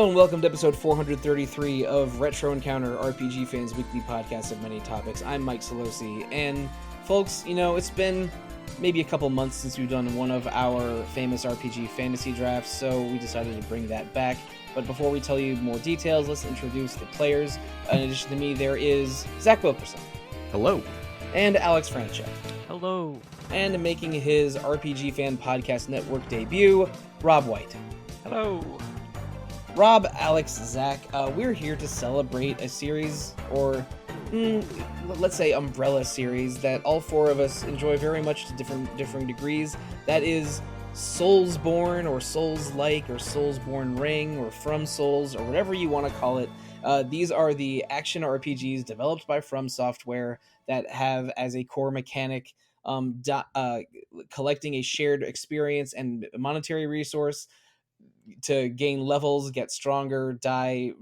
Hello and welcome to episode 433 of Retro Encounter, RPG Fans' weekly podcast of many topics. I'm Mike Sollosi, and folks, it's been maybe a couple months since we've done one of our famous RPG fantasy drafts, so we decided to bring that back. But before we tell you more details, let's introduce the players. In addition to me, there is Zach Wilkerson. Hello. And Aleks Franiczek. Hello. And making his RPG Fan Podcast Network debut, Rob White. Hello. Rob, Aleks, Zach, we're here to celebrate a series, or let's say umbrella series, that all four of us enjoy very much to differing degrees. That is Soulsborne, or Souls-like, or Soulsborne Ring, or From Souls, or whatever you want to call it. These are the action RPGs developed by FromSoftware that have as a core mechanic collecting a shared experience and monetary resource to gain levels, get stronger, die,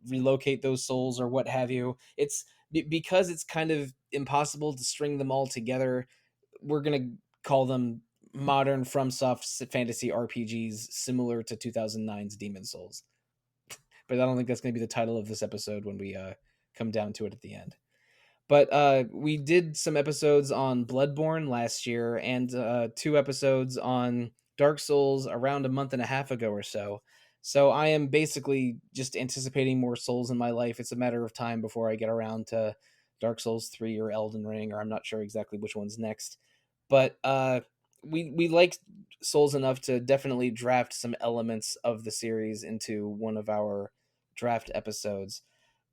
relocate those souls, or what have you. It's because it's kind of impossible to string them all together. We're gonna call them modern FromSoft fantasy RPGs, similar to 2009's Demon Souls. But I don't think that's gonna be the title of this episode when we come down to it at the end. But we did some episodes on Bloodborne last year, and 2 episodes on Dark Souls around a month and a half ago or so. So I am basically just anticipating more Souls in my life. It's a matter of time before I get around to Dark Souls 3 or Elden Ring, or I'm not sure exactly which one's next. But we like Souls enough to definitely draft some elements of the series into one of our draft episodes.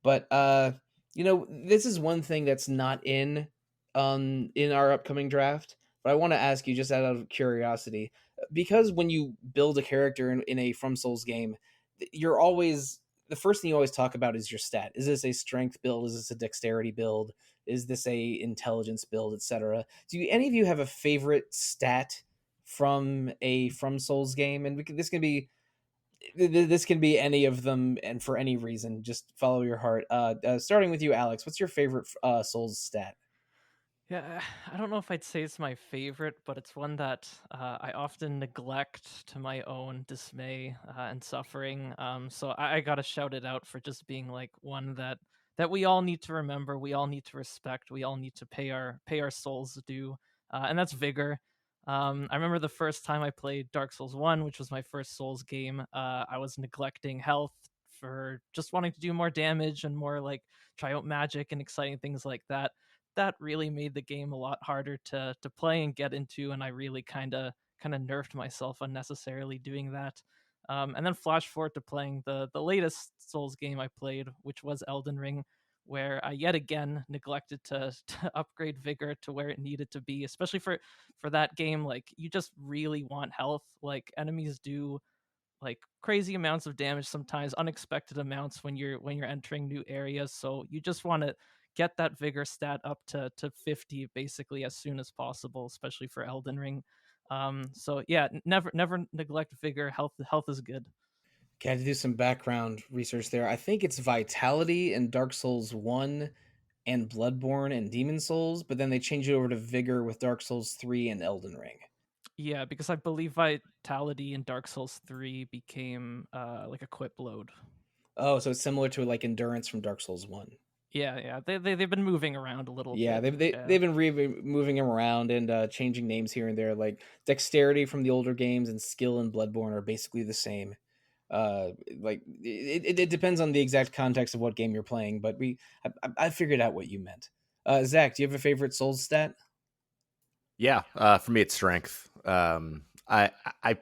But this is one thing that's not in our upcoming draft. But I want to ask you, just out of curiosity, because when you build a character in a From Souls game, you're always, the first thing you always talk about is your stat. Is this a strength build? Is this a dexterity build? Is this a intelligence build, etc.? Do any of you have a favorite stat from a From Souls game? And this can be any of them, and for any reason. Just follow your heart. Starting with you, Aleks, what's your favorite Souls stat? Yeah, I don't know if I'd say it's my favorite, but it's one that I often neglect to my own dismay and suffering. So I gotta shout it out for just being like one that we all need to remember, we all need to respect, we all need to pay our souls due, and that's vigor. I remember the first time I played Dark Souls 1, which was my first Souls game. I was neglecting health for just wanting to do more damage and more like try out magic and exciting things like that. That really made the game a lot harder to play and get into, and I really kind of nerfed myself unnecessarily doing that. And then flash forward to playing the latest Souls game I played, which was Elden Ring, where I yet again neglected to upgrade vigor to where it needed to be, especially for that game. Like, you just really want health. Like, enemies do like crazy amounts of damage sometimes, unexpected amounts when you're entering new areas, so you just want to get that vigor stat up to 50 basically as soon as possible, especially for Elden Ring. So yeah, never neglect vigor. Health is good. Okay, I had to do some background research there. I think it's Vitality in Dark Souls 1 and Bloodborne and Demon Souls, but then they changed it over to Vigor with Dark Souls 3 and Elden Ring. Yeah, because I believe Vitality in Dark Souls 3 became like equip load. Oh, so it's similar to like Endurance from Dark Souls 1. Yeah. They've been moving around a little Yeah, bit. they've been moving them around and changing names here and there. Like Dexterity from the older games and Skill in Bloodborne are basically the same. Like it depends on the exact context of what game you're playing, but I figured out what you meant. Zach, do you have a favorite Souls stat? Yeah, for me it's strength. I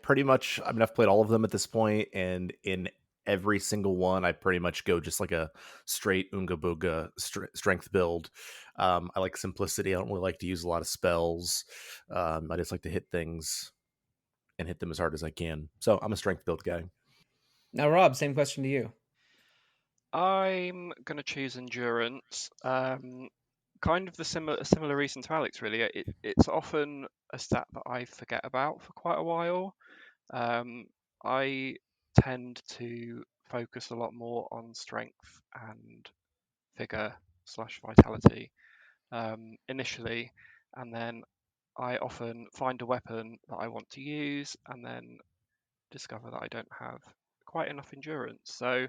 pretty much, I mean, I've played all of them at this point, and in every single one, I pretty much go just like a straight Unga Boga strength build. I like simplicity. I don't really like to use a lot of spells. I just like to hit things and hit them as hard as I can. So I'm a strength build guy. Now, Rob, same question to you. I'm gonna choose endurance. Kind of the similar reason to Alex, really. It's often a stat that I forget about for quite a while. I tend to focus a lot more on strength and vigor slash vitality initially, and then I often find a weapon that I want to use, and then discover that I don't have quite enough endurance. So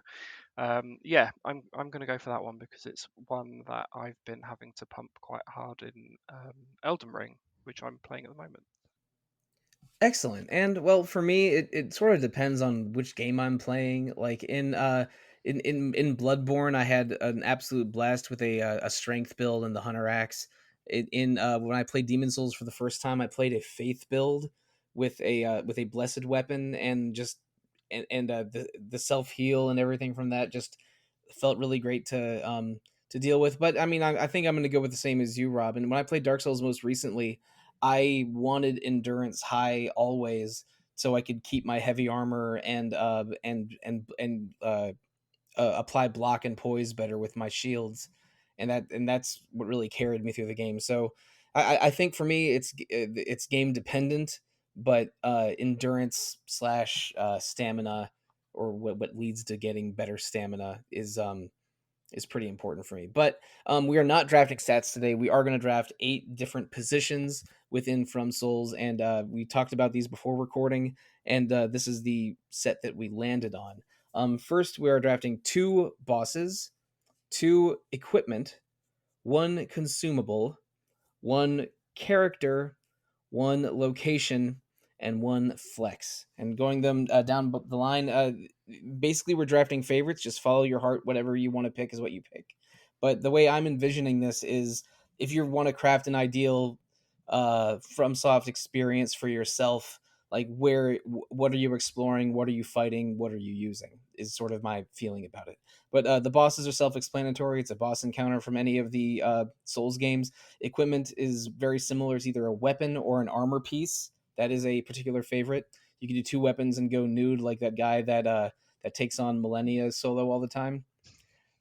yeah, I'm going to go for that one because it's one that I've been having to pump quite hard in Elden Ring, which I'm playing at the moment. Excellent. And well, for me, it sort of depends on which game I'm playing. Like in Bloodborne, I had an absolute blast with a strength build and the Hunter Axe. When I played Demon Souls for the first time, I played a faith build with a blessed weapon, and just and the self heal and everything from that just felt really great to deal with. But I mean, I think I'm going to go with the same as you, Rob. And when I played Dark Souls most recently, I wanted endurance high always, so I could keep my heavy armor and apply block and poise better with my shields, and that's what really carried me through the game. So I think for me it's game dependent, but endurance slash stamina, or what leads to getting better stamina, is pretty important for me. But we are not drafting stats today. We are going to draft 8 different positions within From Souls, and we talked about these before recording, and this is the set that we landed on. First, we are drafting 2 bosses, 2 equipment, 1 consumable, 1 character, 1 location, and 1 flex. And going them down the line, basically we're drafting favorites. Just follow your heart. Whatever you want to pick is what you pick. But the way I'm envisioning this is, if you want to craft an ideal FromSoft experience for yourself, like what are you exploring, what are you fighting, what are you using, is sort of my feeling about it. But the bosses are self-explanatory. It's a boss encounter from any of the Souls games. Equipment is very similar. It's either a weapon or an armor piece. That is a particular favorite. You can do 2 weapons and go nude, like that guy that takes on Millennia solo all the time.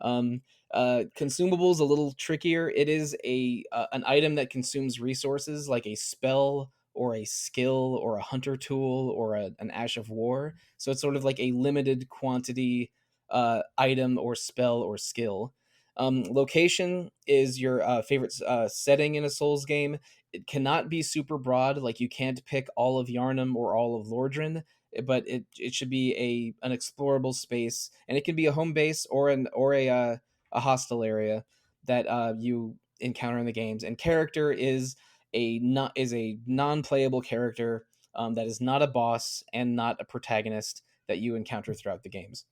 Consumables a little trickier. It is an item that consumes resources, like a spell or a skill or a hunter tool or an Ash of War. So it's sort of like a limited quantity item or spell or skill. Location is your favorite setting in a Souls game. It cannot be super broad, like you can't pick all of Yharnam or all of Lordran, but it should be an explorable space, and it can be a home base or a hostile area that you encounter in the games. And character is a non-playable character that is not a boss and not a protagonist that you encounter throughout the games.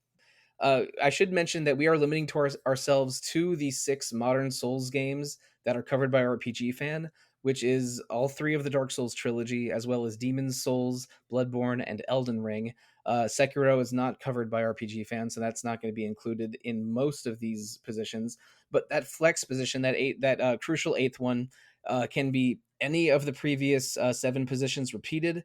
I should mention that we are limiting ourselves to the 6 modern Souls games that are covered by RPG Fan, which is all 3 of the Dark Souls trilogy, as well as Demon's Souls, Bloodborne, and Elden Ring. Sekiro is not covered by RPG Fan, so that's not going to be included in most of these positions. But that flex position, that crucial 8th one, can be any of the previous 7 positions repeated.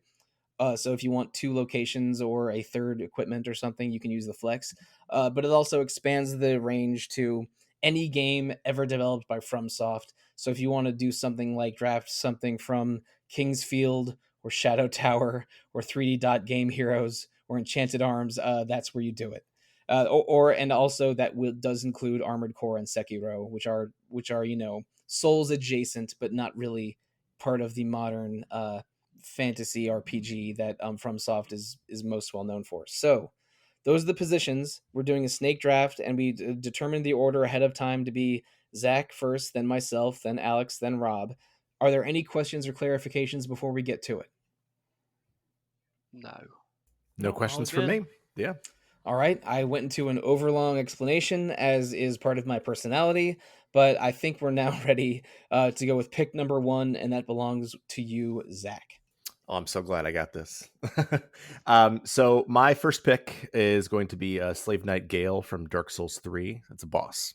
So if you want 2 locations or a 3rd equipment or something, you can use the flex. But it also expands the range to any game ever developed by FromSoft. So if you want to do something like draft something from King's Field or Shadow Tower or 3D Dot Game Heroes or Enchanted Arms, that's where you do it. And also that does include Armored Core and Sekiro, which are Souls adjacent, but not really part of the modern fantasy RPG that FromSoft is most well known for. So those are the positions. We're doing a snake draft, and we determined the order ahead of time to be Zach first, then myself, then Aleks, then Rob. Are there any questions or clarifications before we get to it? No questions from me. Yeah. All right, I went into an overlong explanation, as is part of my personality, but I think we're now ready to go with pick number 1, and that belongs to you, Zach. Oh, I'm so glad I got this. So my first pick is going to be Slave Knight Gale from Dark Souls 3. It's a boss.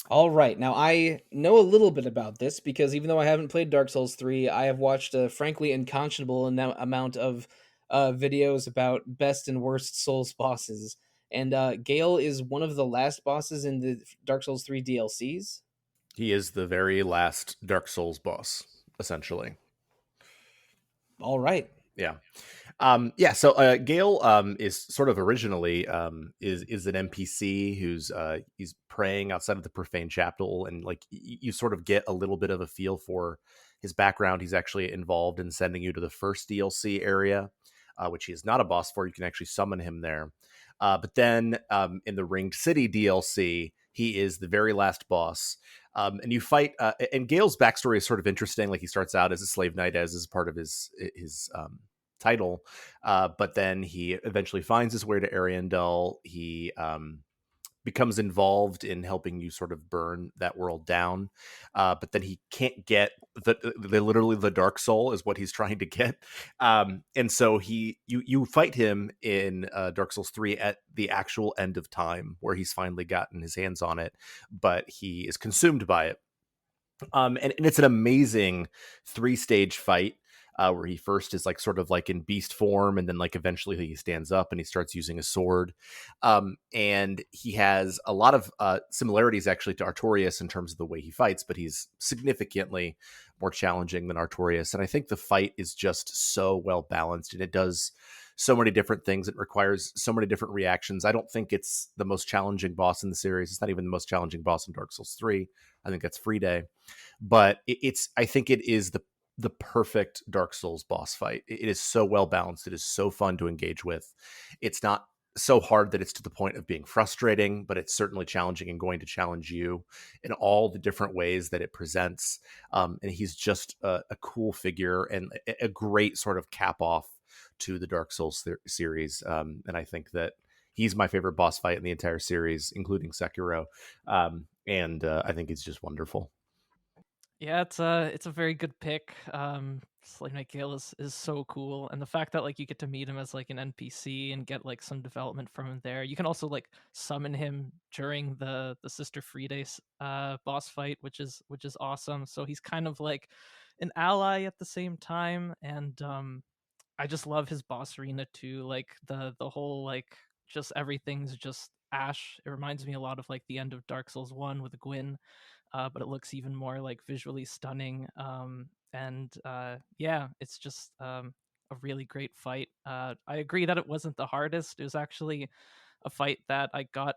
All right. Now, I know a little bit about this because even though I haven't played Dark Souls 3, I have watched a frankly unconscionable amount of videos about best and worst Souls bosses. And Gale is one of the last bosses in the Dark Souls 3 DLCs. He is the very last Dark Souls boss, essentially. All right. Yeah. So Gale is sort of originally is an NPC who's he's praying outside of the profane chapel, and like you sort of get a little bit of a feel for his background. He's actually involved in sending you to the first DLC area, which he is not a boss for. You can actually summon him there. But then in the Ringed City DLC, he is the very last boss. And you fight, and Gale's backstory is sort of interesting. Like he starts out as a slave knight, as is part of his title, but then he eventually finds his way to Ariandel. He becomes involved in helping you sort of burn that world down, but then he can't get the literally the Dark Soul is what he's trying to get, and so you fight him in Dark Souls 3 at the actual end of time, where he's finally gotten his hands on it, but he is consumed by it. And it's an amazing 3-stage fight, where he first is like sort of like in beast form, and then like eventually he stands up and he starts using a sword. And he has a lot of similarities actually to Artorias in terms of the way he fights, but he's significantly more challenging than Artorias. And I think the fight is just so well balanced, and it does so many different things. It requires so many different reactions. I don't think it's the most challenging boss in the series. It's not even the most challenging boss in Dark Souls 3. I think that's Free Day. But I think it is the perfect Dark Souls boss fight. It is so well balanced. It is so fun to engage with. It's not so hard that it's to the point of being frustrating, but it's certainly challenging and going to challenge you in all the different ways that it presents. And he's just a cool figure and a great sort of cap off to the Dark Souls series. And I think that he's my favorite boss fight in the entire series, including Sekiro. And I think it's just wonderful. Yeah, it's a very good pick. Slave Knight Gale is so cool, and the fact that like you get to meet him as like an NPC and get like some development from him there. You can also like summon him during the Sister Frida's boss fight, which is awesome. So he's kind of like an ally at the same time, and I just love his boss arena too. Like the whole like just everything's just ash. It reminds me a lot of like the end of Dark Souls 1 with Gwyn, but it looks even more like visually stunning. And yeah, it's just a really great fight. I agree that it wasn't the hardest. It was actually a fight that I got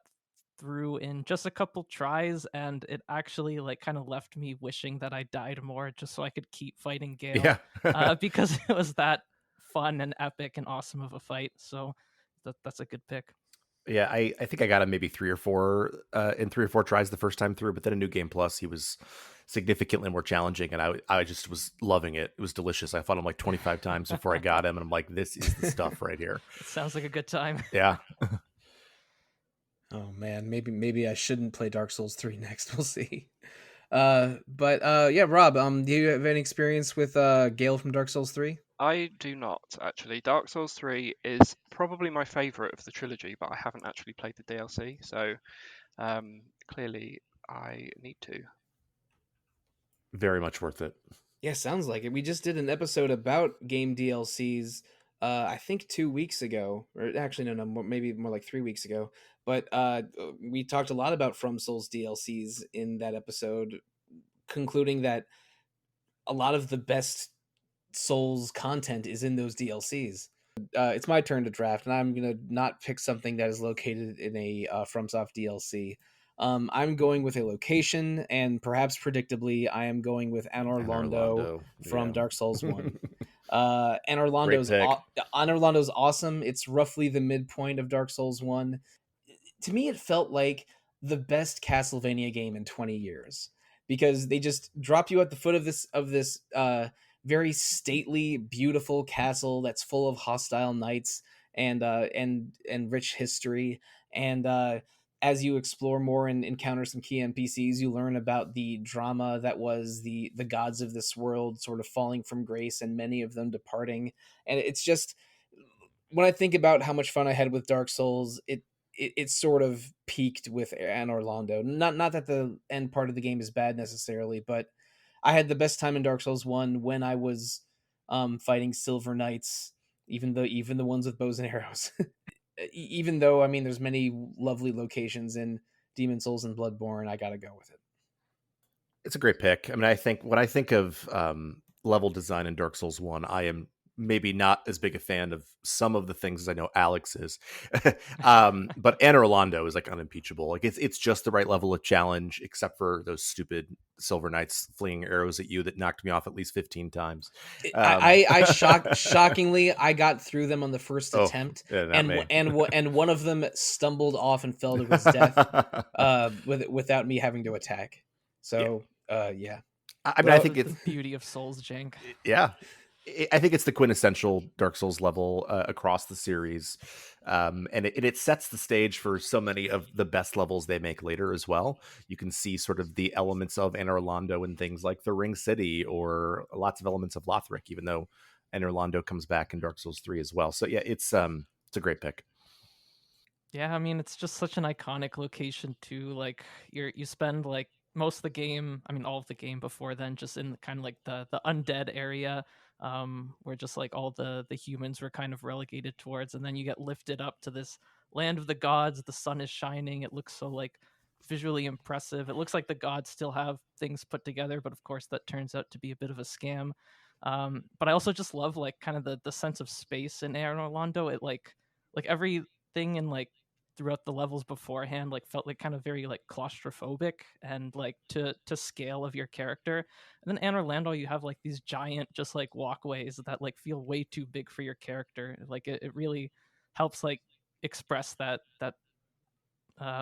through in just a couple tries, and it actually like kind of left me wishing that I died more just so I could keep fighting Gale, Yeah. because it was that fun and epic and awesome of a fight. So that's a good pick. Yeah, I think I got him maybe 3 or 4 in 3 or 4 tries the first time through, but then a New Game Plus, he was significantly more challenging, and I just was loving it. It was delicious. I fought him like 25 times before I got him, and I'm like, this is the stuff right here. It sounds like a good time. Yeah. Oh man, maybe I shouldn't play Dark Souls 3 next. We'll see. But yeah, Rob, do you have any experience with Gale from Dark Souls 3? I do not actually. Dark Souls 3 is probably my favorite of the trilogy, but I haven't actually played the DLC, so clearly I need to. Very much worth it. Yeah, sounds like it. We just did an episode about game DLCs. I think 2 weeks ago, or actually no, maybe more like 3 weeks ago. But we talked a lot about From Souls DLCs in that episode, concluding that a lot of the best Souls content is in those DLCs. It's my turn to draft, and I'm gonna not pick something that is located in a FromSoft DLC. I'm going with a location, and perhaps predictably, I am going with Anor Londo from yeah. Dark Souls 1. Anor Londo's awesome. It's roughly the midpoint of Dark Souls 1. To me, it felt like the best Castlevania game in 20 years, because they just drop you at the foot of this very stately, beautiful castle that's full of hostile knights and rich history. And as you explore more and encounter some key NPCs, you learn about the drama that was the gods of this world sort of falling from grace and many of them departing. And it's just, when I think about how much fun I had with Dark Souls, it sort of peaked with Anor Londo. Not that the end part of the game is bad necessarily, but I had the best time in Dark Souls 1 when I was fighting Silver Knights, even the ones with bows and arrows. Even though, I mean, there's many lovely locations in Demon Souls and Bloodborne, I gotta go with it. It's a great pick. I mean, I think when I think of level design in Dark Souls 1, I am maybe not as big a fan of some of the things as I know Aleks is. But Anor Londo is like unimpeachable. Like it's just the right level of challenge, except for those stupid Silver Knights flinging arrows at you that knocked me off at least 15 times. Shockingly, I got through them on the first Oh, attempt, yeah, not and me. and one of them stumbled off and fell to his death, without me having to attack. So, yeah. I mean, I Well, think it's The beauty of Souls jank. yeah. I think it's the quintessential Dark Souls level across the series, and it sets the stage for so many of the best levels they make later as well. You can see sort of the elements of Anor Londo in things like the Ring City, or lots of elements of Lothric, even though Anor Londo comes back in Dark Souls 3 as well. So yeah, it's a great pick. Yeah, I mean, it's just such an iconic location too. Like you spend like most of the game, I mean all of the game before then, just in kind of like the undead area, where just like all the humans were kind of relegated towards, and then you get lifted up to this land of the gods. The sun is shining. It looks so like visually impressive. It looks like the gods still have things put together, but of course that turns out to be a bit of a scam. But I also just love like kind of the sense of space in Air Orlando. It like everything in like throughout the levels beforehand like felt like kind of very like claustrophobic and like to scale of your character. And then Anor Londo, you have like these giant just like walkways that like feel way too big for your character. Like it really helps like express that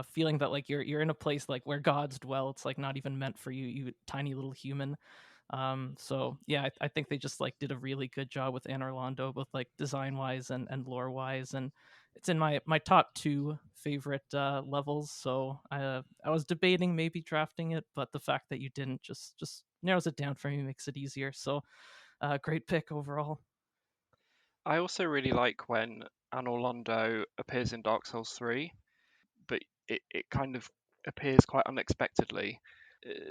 feeling that like you're in a place like where gods dwell. It's like not even meant for you, you tiny little human. So yeah, I think they just like did a really good job with Anor Londo, both like design wise and lore wise, and it's in my top two favorite levels. So I was debating maybe drafting it, but the fact that you didn't just narrows it down for me, makes it easier. So great pick overall. I also really like when Anor Londo appears in Dark Souls 3, but it kind of appears quite unexpectedly.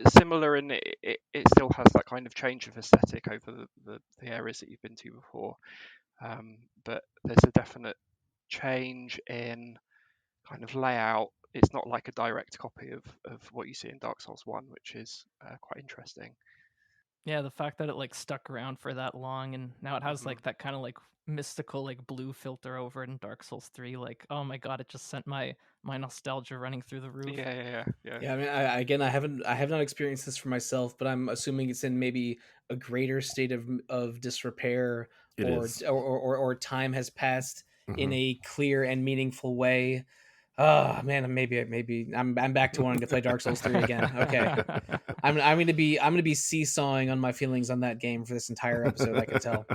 Similar in it still has that kind of change of aesthetic over the areas that you've been to before, but there's a definite change in kind of layout. It's not like a direct copy of what you see in Dark Souls 1, which is quite interesting. Yeah, the fact that it like stuck around for that long and now it has Hmm. like that kind of like mystical like blue filter over it in Dark Souls 3, like oh my god, it just sent my nostalgia running through the roof. Yeah. yeah. I mean, again, I have not experienced this for myself, but I'm assuming it's in maybe a greater state of disrepair, It is. or time has passed in Mhm. a clear and meaningful way. Oh man, maybe I'm back to wanting to play Dark Souls 3 again. Okay. I'm gonna be seesawing on my feelings on that game for this entire episode, I can tell.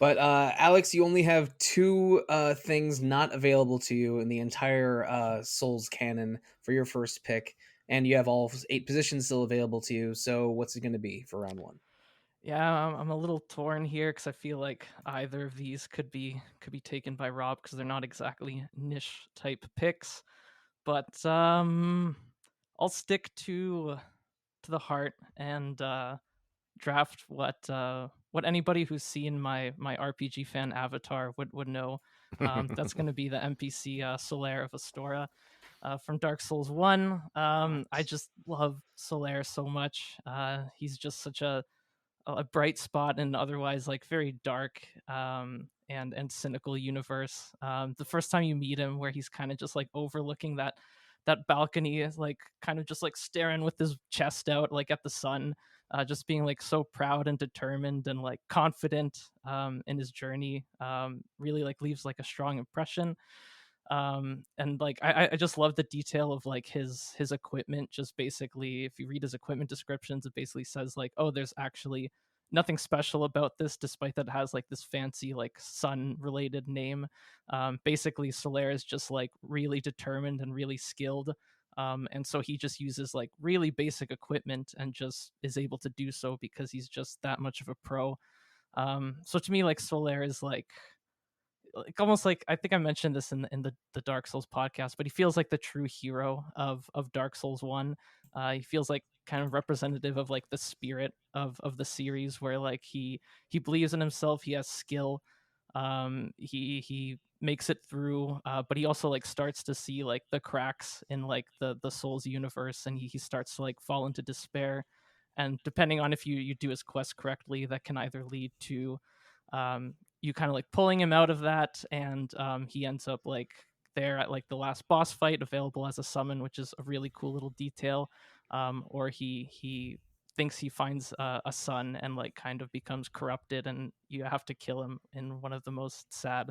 But Alex, you only have two things not available to you in the entire Souls canon for your first pick, and you have all 8 positions still available to you. So what's it going to be for round one? Yeah, I'm a little torn here because I feel like either of these could be taken by Rob because they're not exactly niche type picks. But I'll stick to the heart and draft what anybody who's seen my RPG fan avatar would know. That's going to be the NPC Solaire of Astora from Dark Souls 1. I Nice. just love Solaire so much. He's just such a bright spot in an otherwise like very dark and cynical universe. The first time you meet him, where he's kind of just like overlooking that balcony, is like kind of just like staring with his chest out like at the sun, just being like so proud and determined and like confident in his journey. Really like leaves like a strong impression. And like I just love the detail of like his equipment. Just basically, if you read his equipment descriptions, it basically says like, oh, there's actually nothing special about this, despite that it has like this fancy like sun related name. Basically Solaire is just like really determined and really skilled, and so he just uses like really basic equipment and just is able to do so because he's just that much of a pro. So to me, like Solaire is like almost like I think I mentioned this in the Dark Souls podcast, but he feels like the true hero of Dark Souls 1. He feels like kind of representative of like the spirit of the series, where like he believes in himself, he has skill, he makes it through, but he also like starts to see like the cracks in like the Souls universe, and he starts to like fall into despair. And depending on if you do his quest correctly, that can either lead to you kind of like pulling him out of that, and he ends up like there at like the last boss fight, available as a summon, which is a really cool little detail. Or he thinks he finds a son and like kind of becomes corrupted, and you have to kill him in one of the most sad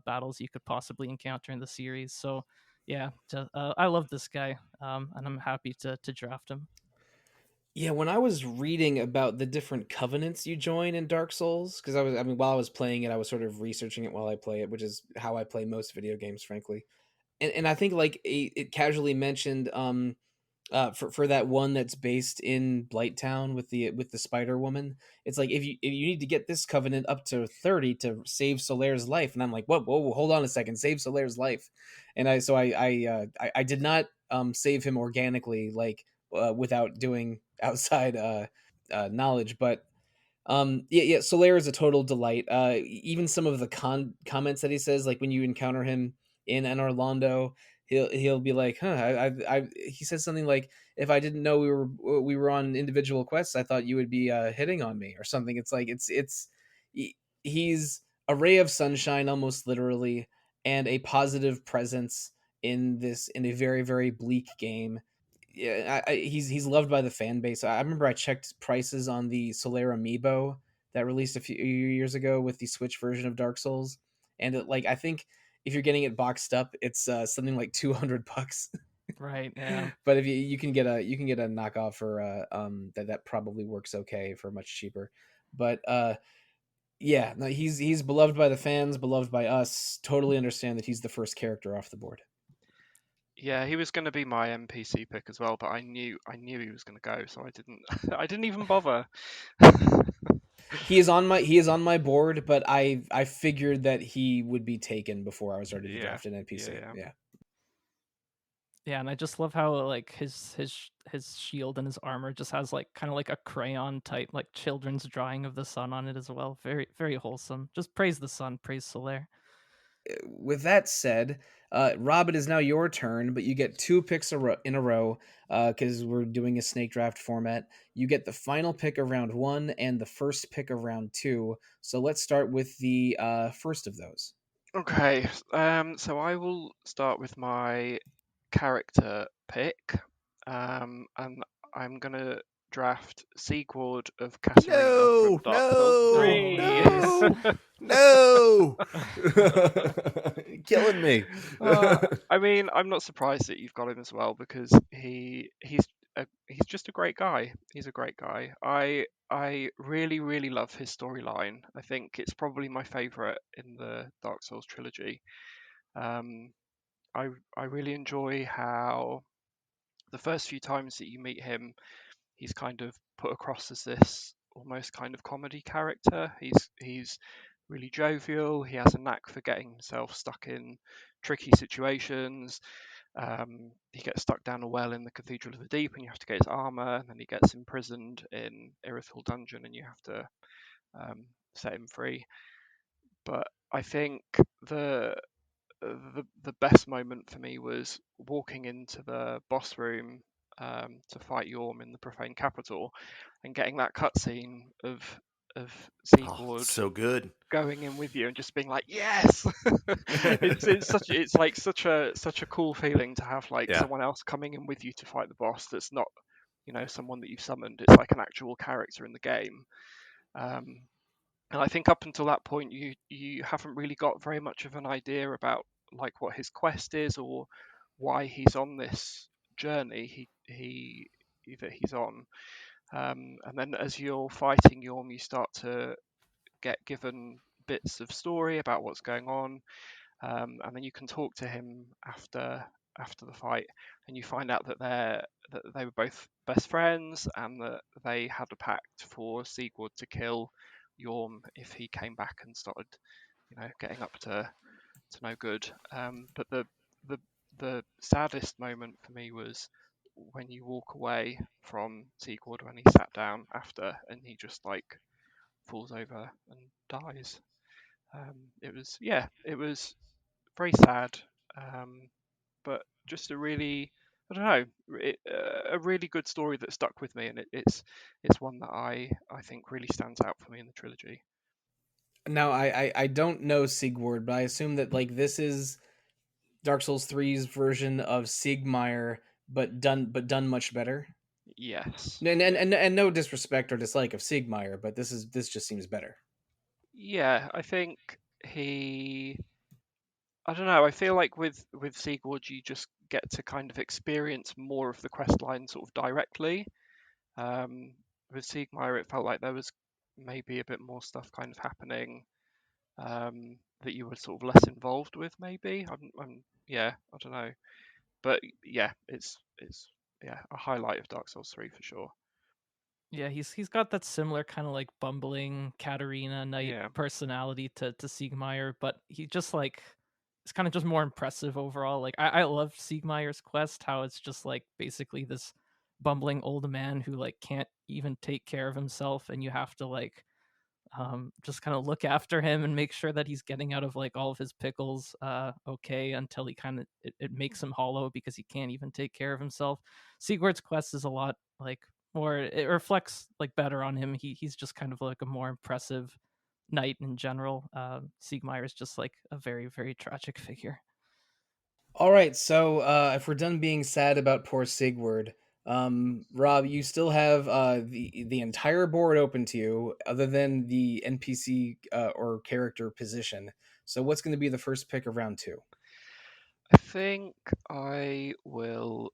battles you could possibly encounter in the series. So yeah, I love this guy, and I'm happy to draft him. Yeah, when I was reading about the different covenants you join in Dark Souls, because I mean, while I was playing it, I was sort of researching it while I play it, which is how I play most video games, frankly. And I think like it casually mentioned for that one that's based in Blighttown with the Spider Woman. It's like if you need to get this covenant up to 30 to save Solaire's life, and I'm like, whoa, hold on a second, save Solaire's life, and I did not save him organically, like without doing outside knowledge, but yeah, Solaire is a total delight. Even some of the comments that he says, like when you encounter him in Anor Londo, he'll be like, "Huh." He says something like, "If I didn't know we were on individual quests, I thought you would be hitting on me or something." It's like he's a ray of sunshine, almost literally, and a positive presence in a very very bleak game. Yeah, he's loved by the fan base. I remember I checked prices on the Solaire amiibo that released a few years ago with the Switch version of Dark Souls, and like I think if you're getting it boxed up, it's something like $200. Right. Yeah. But if you can get a knockoff for that probably works okay for much cheaper. But yeah, no, he's beloved by the fans, beloved by us. Totally understand that he's the first character off the board. Yeah, he was going to be my NPC pick as well, but I knew he was going to go, so I didn't I didn't even bother. He is on my board, but I figured that he would be taken before I was ready to Yeah, draft an NPC. yeah. Yeah. Yeah, and I just love how like his shield and his armor just has like kind of like a crayon type like children's drawing of the sun on it as well. Very very wholesome. Just praise the sun, praise Solaire. With that said, Rob, it is now your turn, but you get two picks in a row because we're doing a snake draft format. You get the final pick of round one and the first pick of round two. So let's start with the first of those. Okay, so I will start with my character pick, and I'm gonna draft Sigurd of Catarina from No, Dark Souls no, 3. no, killing me. I mean, I'm not surprised that you've got him as well because he's just a great guy. He's a great guy. I really love his storyline. I think it's probably my favorite in the Dark Souls trilogy. Um, I really enjoy how the first few times that you meet him, he's kind of put across as this almost kind of comedy character. He's really jovial. He has a knack for getting himself stuck in tricky situations. He gets stuck down a well in the Cathedral of the Deep, and you have to get his armor. And then he gets imprisoned in Irithyll Dungeon, and you have to set him free. But I think the the best moment for me was walking into the boss room to fight Yorm in the Profane Capital, and getting that cutscene of Oh, Sigurd so good. going in with you and just being like, yes. It's like such a cool feeling to have like Yeah. someone else coming in with you to fight the boss that's not, someone that you've summoned. It's like an actual character in the game. um, and I think up until that point, you haven't really got very much of an idea about like what his quest is or why he's on this journey that he's on. And then as you're fighting Yorm, you start to get given bits of story about what's going on, and then you can talk to him after the fight, and you find out that they were both best friends and that they had a pact for Sigurd to kill Yorm if he came back and started, getting up to no good. But the the saddest moment for me was when you walk away from Sigurd when he sat down after and he just like falls over and dies. It was very sad, but just a really, I don't know, a really good story that stuck with me, and it's one that I think really stands out for me in the trilogy. Now I don't know Sigward, but I assume that like this is Dark Souls 3's version of Siegmeyer, but done much better. Yes. And no disrespect or dislike of Siegmeyer, but this just seems better. Yeah, I think he. I don't know. I feel like with Sigurd, you just get to kind of experience more of the quest line sort of directly. Um, with Siegmeyer, it felt like there was maybe a bit more stuff kind of happening that you were sort of less involved with. Maybe yeah, I don't know, but yeah, it's yeah a highlight of Dark Souls 3 for sure. Yeah, he's got that similar kind of like bumbling Katarina Knight Yeah, personality to Siegmeyer, but he just like it's kind of just more impressive overall. Like I love Siegmeyer's quest, how it's just like basically this bumbling old man who like can't even take care of himself, and you have to like just kind of look after him and make sure that he's getting out of like all of his pickles okay until he kind of it makes him hollow because he can't even take care of himself. Sigurd's quest is a lot like more, it reflects like better on him. He's just kind of like a more impressive knight in general. Siegmeyer is just like a very very tragic figure. All right, so if we're done being sad about poor Sigward, Rob, you still have the entire board open to you, other than the NPC or character position. So, what's going to be the first pick of round two? I think I will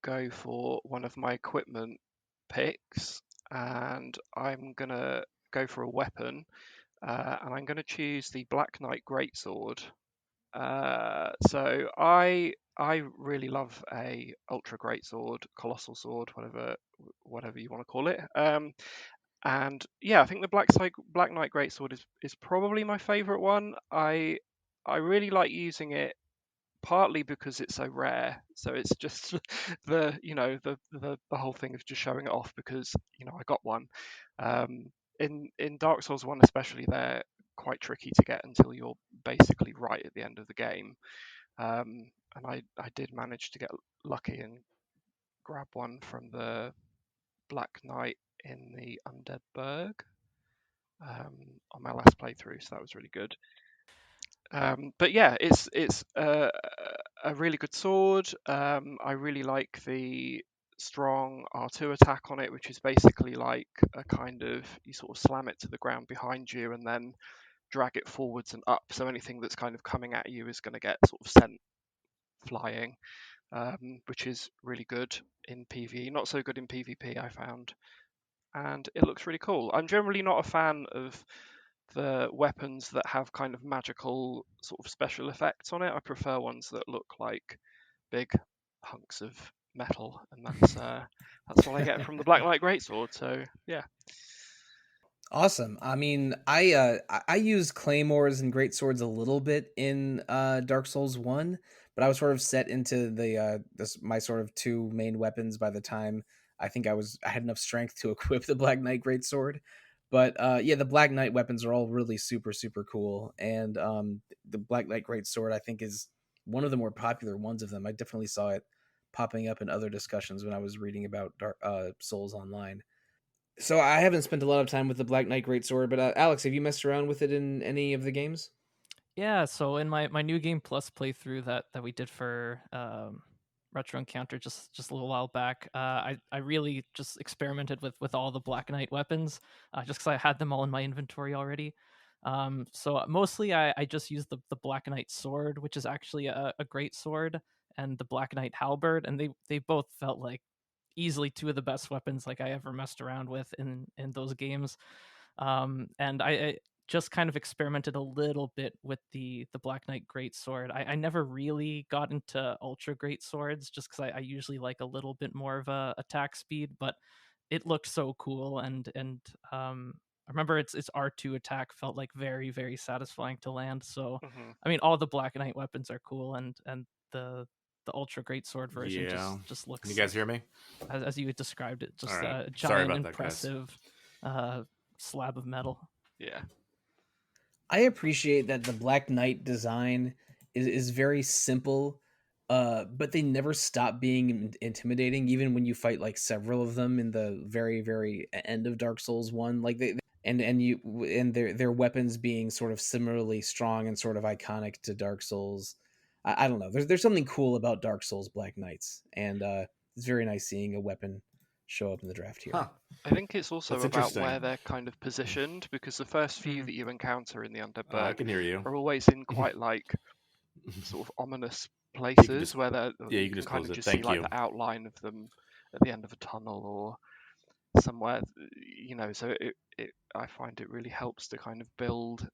go for one of my equipment picks, and I'm gonna go for a weapon, and I'm gonna choose the Black Knight Greatsword. So I really love a ultra great sword, colossal sword, whatever you want to call it. And yeah, I think the Black Knight Greatsword is probably my favorite one. I really like using it partly because it's so rare. So it's just the whole thing of just showing it off because I got one. In Dark Souls 1 especially, they're quite tricky to get until you're basically right at the end of the game. And I did manage to get lucky and grab one from the Black Knight in the Undead Burg on my last playthrough, so that was really good. But yeah, it's a really good sword. I really like the strong R2 attack on it, which is basically like a kind of you sort of slam it to the ground behind you and then drag it forwards and up. So anything that's kind of coming at you is going to get sort of sent flying, which is really good in PvE. Not so good in PvP, I found. And it looks really cool. I'm generally not a fan of the weapons that have kind of magical sort of special effects on it. I prefer ones that look like big hunks of metal, and that's what I get from the Black Knight Greatsword. So yeah. Awesome. I mean, I use claymores and great swords a little bit in Dark Souls 1, but I was sort of set into the my sort of two main weapons by the time I had enough strength to equip the Black Knight great sword. But yeah, the Black Knight weapons are all really super cool, and the Black Knight great sword I think is one of the more popular ones of them. I definitely saw it popping up in other discussions when I was reading about Souls online. So I haven't spent a lot of time with the Black Knight Greatsword, but Alex, have you messed around with it in any of the games? Yeah, so in my new game plus playthrough that we did for Retro Encounter just a little while back, I really just experimented with all the Black Knight weapons, just because I had them all in my inventory already. So mostly I just used the Black Knight sword, which is actually a great sword, and the Black Knight halberd, and they both felt like easily two of the best weapons like I ever messed around with in those games. And I just kind of experimented a little bit with the Black Knight Great Sword. I never really got into ultra great swords just because I usually like a little bit more of a attack speed, but it looked so cool, and I remember its R2 attack felt like very very satisfying to land. So Hmm. I mean, all the Black Knight weapons are cool, and the ultra great sword version Yeah. just Can you looks guys like, hear me? as you had described it, All just right. a Sorry giant about that, guys. impressive uh slab of metal. Yeah. I appreciate that the Black Knight design is very simple, but they never stop being intimidating, even when you fight like several of them in the very end of Dark Souls 1. Like and their weapons being sort of similarly strong and sort of iconic to Dark Souls. I don't know. There's something cool about Dark Souls Black Knights, and it's very nice seeing a weapon show up in the draft here. Huh. I think it's also That's about interesting. where they're kind of positioned, because the first few Mhm. that you encounter in the I Underberg can hear you. are always in quite like sort of ominous You can places just where yeah, you you can can just kind close of it. just see Thank like you. the outline of them at the end of a tunnel or somewhere, so I find it really helps to kind of build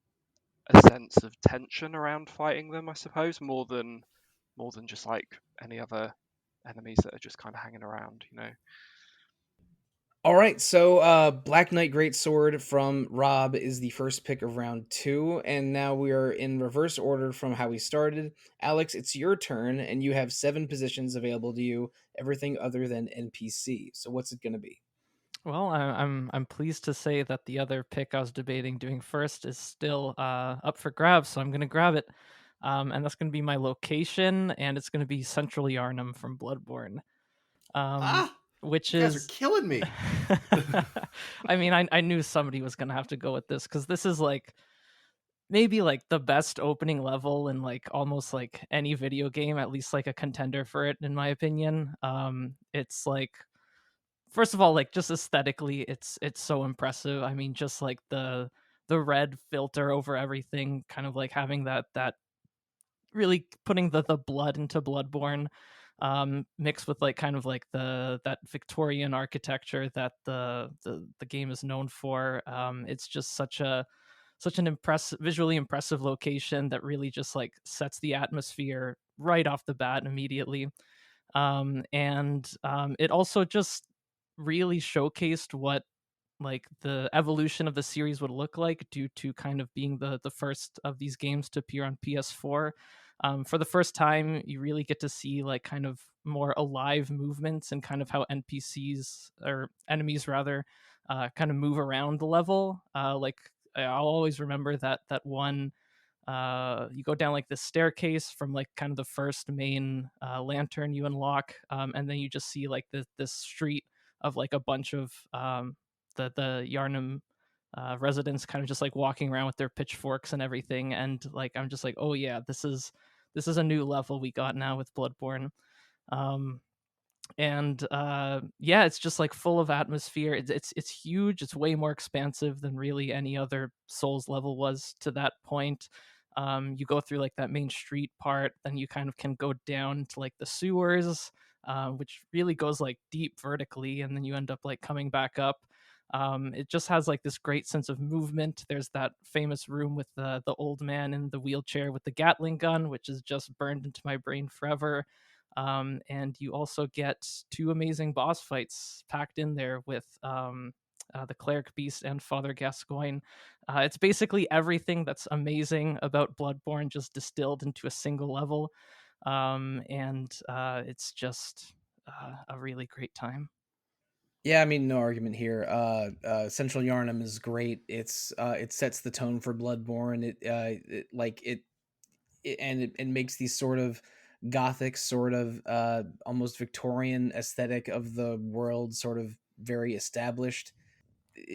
a sense of tension around fighting them, I suppose, more than just like any other enemies that are just kind of hanging around. All right, so Black Knight Greatsword from Rob is the first pick of round 2, and now we are in reverse order from how we started. Alex, it's your turn, and you have 7 positions available to you, everything other than NPC. So what's it going to be? Well, I'm pleased to say that the other pick I was debating doing first is still up for grabs, so I'm gonna grab it. And that's gonna be my location, and it's gonna be Central Yarnum from Bloodborne. Um, which You guys are is killing me. I mean, I knew somebody was gonna have to go with this because this is like maybe like the best opening level in like almost like any video game, at least like a contender for it in my opinion. It's like first of all, like just aesthetically, it's so impressive. I mean, just like the red filter over everything, kind of like having that really putting the blood into Bloodborne, mixed with like kind of like that Victorian architecture that the game is known for. It's just such an visually impressive location that really just like sets the atmosphere right off the bat immediately. And it also just really showcased what like the evolution of the series would look like due to kind of being the first of these games to appear on PS4. For the first time, you really get to see like kind of more alive movements and kind of how NPCs or enemies rather kind of move around the level. Like I'll always remember that one you go down like this staircase from like kind of the first main lantern you unlock, and then you just see like this street of like a bunch of the Yarnum residents kind of just like walking around with their pitchforks and everything, and like I'm just like, oh yeah, this is a new level we got now with Bloodborne. um and yeah, it's just like full of atmosphere. It's huge. It's way more expansive than really any other Souls level was to that point. You go through like that main street part, then you kind of can go down to like the sewers, which really goes like deep vertically, and then you end up like coming back up. It just has like this great sense of movement. There's that famous room with the old man in the wheelchair with the Gatling gun, which is just burned into my brain forever. And you also get 2 amazing boss fights packed in there with the Cleric Beast and Father Gascoigne. It's basically everything that's amazing about Bloodborne just distilled into a single level. And it's just a really great time. Yeah, I mean, no argument here. Central Yarnum is great. It sets the tone for Bloodborne. It makes these sort of gothic, sort of almost Victorian aesthetic of the world sort of very established.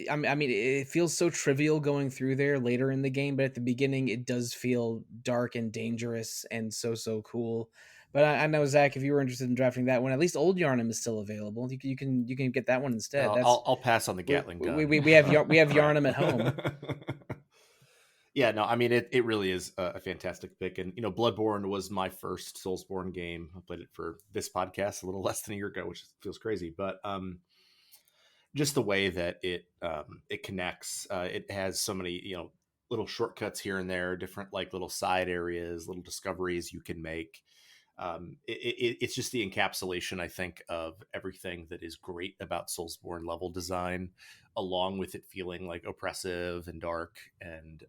I mean, it feels so trivial going through there later in the game, but at the beginning, it does feel dark and dangerous and so cool. But I know, Zach, if you were interested in drafting that one, at least Old Yarnum is still available. You can get that one instead. That's I'll pass on the Gatling gun. we have Yarnum at home. Yeah, no, I mean it really is a fantastic pick, and Bloodborne was my first Soulsborne game. I played it for this podcast a little less than a year ago, which feels crazy, but just the way that it connects, it has so many little shortcuts here and there, different like little side areas, little discoveries you can make. It's just the encapsulation, I think, of everything that is great about Soulsborne level design, along with it feeling like oppressive and dark and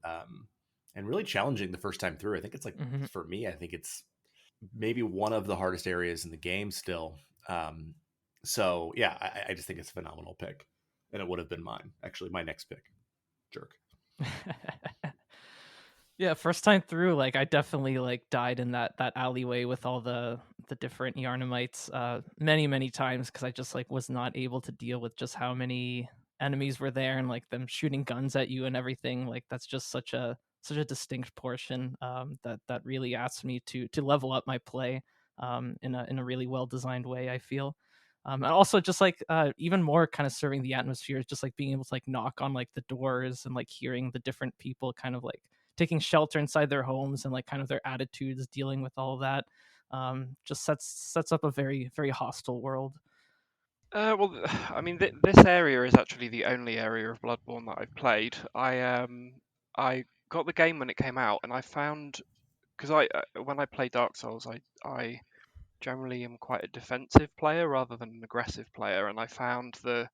really challenging the first time through. I think it's like Mhm. for me, I think it's maybe one of the hardest areas in the game still. So yeah, I just think it's a phenomenal pick, and it would have been mine actually, my next pick. Jerk. Yeah, first time through, like I definitely like died in that alleyway with all the different Yarnamites many times because I just like was not able to deal with just how many enemies were there and like them shooting guns at you and everything. Like that's just such a distinct portion that really asks me to level up my play in a really well designed way, I feel. And also just like even more kind of serving the atmosphere is just like being able to like knock on like the doors and like hearing the different people kind of like taking shelter inside their homes and like kind of their attitudes dealing with all of that. Just sets up a very very hostile world. Well, I mean, this area is actually the only area of Bloodborne that I've played. I got the game when it came out, and I found, because when I play Dark Souls, I generally am quite a defensive player rather than an aggressive player, and I found the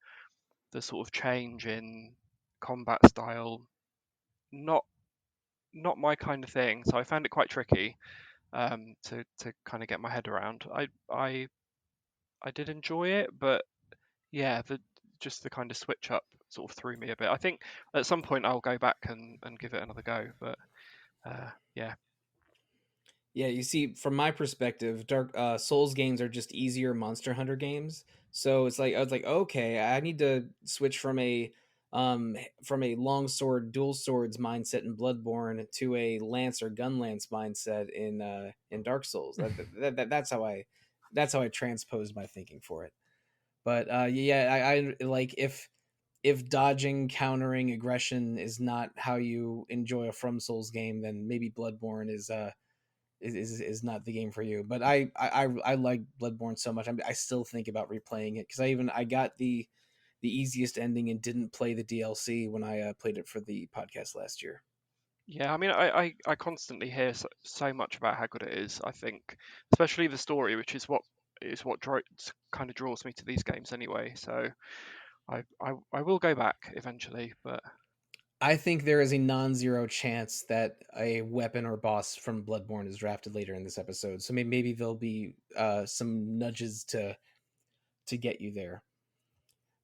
sort of change in combat style not my kind of thing. So I found it quite tricky to kind of get my head around. I did enjoy it, but yeah, just the kind of switch up sort of threw me a bit. I think at some point I'll go back and give it another go, but yeah. Yeah, you see, from my perspective, Dark Souls games are just easier Monster Hunter games. So it's like I was like, okay, I need to switch from a long sword, dual swords mindset in Bloodborne to a lance or gun lance mindset in Dark Souls. That's how I transposed my thinking for it. But yeah, I like if dodging, countering, aggression is not how you enjoy a From Souls game, then maybe Bloodborne is not the game for you. But I like Bloodborne so much. I still think about replaying it because I got the easiest ending and didn't play the DLC when I played it for the podcast last year. Yeah, I mean, I constantly hear so much about how good it is. I think, especially the story, which is what kind of draws me to these games anyway. So I will go back eventually, but I think there is a non-zero chance that a weapon or boss from Bloodborne is drafted later in this episode. So maybe there'll be some nudges to get you there.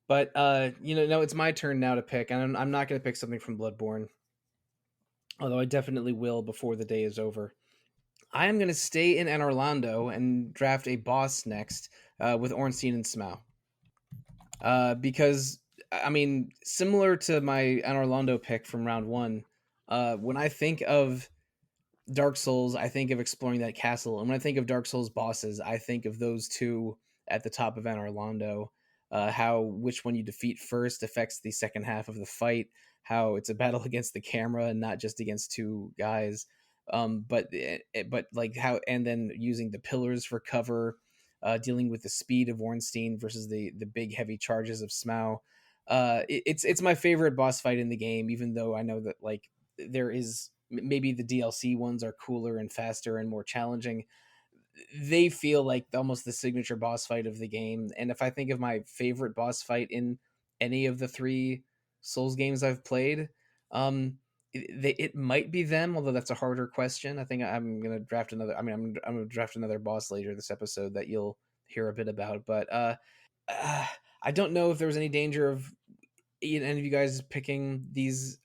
But no, it's my turn now to pick, and I'm not going to pick something from Bloodborne, although I definitely will before the day is over. I am going to stay in Anor Londo and draft a boss next with Ornstein and Smough. Because, I mean, similar to my Anor Londo pick from round one, when I think of Dark Souls, I think of exploring that castle. And when I think of Dark Souls bosses, I think of those two at the top of Anor Londo. How which one you defeat first affects the second half of the fight. How it's a battle against the camera and not just against two guys. But like how and then using the pillars for cover, dealing with the speed of Ornstein versus the big heavy charges of Smough. It's my favorite boss fight in the game, even though I know that like there is maybe the DLC ones are cooler and faster and more challenging. They feel like almost the signature boss fight of the game. And if I think of my favorite boss fight in any of the three Souls games I've played, it might be them. Although that's a harder question. I think I'm gonna draft another. I mean, I'm gonna draft another boss later this episode that you'll hear a bit about. But I don't know if there was any danger of any of you guys picking these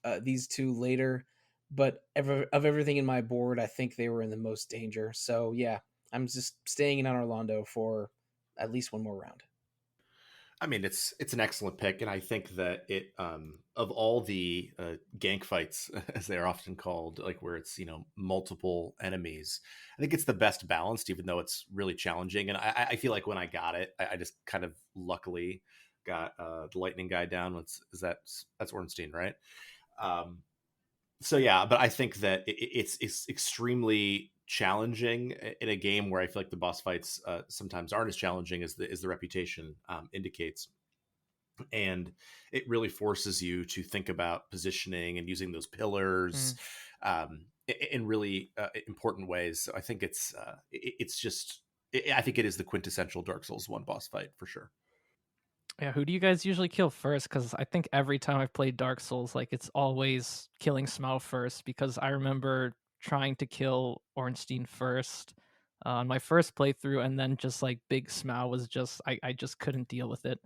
two later, but of everything in my board, I think they were in the most danger. So yeah, I'm just staying in Anor Londo for at least one more round. I mean, it's an excellent pick, and I think that it of all the gank fights, as they are often called, like where it's multiple enemies, I think it's the best balanced, even though it's really challenging. And I feel like when I got it, I just kind of luckily got the lightning guy down. That's Ornstein, right? So yeah, but I think that it's extremely challenging in a game where I feel like the boss fights sometimes aren't as challenging as the reputation indicates, and it really forces you to think about positioning and using those pillars in really important ways. So I think I think it is the quintessential Dark Souls 1 boss fight for sure. Yeah, who do you guys usually kill first? Because I think every time I've played Dark Souls, like it's always killing Smough first. Because I remember trying to kill Ornstein first on my first playthrough, and then just like Big Smough was just I just couldn't deal with it.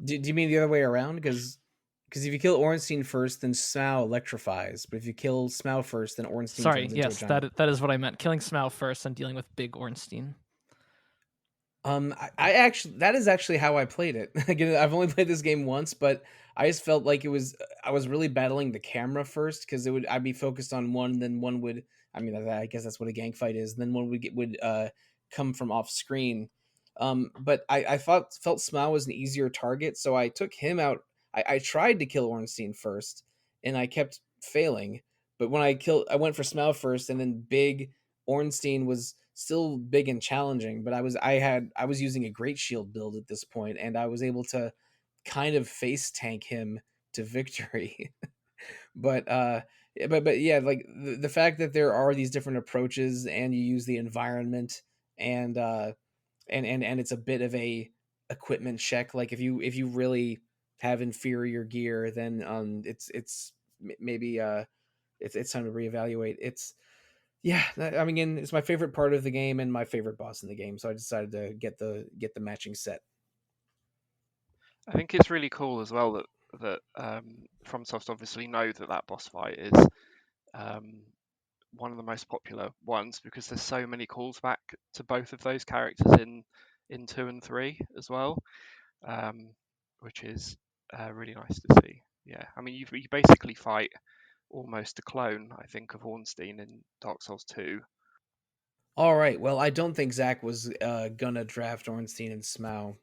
Do you mean the other way around? Because if you kill Ornstein first, then Smough electrifies. But if you kill Smough first, then Ornstein Sorry, turns into yes, a giant. that is what I meant. Killing Smough first and dealing with Big Ornstein. I actually that is actually how I played it. Again, I've only played this game once, but I just felt like I was really battling the camera first because I'd be focused on one, then one would I mean I guess that's what a gang fight is. Then one would come from off screen. But I felt Smile was an easier target, so I took him out. I tried to kill Ornstein first, and I kept failing. But when I went for Smile first, and then Big Ornstein was still big and challenging, but I was using a great shield build at this point, and I was able to kind of face tank him to victory. but but yeah, like the fact that there are these different approaches and you use the environment and and it's a bit of a equipment check. Like if you really have inferior gear, then maybe it's time to reevaluate. It's yeah, I mean, again, it's my favorite part of the game and my favorite boss in the game, so I decided to get the matching set. I think it's really cool as well that FromSoft obviously know that that boss fight is um, one of the most popular ones because there's so many calls back to both of those characters in 2 and 3 as well, um, which is really nice to see. Yeah, I mean you basically fight almost a clone, I think, of Ornstein in Dark Souls 2. All right, well, I don't think Zach was gonna draft Ornstein and Smough,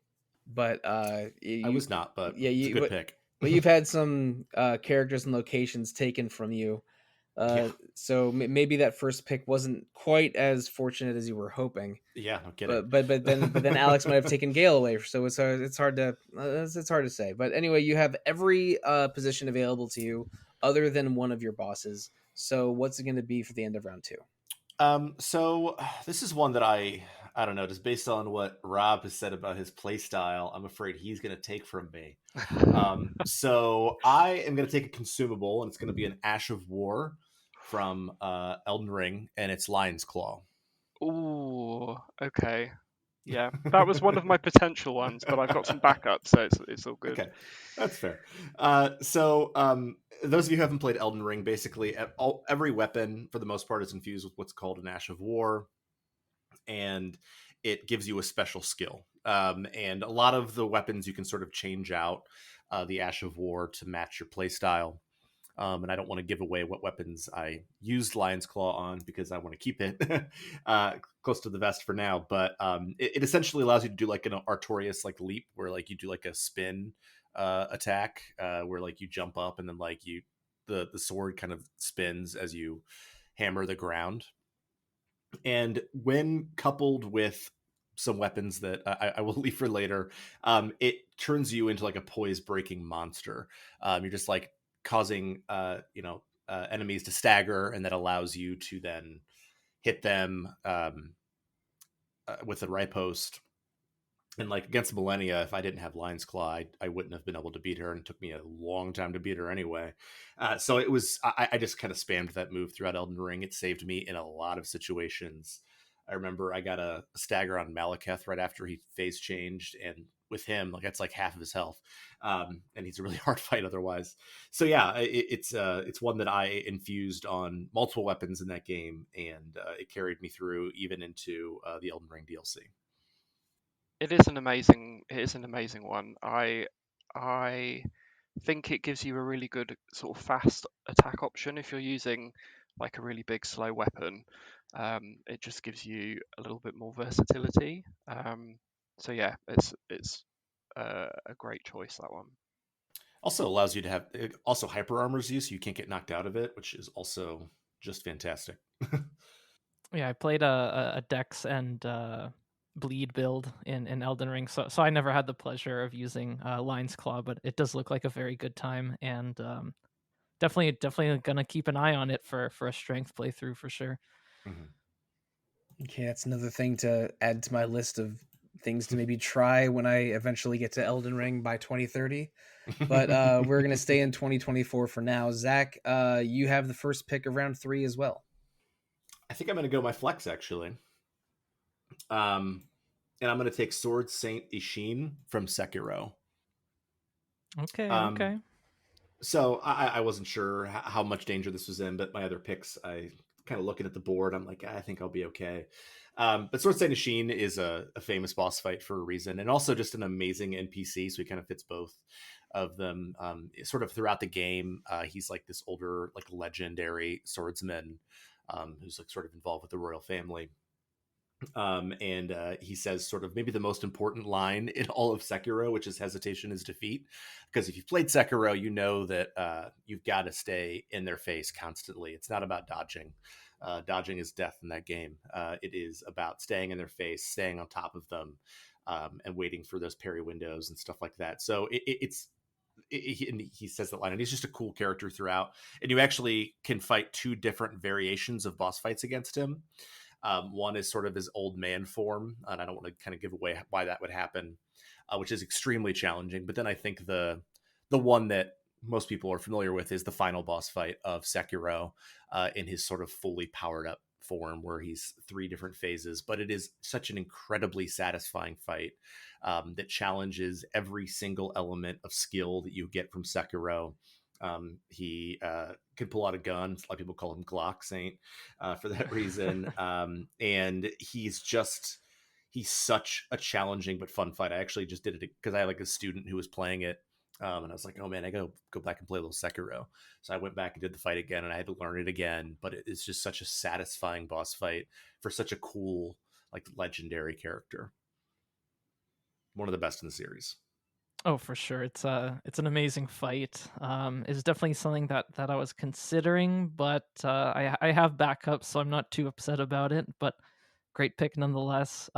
but I was not, but yeah, it's a good pick. but you've had some characters and locations taken from you. Yeah. So maybe that first pick wasn't quite as fortunate as you were hoping. Yeah, no kidding. But then Alex might have taken Gale away, so it's hard to it's hard to say. But anyway, you have every position available to you other than one of your bosses. So what's it going to be for the end of round 2? So this is one that I don't know, just based on what Rob has said about his play style, I'm afraid he's going to take from me. So I am going to take a consumable, and it's going to be an Ash of War from Elden Ring, and it's Lion's Claw. Ooh, okay. Yeah, that was one of my potential ones, but I've got some backup, so it's all good. Okay, that's fair. Those of you who haven't played Elden Ring, basically every weapon, for the most part, is infused with what's called an Ash of War, and it gives you a special skill. And a lot of the weapons you can sort of change out the Ash of War to match your playstyle. And I don't want to give away what weapons I used Lion's Claw on because I want to keep it close to the vest for now. But it essentially allows you to do like an Artorias like leap, where like you do like a spin attack, where like you jump up and then like the sword kind of spins as you hammer the ground. And when coupled with some weapons that I will leave for later, it turns you into like a poise breaking monster. You're just like causing enemies to stagger, and that allows you to then hit them with the riposte. And like against Millennia, if I didn't have Lion's Claw, I wouldn't have been able to beat her, and it took me a long time to beat her anyway. So it was I just kind of spammed that move throughout Elden Ring. It saved me in a lot of situations. I remember I got a stagger on Malekith right after he phase changed, and with him, like that's like half of his health, and he's a really hard fight otherwise. So yeah, it's one that I infused on multiple weapons in that game, and it carried me through even into the Elden Ring DLC. It is an amazing one. I think it gives you a really good sort of fast attack option if you're using like a really big slow weapon. It just gives you a little bit more versatility. So yeah, it's a great choice, that one. Also allows you to have, it also hyper armors you, so you can't get knocked out of it, which is also just fantastic. Yeah, I played a Dex and bleed build in Elden Ring, so I never had the pleasure of using Lion's Claw, but it does look like a very good time, and definitely gonna keep an eye on it for a strength playthrough for sure. Mm-hmm. Okay, that's another thing to add to my list of things to maybe try when I eventually get to Elden Ring by 2030. But we're going to stay in 2024 for now. Zach, you have the first pick of round 3 as well. I think I'm going to go my flex, actually. And I'm going to take Sword Saint Ishin from Sekiro. Okay. So I wasn't sure how much danger this was in, but my other picks, I kind of looking at the board, I'm like, I think I'll be okay. But Sword Stain Machine is a famous boss fight for a reason, and also just an amazing NPC. So he kind of fits both of them. Sort of throughout the game, he's like this older, like legendary swordsman who's like sort of involved with the royal family. And he says sort of maybe the most important line in all of Sekiro, which is hesitation is defeat. Because if you've played Sekiro, you know that you've got to stay in their face constantly. It's not about dodging. Dodging is death in that game. It is about staying in their face, staying on top of them, and waiting for those parry windows and stuff like that. So he says that line, and he's just a cool character throughout. And you actually can fight two different variations of boss fights against him. One is sort of his old man form, and I don't want to kind of give away why that would happen, which is extremely challenging. But then I think the one that most people are familiar with is the final boss fight of Sekiro in his sort of fully powered up form, where he's three different phases. But it is such an incredibly satisfying fight that challenges every single element of skill that you get from Sekiro. He could pull out a gun. A lot of people call him Glock Saint for that reason. And he's such a challenging but fun fight. I actually just did it because I had like a student who was playing it. And I was like, oh man, I gotta go back and play a little Sekiro. So I went back and did the fight again, and I had to learn it again. But it's just such a satisfying boss fight for such a cool, like legendary character. One of the best in the series. Oh, for sure. It's an amazing fight. It's definitely something that I was considering, but I have backups, so I'm not too upset about it. But great pick nonetheless.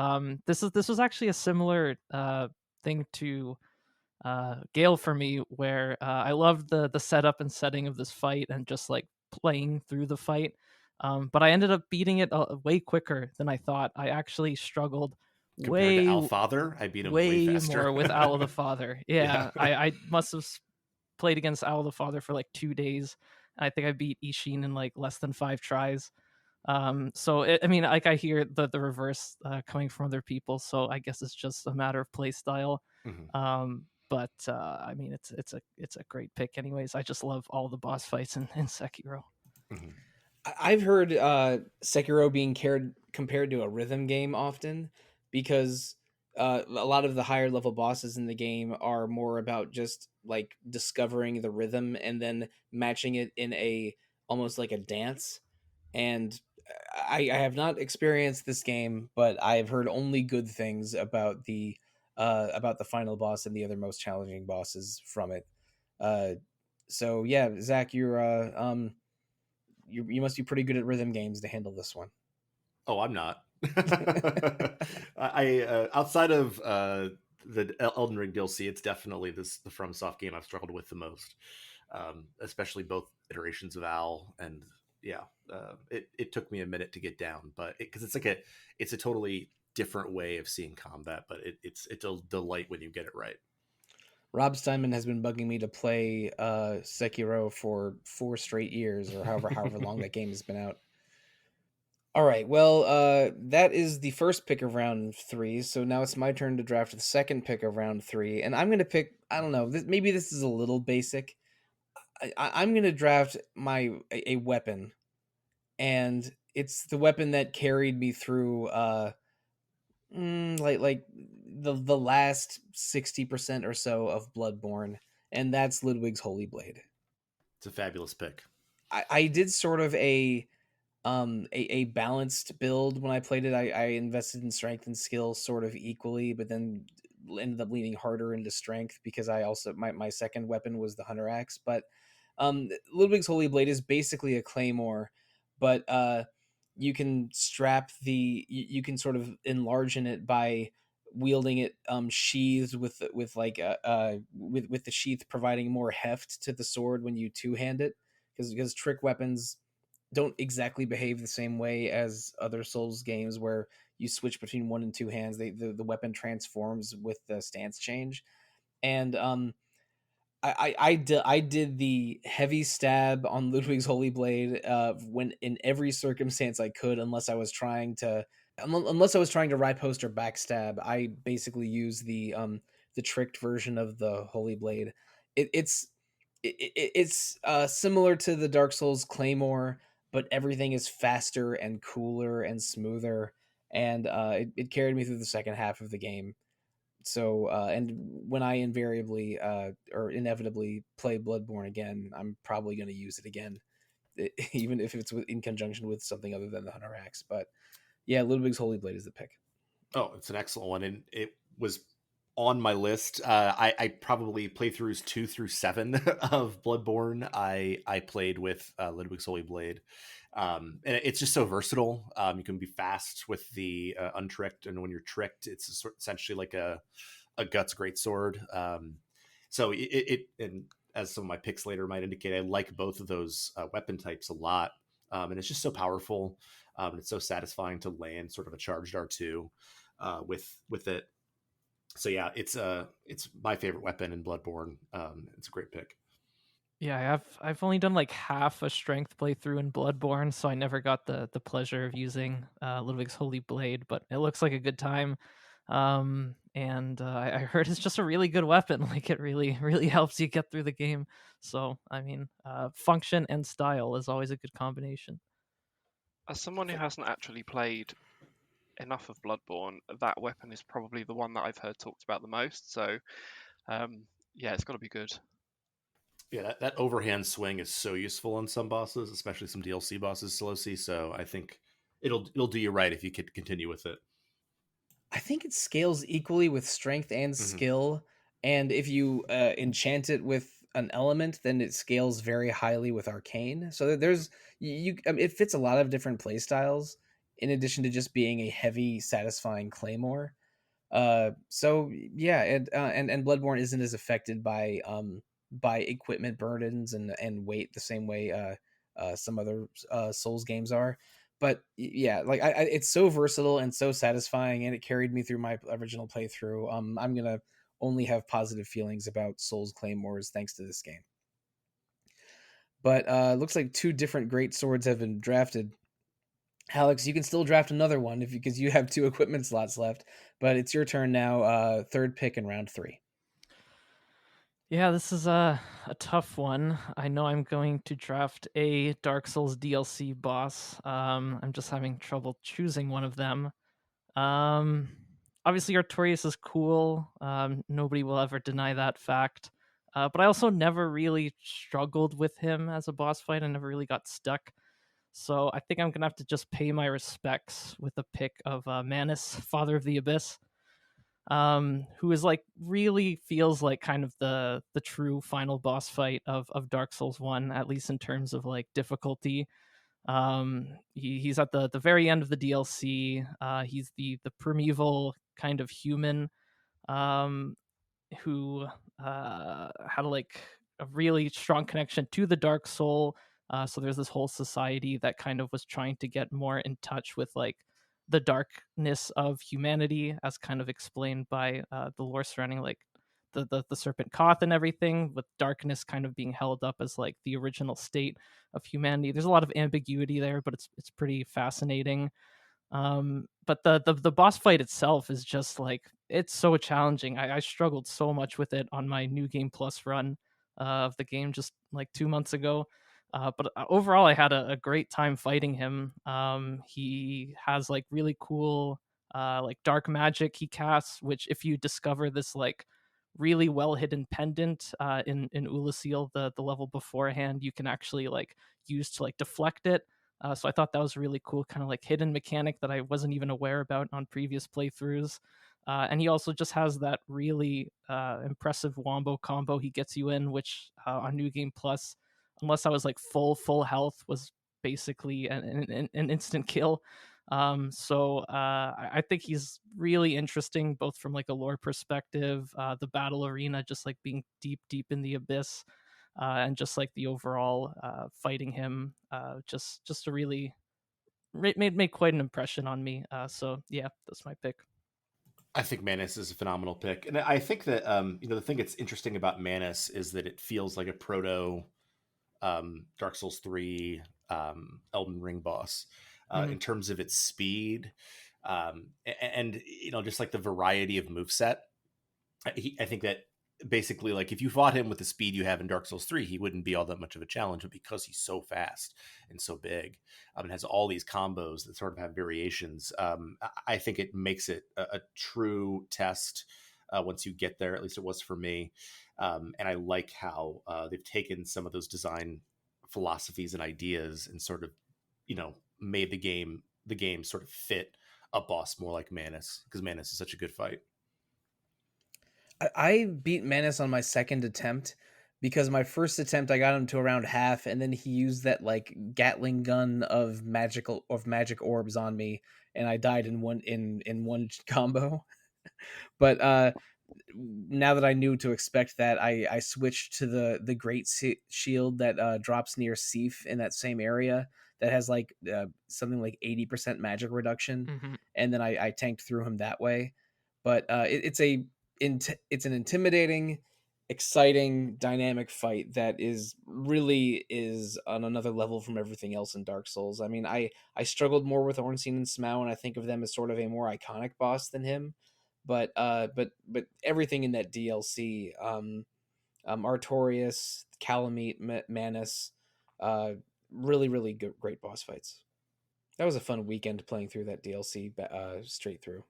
This was actually a similar thing to Gale for me, where I loved the setup and setting of this fight and just like playing through the fight. But I ended up beating it way quicker than I thought. I actually struggled Compared to way Alfather, I beat him way way faster. more with Owl the Father. Yeah, Yeah. I must have played against Owl the Father for like 2 days. I think I beat Ishin in like less than 5 tries. So I mean, like I hear the reverse coming from other people. So I guess it's just a matter of play style. Mhm. But I mean, it's a great pick. Anyways, I just love all the boss fights in Sekiro. Mhm. I've heard Sekiro being compared to a rhythm game often because a lot of the higher level bosses in the game are more about just like discovering the rhythm and then matching it in a almost like a dance. And I have not experienced this game, but I've heard only good things about the final boss and the other most challenging bosses from it. Uh, so yeah, Zach, you must be pretty good at rhythm games to handle this one. Oh, I'm not. I outside of the Elden Ring DLC, it's definitely the FromSoft game I've struggled with the most, especially both iterations of Owl. And yeah, it took me a minute to get down, but because it's a totally different way of seeing combat, but it's a delight when you get it right. Rob Steinman has been bugging me to play Sekiro for 4 straight years, or however long that game has been out. All right, well, that is the first pick of round 3. So now it's my turn to draft the second pick of round 3, and I'm gonna pick. I don't know. Maybe this is a little basic. I'm gonna draft a weapon, and it's the weapon that carried me through like the last 60% or so of Bloodborne, and that's Ludwig's Holy Blade. It's a fabulous pick. I did sort of a balanced build when I played it. I invested in strength and skill sort of equally, but then ended up leaning harder into strength because I also my second weapon was the hunter axe. But Ludwig's Holy Blade is basically a claymore, but you can you can sort of enlarge in it by wielding it sheathed with like with the sheath providing more heft to the sword when you two-hand it, because trick weapons don't exactly behave the same way as other Souls games where you switch between one and two hands. The weapon transforms with the stance change, and I did the heavy stab on Ludwig's Holy Blade when in every circumstance I could, unless I was trying to riposte or backstab. I basically use the tricked version of the Holy Blade. It's similar to the Dark Souls Claymore, but everything is faster and cooler and smoother. and it carried me through the second half of the game. So and when I invariably or inevitably play Bloodborne again, I'm probably going to use it again, even if it's in conjunction with something other than the Hunter Axe. But yeah, Ludwig's Holy Blade is the pick. Oh, it's an excellent one, and it was on my list. I probably playthroughs 2 through 7 of Bloodborne. I played with Ludwig's Holy Blade, and it's just so versatile. You can be fast with the untricked, and when you're tricked, it's essentially like a guts greatsword. So and as some of my picks later might indicate, I like both of those weapon types a lot, and it's just so powerful. And it's so satisfying to land sort of a charged R2 with it. So yeah, it's my favorite weapon in Bloodborne. It's a great pick. Yeah, I've only done like half a strength playthrough in Bloodborne, so I never got the pleasure of using Ludwig's Holy Blade, but it looks like a good time. And I heard it's just a really good weapon. Like it really helps you get through the game. So I mean, function and style is always a good combination. As someone who hasn't actually played enough of Bloodborne, that weapon is probably the one that I've heard talked about the most. So, yeah, it's got to be good. Yeah, that overhand swing is so useful on some bosses, especially some DLC bosses, Sollosi. So I think it'll do you right if you could continue with it. I think it scales equally with strength and skill, and if you enchant it with an element, then it scales very highly with arcane. So there's it fits a lot of different play styles, in addition to just being a heavy, satisfying claymore. So yeah, and Bloodborne isn't as affected by equipment burdens and weight the same way some other Souls games are. But yeah, like it's so versatile and so satisfying, and it carried me through my original playthrough. I'm gonna only have positive feelings about Souls Claymores thanks to this game. But looks like two different great swords have been drafted. Aleks, you can still draft another one because you have 2 equipment slots left. But it's your turn now. Third pick in round 3. Yeah, this is a tough one. I know I'm going to draft a Dark Souls DLC boss. I'm just having trouble choosing one of them. Um, Obviously, Artorias is cool. Nobody will ever deny that fact. But I also never really struggled with him as a boss fight. I never really got stuck. So I think I'm gonna have to just pay my respects with a pick of Manus, Father of the Abyss, who is like really feels like kind of the true final boss fight of Dark Souls 1, at least in terms of like difficulty. He's at the very end of the DLC. He's the primeval kind of human, um, who had like a really strong connection to the Dark Soul. So there's this whole society that kind of was trying to get more in touch with like the darkness of humanity, as kind of explained by the lore surrounding like the serpent Koth and everything, with darkness kind of being held up as like the original state of humanity. There's a lot of ambiguity there, but it's pretty fascinating. But the boss fight itself is just like it's so challenging. I struggled so much with it on my New Game Plus run of the game just like 2 months ago. But overall, I had a great time fighting him. He has like really cool like dark magic he casts, which if you discover this like really well hidden pendant in Ulasil, the level beforehand, you can actually like use to like deflect it. So I thought that was a really cool kind of like hidden mechanic that I wasn't even aware about on previous playthroughs. And he also just has that really impressive wombo combo he gets you in, which on New Game Plus, unless I was like full health, was basically an instant kill. I think he's really interesting, both from like a lore perspective, the battle arena, just like being deep in the abyss, and just like the overall fighting him, just a really made quite an impression on me. So yeah, that's my pick. I think Manus is a phenomenal pick, and I think that the thing that's interesting about Manus is that it feels like a proto Dark Souls 3 Elden Ring boss in terms of its speed, and just like the variety of moveset. I think that basically, like, if you fought him with the speed you have in Dark Souls 3, he wouldn't be all that much of a challenge. But because he's so fast and so big, and has all these combos that sort of have variations, I think it makes it a true test once you get there. At least it was for me. And I like how they've taken some of those design philosophies and ideas and sort of, made the game sort of fit a boss more like Manus, because Manus is such a good fight. I beat Manus on my second attempt because my first attempt I got him to around half, and then he used that like Gatling gun of magic orbs on me, and I died in one combo. But now that I knew to expect that, I switched to the Great Shield that drops near Seif in that same area that has like something like 80% magic reduction, and then I tanked through him that way. But it's an intimidating, exciting, dynamic fight that is on another level from everything else in Dark Souls. I mean, I struggled more with Ornstein and Smough, and I think of them as sort of a more iconic boss than him. But everything in that DLC, Artorias, Calamite, Manus, really good, great boss fights. That was a fun weekend playing through that DLC straight through.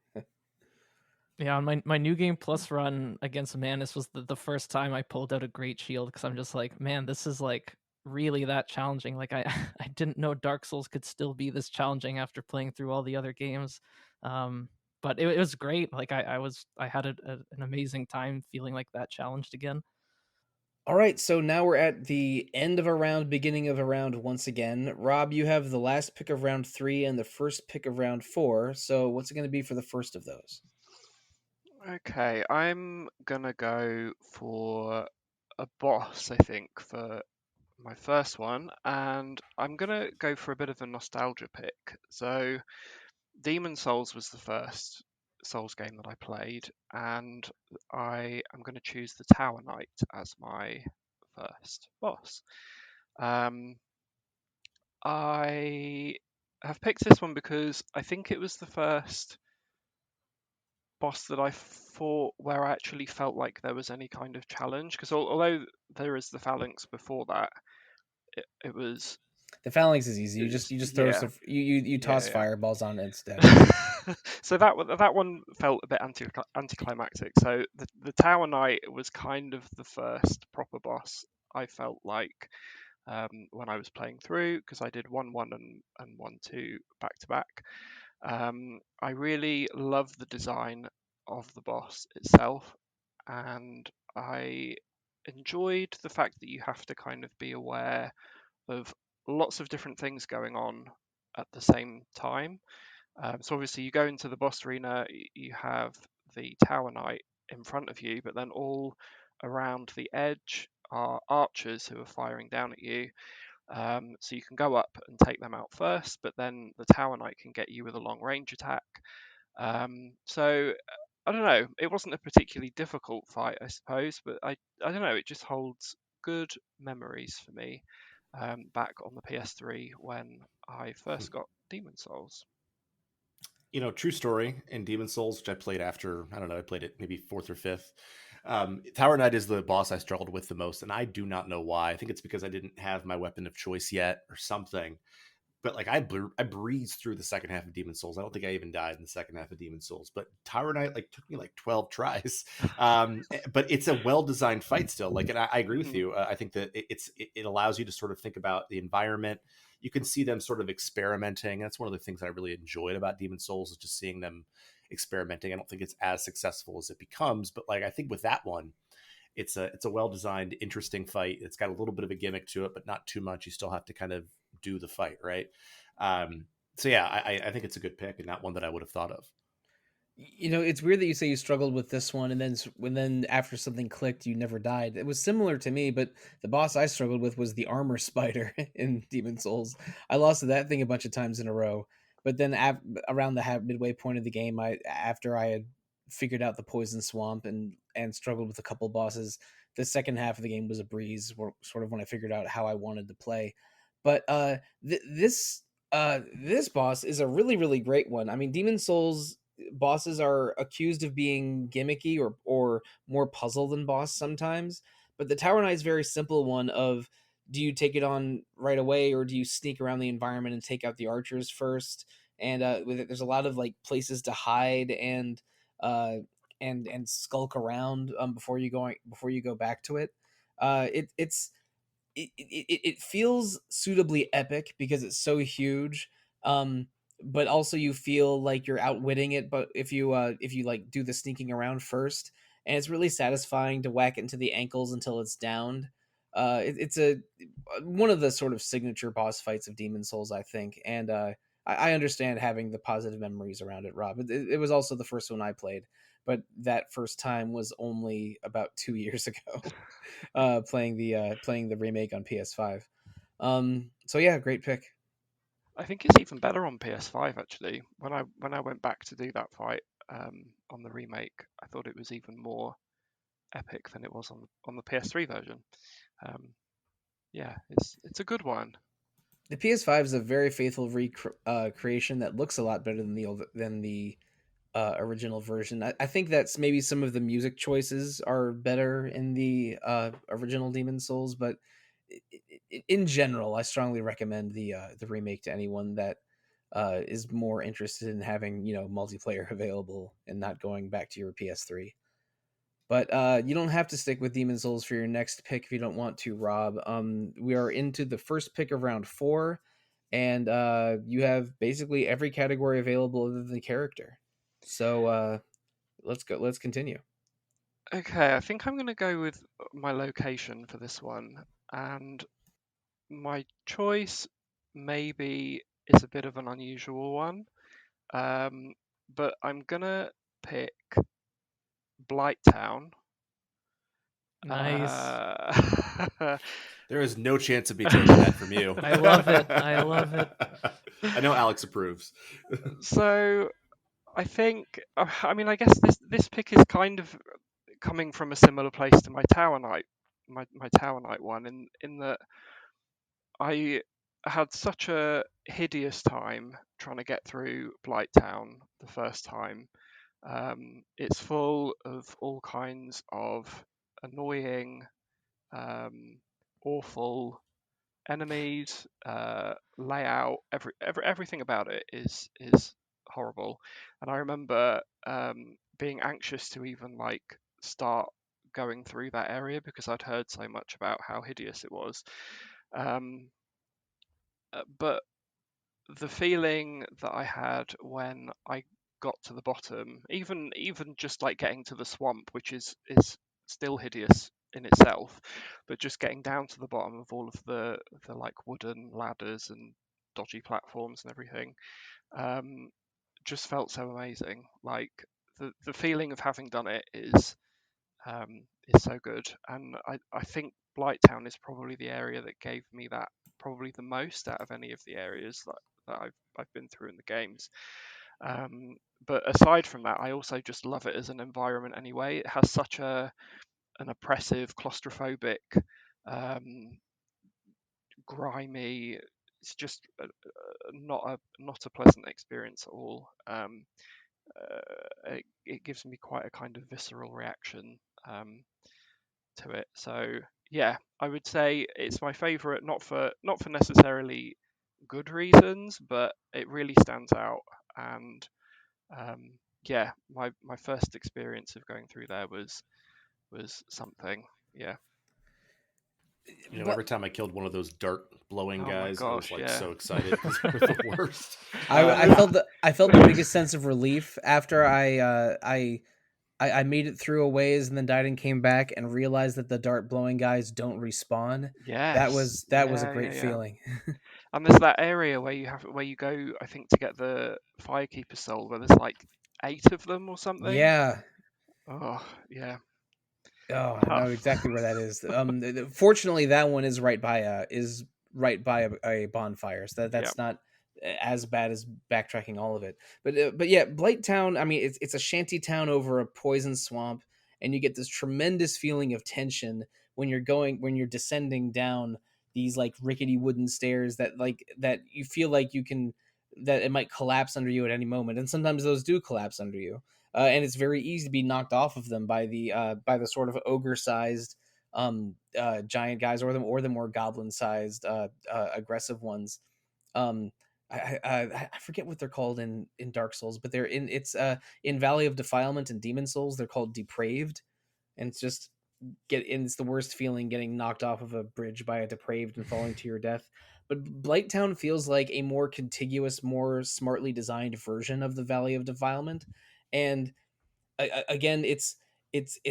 Yeah, on my New Game Plus run against Manus was the first time I pulled out a Great Shield, because I'm just like, man, this is like really that challenging. Like I I didn't know Dark Souls could still be this challenging after playing through all the other games. But it was great. Like I had an amazing time feeling like that challenged again. All right, so now we're at the end of a round, beginning of a round once again. Rob, you have the last pick of round 3 and the first pick of round 4. So what's it going to be for the first of those? Okay, I'm gonna go for a boss, I think, for my first one, and I'm gonna go for a bit of a nostalgia pick. So, Demon Souls was the first Souls game that I played, and I am gonna choose the Tower Knight as my first boss. Um, I have picked this one because I think it was the first boss that I fought where I actually felt like there was any kind of challenge. Because although there is the Phalanx before that, it was The Phalanx is easy. You just throw yeah, some you toss yeah. fireballs on it instead. So that one felt a bit anticlimactic. So the Tower Knight was kind of the first proper boss I felt like when I was playing through, because I did 1-1 and 1-2 back to back. I really love the design of the boss itself, and I enjoyed the fact that you have to kind of be aware of lots of different things going on at the same time. So obviously, you go into the boss arena, you have the Tower Knight in front of you, but then all around the edge are archers who are firing down at you. So you can go up and take them out first, but then the Tower Knight can get you with a long range attack. So I don't know. It wasn't a particularly difficult fight, I suppose, but I don't know. It just holds good memories for me back on the PS3 when I first got Demon Souls. True story. In Demon Souls, which I played after, I don't know, I played it maybe fourth or fifth. Tower Knight is the boss I struggled with the most, and I do not know why. I think it's because I didn't have my weapon of choice yet or something. But like I breezed through the second half of Demon Souls. I don't think I even died in the second half of Demon Souls. But Tower Knight like took me like 12 tries. But it's a well designed fight still. Like, and I agree with Mhm. you. I think that it allows you to sort of think about the environment. You can see them sort of experimenting. That's one of the things I really enjoyed about Demon Souls, is just seeing them experimenting. I don't think it's as successful as it becomes, but like I think with that one, it's a well designed, interesting fight. It's got a little bit of a gimmick to it, but not too much. You still have to kind of do the fight, right? So yeah, I think it's a good pick and not one that I would have thought of. It's weird that you say you struggled with this one, and then after something clicked, you never died. It was similar to me, but the boss I struggled with was the armor spider in Demon Souls. I lost to that thing a bunch of times in a row. But then around the midway point of the game, after I had figured out the poison swamp and struggled with a couple bosses, the second half of the game was a breeze. Sort of when I figured out how I wanted to play. But this boss is a really great one. I mean, Demon Souls bosses are accused of being gimmicky or more puzzle than boss sometimes. But the Tower Knight's very simple one of, do you take it on right away, or do you sneak around the environment and take out the archers first? And with it, there's a lot of like places to hide uh, and skulk around before you go back to it. It feels suitably epic because it's so huge. But also you feel like you're outwitting it. But if you like do the sneaking around first, and it's really satisfying to whack it into the ankles until it's downed. It's a one of the sort of signature boss fights of Demon Souls, I think, and I understand having the positive memories around it, Rob. It was also the first one I played, but that first time was only about 2 years ago. Playing the remake on PS5. So yeah, great pick. I think it's even better on PS5 actually. When I went back to do that fight on the remake, I thought it was even more epic than it was on the PS3 version. Um, yeah, it's a good one. The PS5 is a very faithful creation that looks a lot better than the original version. I think that's maybe some of the music choices are better in the original Demon Souls, but in general, I strongly recommend the remake to anyone that is more interested in having multiplayer available and not going back to your PS3. But you don't have to stick with Demon Souls for your next pick if you don't want to, Rob. We are into the first pick of round 4, and you have basically every category available other than the character. So let's go. Let's continue. Okay, I think I'm going to go with my location for this one, and my choice maybe is a bit of an unusual one, but I'm gonna pick Blighttown. Nice. There is no chance of me taking that from you. I love it. I love it. I know Alex approves. So I think, I mean, I guess this pick is kind of coming from a similar place to my Tower Knight, my Tower Knight one, in that I had such a hideous time trying to get through Blighttown the first time. It's full of all kinds of annoying, awful enemies, layout, everything about it is horrible. And I remember being anxious to even like start going through that area because I'd heard so much about how hideous it was. Um, but the feeling that I had when I got to the bottom, even just like getting to the swamp, which is still hideous in itself, but just getting down to the bottom of all of the like wooden ladders and dodgy platforms and everything, just felt so amazing. Like the feeling of having done it is so good, and I think Blighttown is probably the area that gave me that probably the most out of any of the areas that I've been through in the games. But aside from that, I also just love it as an environment anyway. It has such an oppressive, claustrophobic, um, grimy. It's just not a pleasant experience at all. It gives me quite a kind of visceral reaction to it. So yeah, I would say it's my favorite, not for necessarily good reasons, but it really stands out. And yeah, my first experience of going through there was something. Yeah. You know, But every time I killed one of those dart blowing Oh my guys, I was gosh, like yeah. so excited because they were the worst. I felt the biggest sense of relief after I made it through a ways and then died and came back and realized that the dart blowing guys don't respawn. Yes. That was a Yeah, yeah, great yeah. feeling. And there's that area where you go, I think, to get the Firekeeper soul, where there's like 8 of them or something. Yeah. Oh, yeah, Oh, I know tough. exactly where that is. Fortunately, that one is right by a bonfire, so Yeah. that's not as bad as backtracking all of it. But yeah, Blight Town. I mean, it's a shanty town over a poison swamp, and you get this tremendous feeling of tension when you're descending down these like rickety wooden stairs that you feel like you can that it might collapse under you at any moment, and sometimes those do collapse under you. And it's very easy to be knocked off of them by the sort of ogre-sized giant guys, or the more goblin-sized aggressive ones. Um, I forget what they're called in Dark Souls, but in Valley of Defilement and Demon Souls, they're called depraved, and it's the worst feeling getting knocked off of a bridge by a depraved and falling to your death. But Blighttown feels like a more contiguous, more smartly designed version of the Valley of Defilement, and again, it's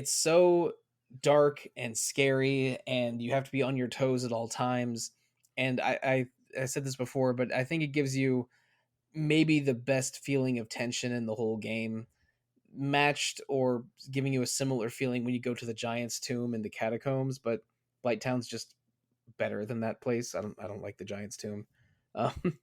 so dark and scary, and you have to be on your toes at all times. And I said this before, but I think it gives you maybe the best feeling of tension in the whole game, matched or giving you a similar feeling when you go to the Giant's Tomb in the catacombs. But Blighttown's just better than that place. I don't like the Giant's Tomb. Um,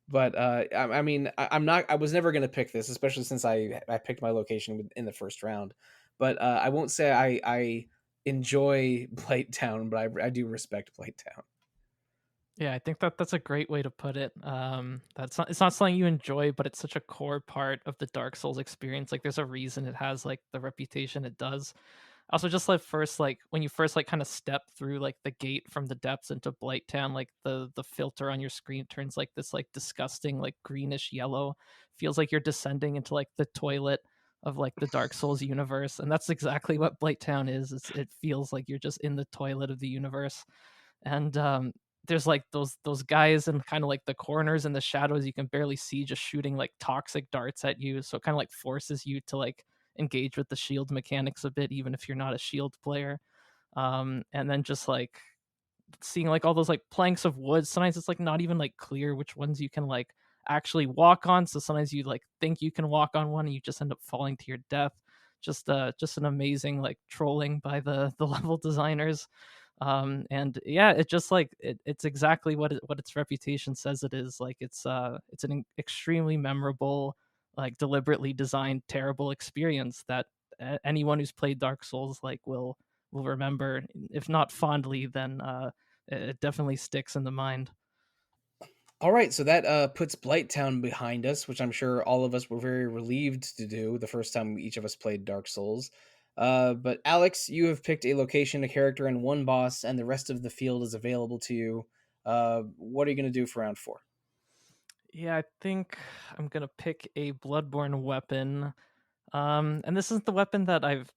but I mean, I'm not. I was never going to pick this, especially since I picked my location in the first round. But I won't say I enjoy Blighttown, but I do respect Blighttown. Yeah, I think that's a great way to put it. It's not something you enjoy, but it's such a core part of the Dark Souls experience. Like, there's a reason it has like the reputation it does. Also, just like first, like when you first like kind of step through like the gate from the depths into Blighttown, like the filter on your screen turns like this like disgusting like greenish yellow. Feels like you're descending into like the toilet of like the Dark Souls universe, and that's exactly what Blighttown is. It feels like you're just in the toilet of the universe, and there's like those guys in kind of like the corners and the shadows you can barely see, just shooting like toxic darts at you. So it kind of like forces you to like engage with the shield mechanics a bit, even if you're not a shield player. And then just like seeing like all those like planks of wood, sometimes it's like not even like clear which ones you can like actually walk on. So sometimes you like think you can walk on one and you just end up falling to your death. Just an amazing like trolling by the level designers. And yeah, it just like it's exactly what its reputation says it is. Like it's an extremely memorable, like deliberately designed terrible experience that anyone who's played Dark Souls like will remember, if not fondly, then it definitely sticks in the mind. All right, so that puts Blighttown behind us, which I'm sure all of us were very relieved to do the first time each of us played Dark Souls. But Alex, you have picked a location, a character, and one boss, and the rest of the field is available to you. What are you going to do for round 4? Yeah, I think I'm gonna pick a Bloodborne weapon. And this isn't the weapon that I've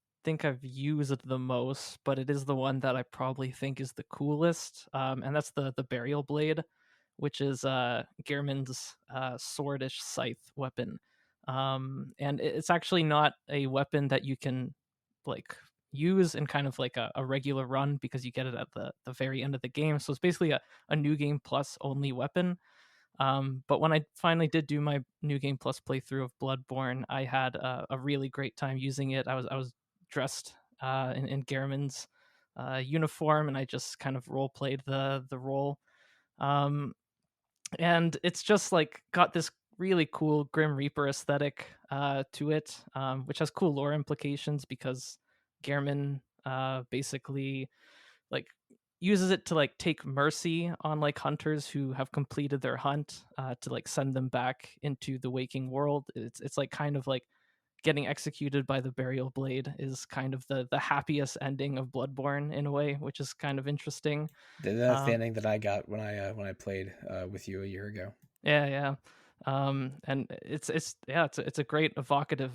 used the most, but it is the one that I probably think is the coolest. And that's the burial blade, which is Gehrman's swordish scythe weapon. And it's actually not a weapon that you can like use in kind of like a regular run, because you get it at the very end of the game. So it's basically a new game plus only weapon. But when I finally did do my New Game Plus playthrough of Bloodborne, I had a really great time using it. I was dressed in Gehrman's uniform, and I just kind of role played the role. Um, and it's just like got this really cool Grim Reaper aesthetic to it, which has cool lore implications because Gehrman basically like uses it to like take mercy on like hunters who have completed their hunt, to like send them back into the waking world. It's like kind of like getting executed by the burial blade is kind of the happiest ending of Bloodborne in a way, which is kind of interesting. That's the ending that I got when I played with you a year ago. Yeah. And it's a great evocative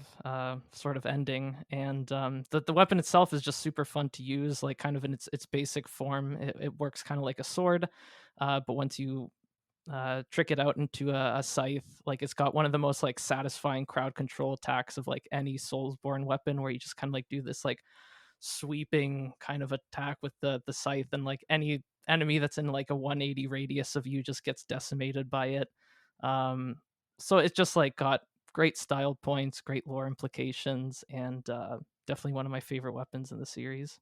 sort of ending, and the weapon itself is just super fun to use, like kind of in its basic form. It works kind of like a sword, but once you trick it out into a scythe, like it's got one of the most like satisfying crowd control attacks of like any Soulsborne weapon, where you just kind of like do this like sweeping kind of attack with the scythe, and like any enemy that's in like a 180 radius of you just gets decimated by it. um so it's just like got great style points, great lore implications, and definitely one of my favorite weapons in the series.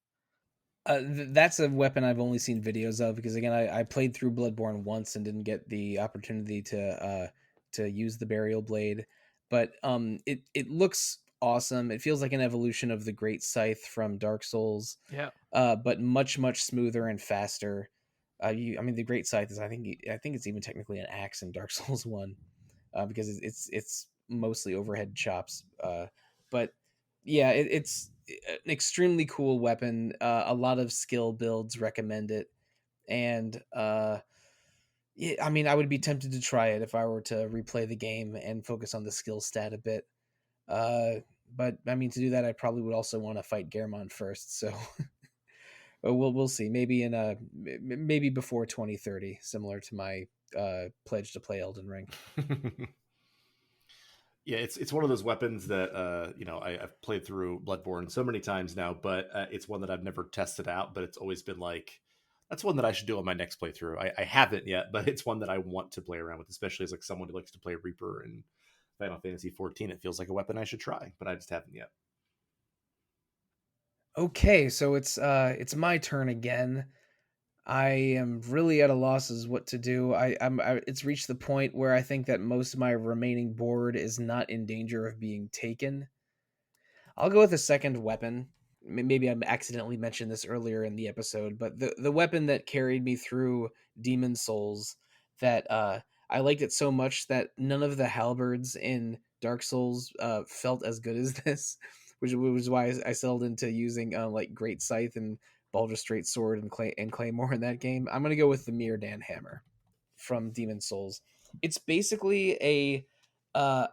That's a weapon I've only seen videos of, because again, I played through Bloodborne once and didn't get the opportunity to use the burial blade. But it looks awesome. It feels like an evolution of the Great Scythe from Dark Souls, Yeah. but much smoother and faster. I mean, the Great Scythe is I think it's even technically an axe in Dark Souls 1. because it's mostly overhead chops. But yeah, it's an extremely cool weapon. A lot of skill builds recommend it, and yeah, I mean, I would be tempted to try it if I were to replay the game and focus on the skill stat a bit. Uh, but I mean, to do that, I probably would also want to fight Gehrman first. So we'll see. Maybe maybe before 2030, similar to my pledge to play Elden Ring. Yeah, it's one of those weapons that I've played through Bloodborne so many times now, but it's one that I've never tested out. But it's always been like, that's one that I should do on my next playthrough. I haven't yet, but it's one that I want to play around with, especially as like someone who likes to play Reaper and Final Fantasy 14. It feels like a weapon I should try, but I just haven't yet. Okay, so it's my turn again. I am really at a loss as what to do. It's reached the point where I think that most of my remaining board is not in danger of being taken. I'll go with a second weapon. Maybe I accidentally mentioned this earlier in the episode, but the weapon that carried me through Demon Souls, that I liked it so much that none of the halberds in Dark Souls felt as good as this, which was why I settled into using like Great Scythe and Baldur's Straight Sword and Claymore in that game. I'm gonna go with the Mirdan Hammer from Demon Souls. It's basically a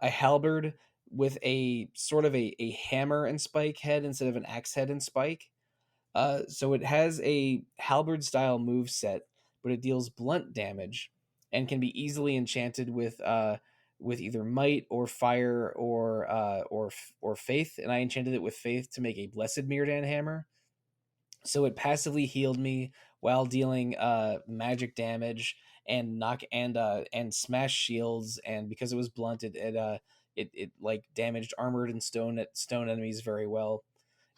halberd with a sort of a hammer and spike head instead of an axe head and spike. So it has a halberd style move set, but it deals blunt damage and can be easily enchanted with either might or fire or faith. And I enchanted it with faith to make a blessed Mirdan hammer. So it passively healed me while dealing magic damage and and smash shields, and because it was blunt, it like damaged armored and stone enemies very well.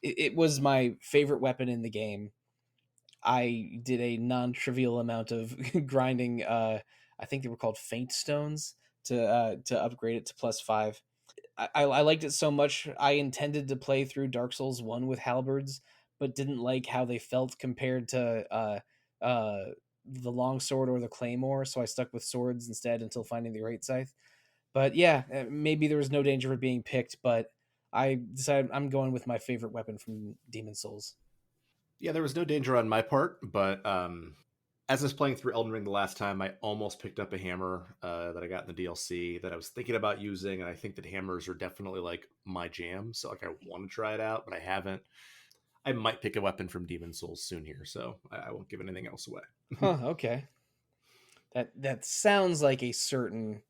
It was my favorite weapon in the game. I did a non-trivial amount of grinding. I think they were called faint stones to upgrade it to +5. I liked it so much. I intended to play through Dark Souls 1 with halberds, but didn't like how they felt compared to the longsword or the claymore, so I stuck with swords instead until finding the Great Scythe. But yeah, maybe there was no danger of being picked, but I decided I'm going with my favorite weapon from Demon Souls. Yeah, there was no danger on my part, but as I was playing through Elden Ring the last time, I almost picked up a hammer that I got in the DLC that I was thinking about using, and I think that hammers are definitely like my jam. So like I want to try it out, but I haven't. I might pick a weapon from Demon Souls soon here, so I won't give anything else away. Huh, okay. That sounds like a certain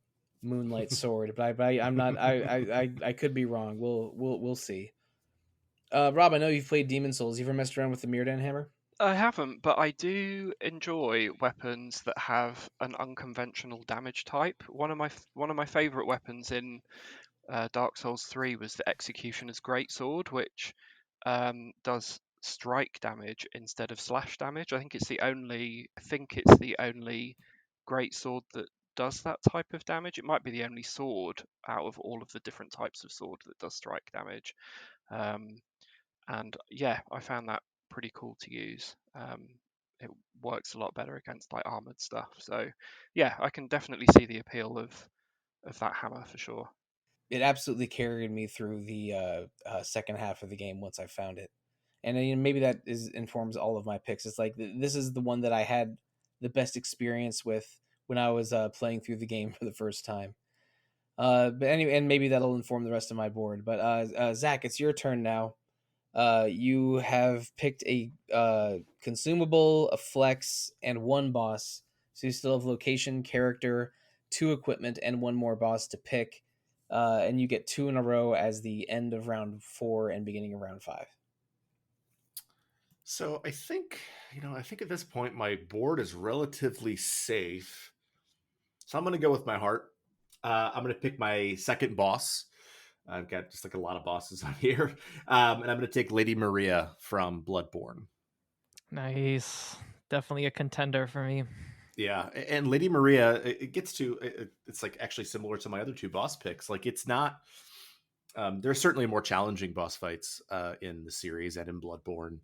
Moonlight Sword, but I'm not. I could be wrong. We'll see. Rob, I know you've played Demon Souls. You ever messed around with the Mirdan hammer? I haven't, but I do enjoy weapons that have an unconventional damage type. One of my favorite weapons in Dark Souls 3 was the Executioner's Greatsword, which does strike damage instead of slash damage. I think it's the only greatsword that does that type of damage. It might be the only sword out of all of the different types of sword that does strike damage. Um, and yeah, I found that pretty cool to use. It works a lot better against like armored stuff. So yeah, I can definitely see the appeal of that hammer for sure. It absolutely carried me through the second half of the game once I found it, and maybe that informs all of my picks. It's like this is the one that I had the best experience with when I was playing through the game for the first time. But anyway, and maybe that'll inform the rest of my board. But Zach, it's your turn now. You have picked a consumable, a flex, and one boss. So you still have location, character, 2 equipment, and 1 more boss to pick. And you get 2 in a row as the end of round 4 and beginning of round 5. So I think at this point my board is relatively safe. So I'm going to go with my heart. I'm going to pick my second boss. I've got just like a lot of bosses on here. And I'm going to take Lady Maria from Bloodborne. Nice. Definitely a contender for me. Yeah, and Lady Maria, it's like actually similar to my other 2 boss picks. Like it's not. There are certainly more challenging boss fights in the series and in Bloodborne,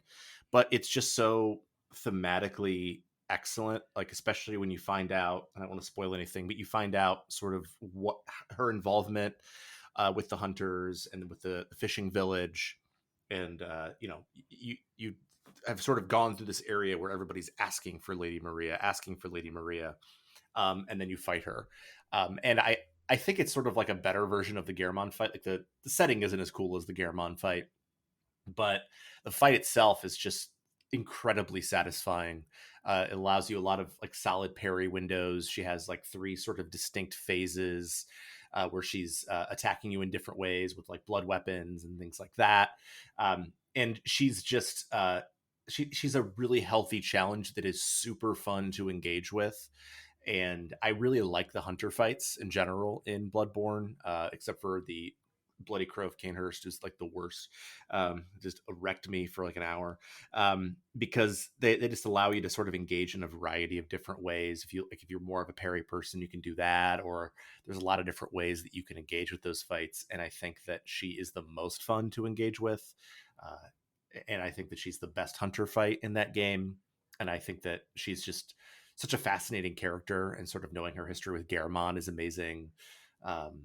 but it's just so thematically excellent. Like, especially when you find out, I don't want to spoil anything, but you find out sort of what her involvement with the hunters and with the fishing village, and you have sort of gone through this area where everybody's asking for Lady Maria, and then you fight her, and I think it's sort of like a better version of the Garamond fight. Like the setting isn't as cool as the Garamond fight, but the fight itself is just incredibly satisfying. It allows you a lot of like solid parry windows. She has like 3 sort of distinct phases where she's attacking you in different ways with like blood weapons and things like that. And she's just she's a really healthy challenge that is super fun to engage with. And I really like the hunter fights in general in Bloodborne, except for the Bloody Crow of Canehurst is like the worst. Just wrecked me for like an hour, because they just allow you to sort of engage in a variety of different ways. If you're more of a parry person, you can do that, or there's a lot of different ways that you can engage with those fights. And I think that she is the most fun to engage with, and I think that she's the best hunter fight in that game. And I think that she's just such a fascinating character, and sort of knowing her history with Garamond is amazing.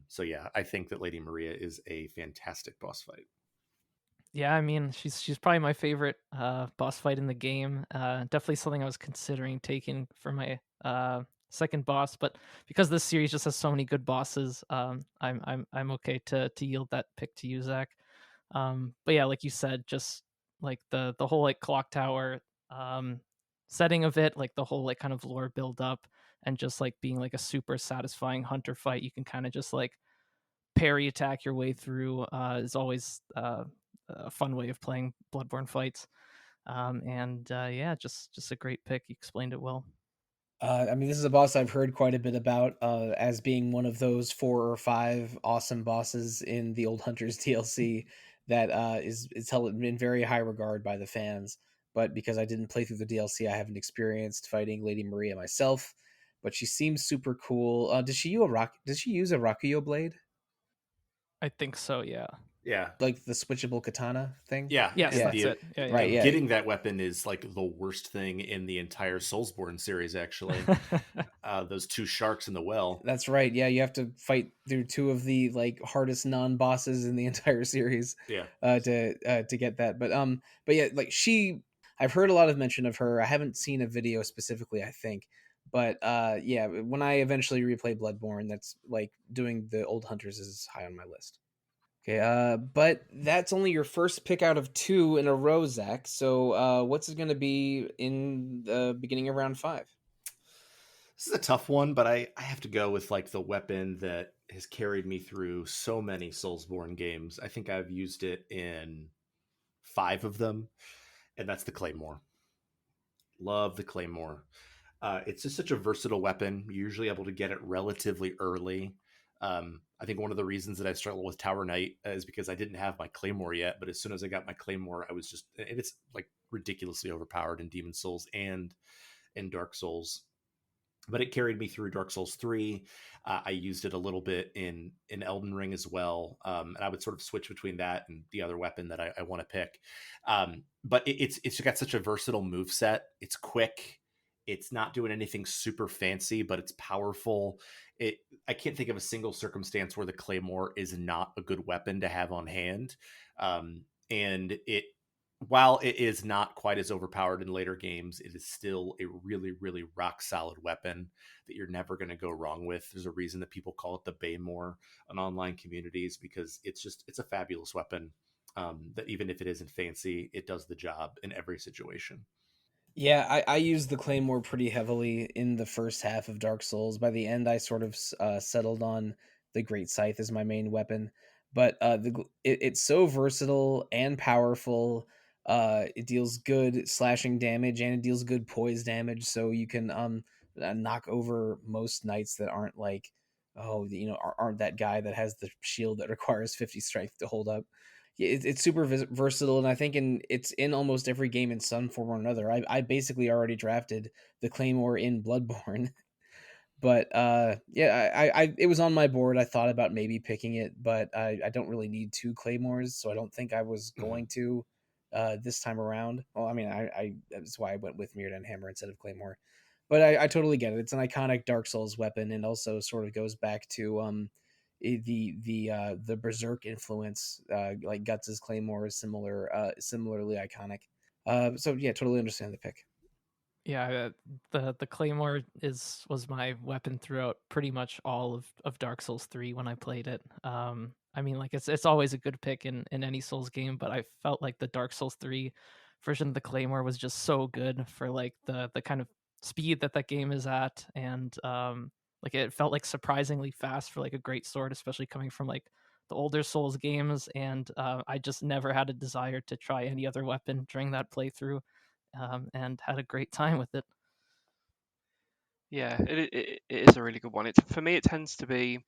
So yeah, I think that Lady Maria is a fantastic boss fight. Yeah, I mean, she's probably my favorite boss fight in the game. Definitely something I was considering taking for my second boss, but because this series just has so many good bosses, I'm okay to yield that pick to you, Zach. But yeah, like you said, just like the whole like clock tower setting of it, like the whole like kind of lore build up, and just like being like a super satisfying hunter fight, you can kind of just like parry attack your way through, is always a fun way of playing Bloodborne fights. And yeah, just a great pick. You explained it well. I mean, this is a boss I've heard quite a bit about as being one of those 4 or 5 awesome bosses in the Old Hunters DLC that is held in very high regard by the fans. But because I didn't play through the DLC, I haven't experienced fighting Lady Maria myself. But she seems super cool. Does she use a Rakuyo blade, I think so. Yeah. Yeah. like the switchable katana thing? Yeah. Yes, And that's it. Yeah, Right. and Yeah. getting that weapon is like the worst thing in the entire Soulsborne series, actually. Those 2 sharks in the well. That's right. Yeah, you have to fight through 2 of the like hardest non-bosses in the entire series. Yeah. To get that. But yeah, like I've heard a lot of mention of her. I haven't seen a video specifically, I think. But yeah, when I eventually replay Bloodborne, that's like doing the Old Hunters is high on my list. Okay, but that's only your first pick out of 2 in a row, Zach. So what's it gonna be in the beginning of round 5? This is a tough one, but I have to go with like the weapon that has carried me through so many Soulsborne games. I think I've used it in 5 of them, and that's the Claymore. Love the Claymore. It's just such a versatile weapon. You're usually able to get it relatively early. I think one of the reasons that I struggled with Tower Knight is because I didn't have my Claymore yet. But as soon as I got my Claymore, I was just, and it's like ridiculously overpowered in Demon Souls and in Dark Souls. But it carried me through Dark Souls 3. I used it a little bit in Elden Ring as well, and I would sort of switch between that and the other weapon that I want to pick. But it's got such a versatile move set. It's quick. It's not doing anything super fancy, but it's powerful. I can't think of a single circumstance where the Claymore is not a good weapon to have on hand. And while it is not quite as overpowered in later games, it is still a really, really rock solid weapon that you're never going to go wrong with. There's a reason that people call it the Baymore on online communities, because it's a fabulous weapon that even if it isn't fancy, it does the job in every situation. Yeah, I used the Claymore pretty heavily in the first half of Dark Souls. By the end, I sort of settled on the Great Scythe as my main weapon. But it's so versatile and powerful. It deals good slashing damage and it deals good poise damage. So you can knock over most knights that aren't like, aren't that guy that has the shield that requires 50 strength to hold up. It's super versatile, and I think it's in almost every game in some form or another. I basically already drafted the Claymore in Bloodborne, but yeah, I it was on my board. I thought about maybe picking it, but I don't really need 2 Claymores, so I don't think I was going to. this time around. Well, I mean, I that's why I went with Mirror and Hammer instead of Claymore. But I totally get it. It's an iconic Dark Souls weapon, and also sort of goes back to the Berserk influence. Like Guts's Claymore is similarly iconic. So yeah, totally understand the pick. Yeah, the claymore was my weapon throughout pretty much all of Dark Souls 3 when I played it. I mean, like it's always a good pick in any Souls game, but I felt like the Dark Souls 3 version of the claymore was just so good for like the kind of speed that game is at, and like it felt like surprisingly fast for like a great sword, especially coming from like the older Souls games. And I just never had a desire to try any other weapon during that playthrough, and had a great time with it. Yeah, it is a really good one. It's for me, it tends to be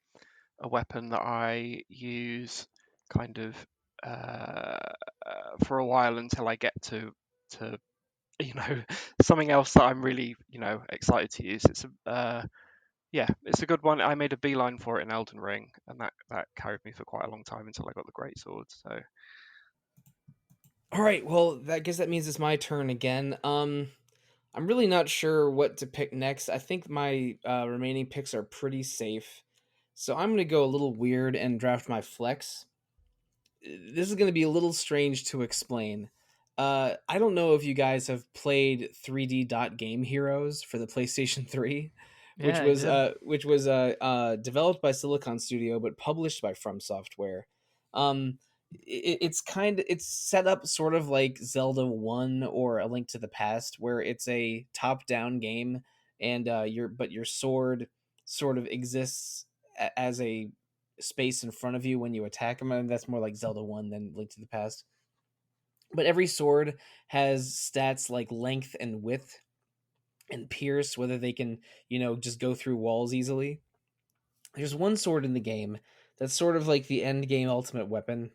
a weapon that I use kind of for a while until I get to you know something else that I'm really excited to use. It's a yeah, it's a good one. I made a beeline for it in Elden Ring, and that carried me for quite a long time until I got the great sword. So All right, well, I guess that means it's my turn again. I'm really not sure what to pick next. I think my remaining picks are pretty safe. So I'm going to go a little weird and draft my flex. This is going to be a little strange to explain. I don't know if you guys have played 3D Dot Game Heroes for the PlayStation 3, Yeah, I did. which was developed by Silicon Studio but published by FromSoftware. It's set up sort of like Zelda 1 or A Link to the Past, where it's a top-down game, and your sword sort of exists as a space in front of you when you attack them, and that's more like Zelda 1 than Link to the Past. But every sword has stats like length and width and pierce, whether they can, just go through walls easily. There's one sword in the game that's sort of like the end game ultimate weapon.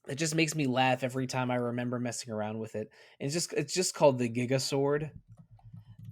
It just makes me laugh every time I remember messing around with it. And it's just called the Giga Sword,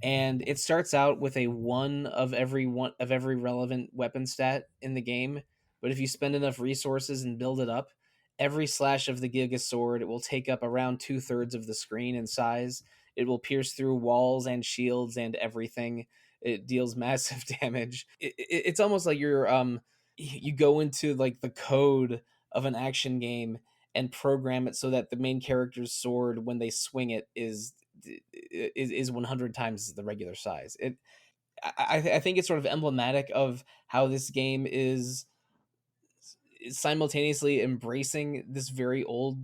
and it starts out with a one of every relevant weapon stat in the game. But if you spend enough resources and build it up, every slash of the Giga Sword, it will take up around 2/3 of the screen in size. It will pierce through walls and shields and everything. It deals massive damage. It's almost like you go into like the code of an action game and program it so that the main character's sword, when they swing it, is 100 times the regular size. I think it's sort of emblematic of how this game is simultaneously embracing this very old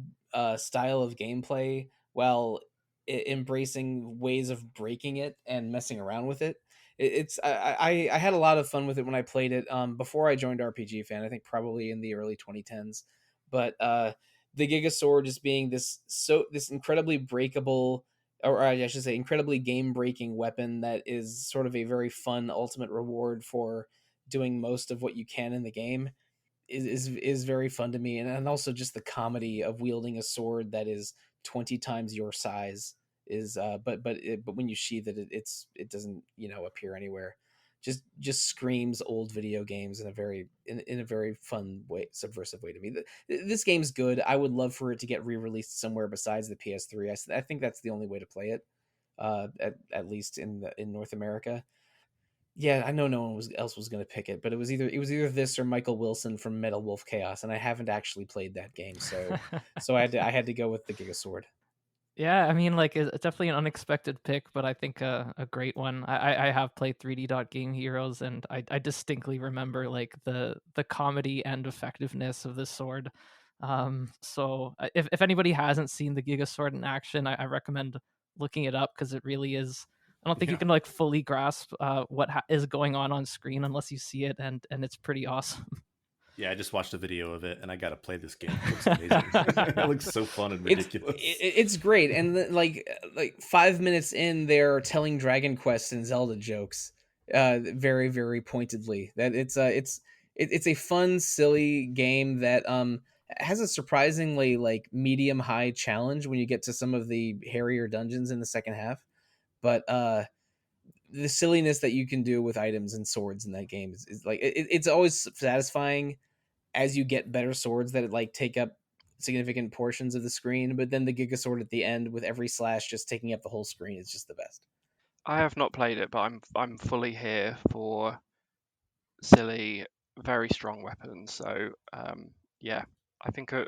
style of gameplay while embracing ways of breaking it and messing around with it. I had a lot of fun with it when I played it before I joined RPG Fan. I think probably in the early 2010s, but the Giga Sword just being this incredibly breakable, or I should say incredibly game breaking weapon that is sort of a very fun ultimate reward for doing most of what you can in the game is very fun to me, and also just the comedy of wielding a sword that is 20 times your size is but when you sheath it, it doesn't appear anywhere. Just screams old video games in a very fun way, subversive way to me. This game's good. I would love for it to get re-released somewhere besides the PS3. I think that's the only way to play it, at least in North America. Yeah, I know no one else was going to pick it, but it was either this or Michael Wilson from Metal Wolf Chaos, and I haven't actually played that game, so I had to go with the Giga Sword. Yeah, I mean, like it's definitely an unexpected pick, but I think a great one. I have played 3D Dot Game Heroes, and I distinctly remember like the comedy and effectiveness of this sword. So if anybody hasn't seen the Giga Sword in action, I recommend looking it up, because it really is. I don't think you Yeah. can like fully grasp what is going on screen unless you see it, and it's pretty awesome. Yeah, I just watched a video of it, and I gotta play this game. It looks amazing. It looks so fun and ridiculous. It's great, and like 5 minutes in, they're telling Dragon Quest and Zelda jokes, very very pointedly. That it's a fun, silly game that has a surprisingly like medium high challenge when you get to some of the hairier dungeons in the second half. But the silliness that you can do with items and swords in that game is like it's always satisfying as you get better swords that like take up significant portions of the screen, but then the Giga Sword at the end with every slash just taking up the whole screen is just the best. I have not played it, but I'm fully here for silly, very strong weapons. So yeah, I think a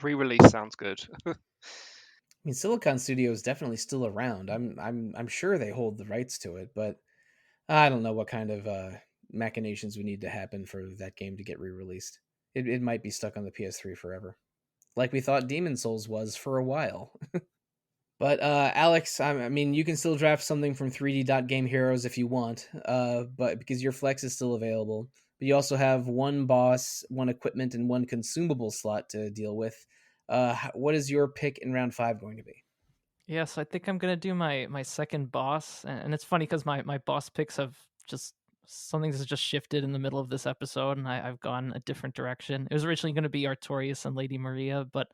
re-release sounds good. I mean, Silicon Studio is definitely still around. I'm sure they hold the rights to it, but I don't know what kind of machinations would need to happen for that game to get re-released. It might be stuck on the PS3 forever, like we thought Demon Souls was for a while. But Aleks, I mean, you can still draft something from 3D Dot Game Heroes if you want, but because your flex is still available. But you also have one boss, one equipment, and one consumable slot to deal with. What is your pick in round 5 going to be? Yes, I think I'm gonna do my second boss, and it's funny because my boss picks have just something that's just shifted in the middle of this episode, and I've gone a different direction. It was originally going to be Artorias and Lady Maria, but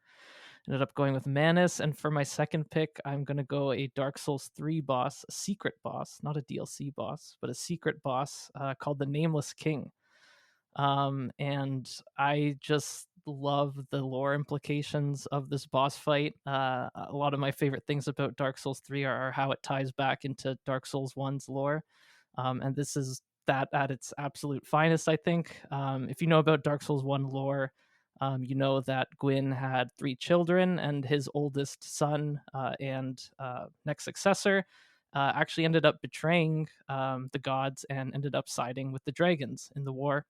ended up going with Manus. And for my second pick, I'm gonna go a Dark Souls 3 boss, a secret boss, not a DLC boss, but a secret boss called the Nameless King. And I just love the lore implications of this boss fight. A lot of my favorite things about Dark Souls 3 are how it ties back into Dark Souls 1's lore. And this is that at its absolute finest, I think. If you know about Dark Souls 1 lore, you know that Gwyn had 3 children, and his oldest son and next successor actually ended up betraying the gods and ended up siding with the dragons in the war.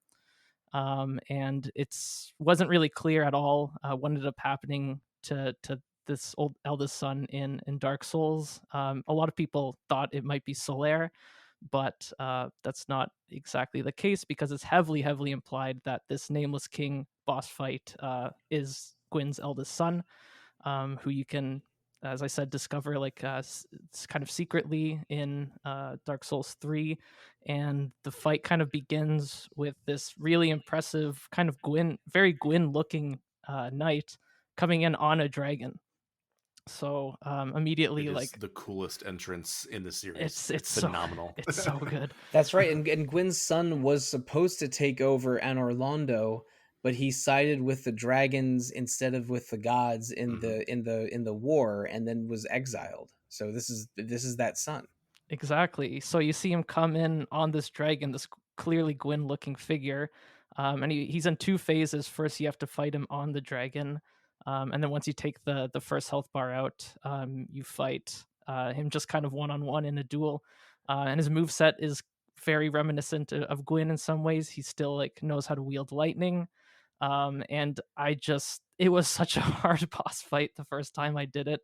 And it's wasn't really clear at all what ended up happening to this old eldest son in Dark Souls. A lot of people thought it might be Solaire, but that's not exactly the case because it's heavily implied that this Nameless King boss fight is Gwyn's eldest son, who you can, as I said, discover like kind of secretly in Dark Souls 3. And the fight kind of begins with this really impressive kind of very Gwyn looking knight coming in on a dragon. So immediately, It is like, the coolest entrance in the series. it's phenomenal. It's so good. That's right, and Gwyn's son was supposed to take over Anor Londo, but he sided with the dragons instead of with the gods in the war, and then was exiled. So this is that son. Exactly. So you see him come in on this dragon, this clearly Gwyn looking figure. And he's in 2 phases. First, you have to fight him on the dragon. And then once you take the first health bar out, you fight him just kind of one-on-one in a duel. And his move set is very reminiscent of Gwyn in some ways. He still like knows how to wield lightning. And it was such a hard boss fight the first time I did it.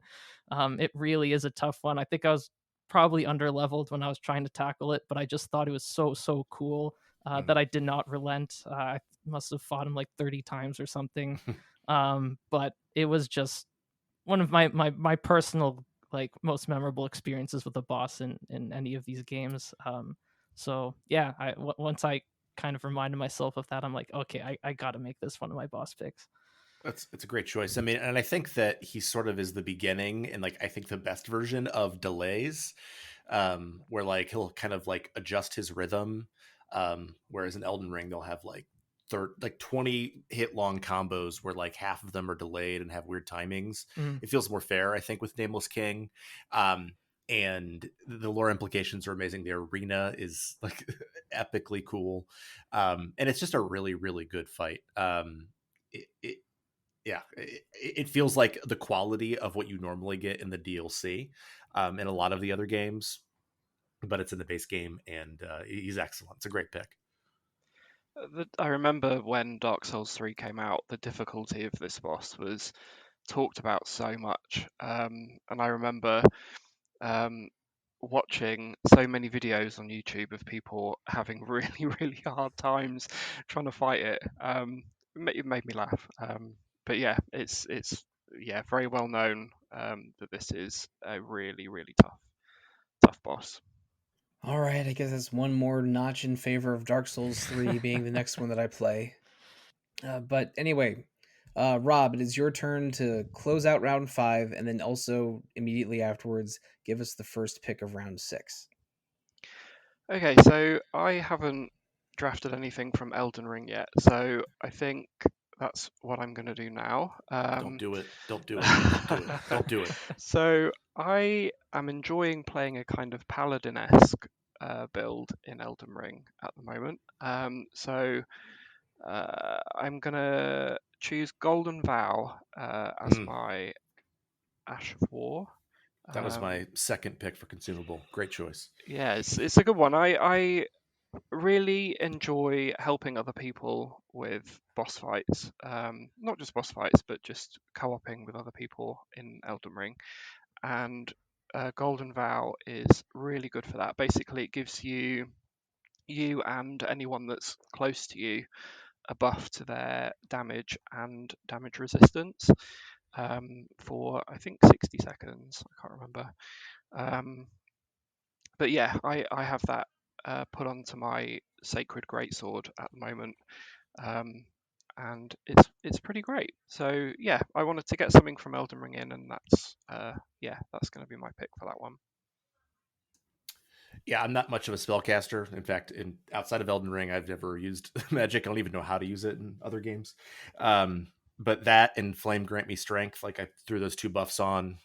It really is a tough one. I think I was probably under leveled when I was trying to tackle it, but I just thought it was so cool that I did not relent. I must have fought him like 30 times or something. But it was just one of my personal like most memorable experiences with a boss in any of these games. So yeah, once I kind of reminded myself of that, I'm like, okay, I got to make this one of my boss picks. It's a great choice. I mean, and I think that he sort of is the beginning and like I think the best version of delays, where like he'll kind of like adjust his rhythm. Whereas in Elden Ring, they'll have like 20 hit long combos where like half of them are delayed and have weird timings. It feels more fair, I think, with Nameless King. And the lore implications are amazing. The arena is like epically cool. And it's just a really good fight. It feels like the quality of what you normally get in the DLC in a lot of the other games, but it's in the base game, and he's excellent. It's a great pick. I remember when Dark Souls 3 came out, the difficulty of this boss was talked about so much. And I remember watching so many videos on YouTube of people having really hard times trying to fight it. It made me laugh. But yeah, it's very well known that this is a really tough boss. All right, I guess that's one more notch in favor of Dark Souls 3 being the next one that I play. But anyway, Rob, it is your turn to close out round 5, and then also immediately afterwards give us the first pick of round 6. Okay, so I haven't drafted anything from Elden Ring yet, so I think that's what I'm going to do now. Don't do it. Don't do it. Don't do it. Don't do it. So I am enjoying playing a kind of paladin-esque build in Elden Ring at the moment. So I'm going to choose Golden Vow as my Ash of War. That was my second pick for consumable. Great choice. Yeah, it's a good one. I really enjoy helping other people with boss fights. Not just boss fights, but just co-oping with other people in Elden Ring. And Golden Vow is really good for that. Basically, it gives you and anyone that's close to you a buff to their damage and damage resistance for I think 60 seconds. I can't remember. But yeah, I have that put onto my Sacred Greatsword at the moment, and it's pretty great. So yeah, I wanted to get something from Elden Ring in, and that's going to be my pick for that one. Yeah, I'm not much of a spellcaster. In fact, outside of Elden Ring, I've never used magic. I don't even know how to use it in other games. But that and Flame grant me strength. Like I threw those two buffs on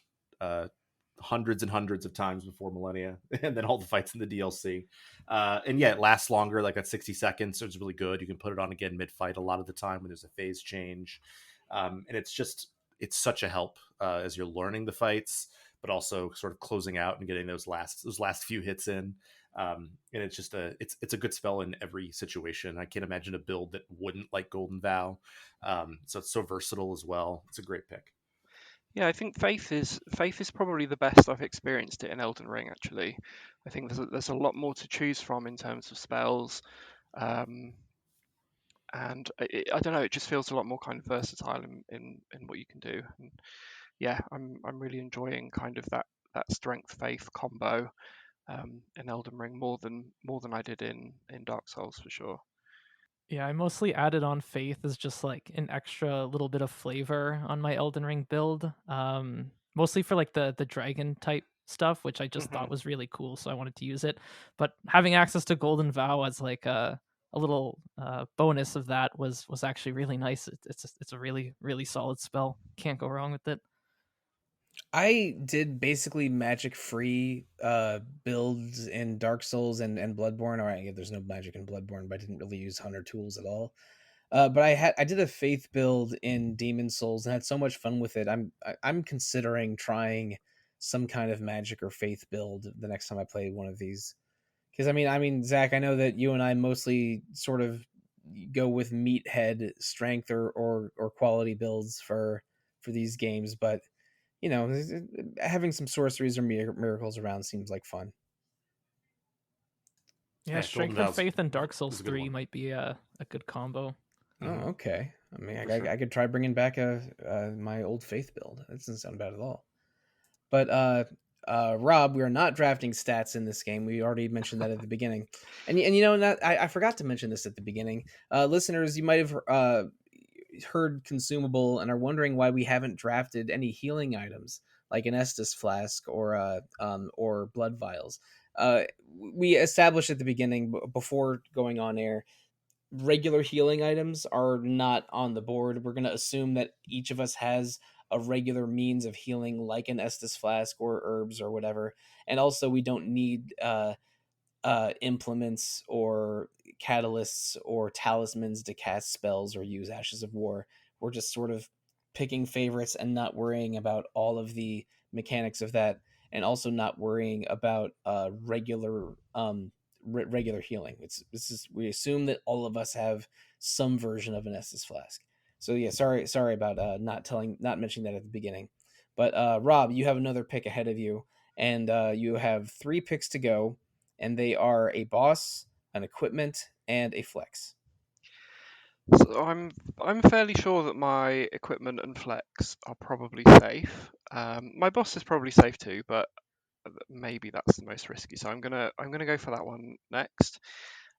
hundreds and hundreds of times before Millennia, and then all the fights in the DLC. And yeah, it lasts longer, like at 60 seconds. So it's really good. You can put it on again mid-fight a lot of the time when there's a phase change. And it's such a help as you're learning the fights, but also sort of closing out and getting those last few hits in. And it's just it's a good spell in every situation. I can't imagine a build that wouldn't like Golden Vow. So it's so versatile as well. It's a great pick. Yeah, I think Faith is probably the best I've experienced it in Elden Ring. Actually, I think there's a lot more to choose from in terms of spells, and I don't know. It just feels a lot more kind of versatile in what you can do. And yeah, I'm really enjoying kind of that strength faith combo in Elden Ring more than I did in Dark Souls for sure. Yeah, I mostly added on Faith as just like an extra little bit of flavor on my Elden Ring build. Mostly for like the dragon type stuff, which I just thought was really cool, so I wanted to use it. But having access to Golden Vow as like a little bonus of that was actually really nice. It's a really solid spell. Can't go wrong with it. I did basically magic free builds in Dark Souls and Bloodborne. All right, yeah, there's no magic in Bloodborne, but I didn't really use hunter tools at all. But I did a faith build in Demon Souls and had so much fun with it. I'm considering trying some kind of magic or faith build the next time I play one of these. Because I mean, Zach, I know that you and I mostly sort of go with meathead strength or quality builds for these games, but you know, having some sorceries or miracles around seems like fun. Yeah, Strength and Faith and Dark Souls 3 might be a good combo. Oh, okay. I mean, I could try bringing back my old Faith build. That doesn't sound bad at all. But Rob, we are not drafting stats in this game. We already mentioned that at the beginning, and you know that I forgot to mention this at the beginning. Listeners, you might have heard consumable and are wondering why we haven't drafted any healing items like an Estus flask or blood vials. We established at the beginning before going on air, regular healing items are not on the board. We're going to assume that each of us has a regular means of healing like an Estus flask or herbs or whatever. And also we don't need implements or catalysts or talismans to cast spells or use Ashes of War. We're just sort of picking favorites and not worrying about all of the mechanics of that, and also not worrying about regular healing. We assume that all of us have some version of an Estus flask. So yeah, sorry about not mentioning that at the beginning. But Rob, you have another pick ahead of you, and you have 3 picks to go, and they are a boss, an equipment, and a flex. So I'm fairly sure that my equipment and flex are probably safe. My boss is probably safe too, but maybe that's the most risky. So I'm gonna go for that one next.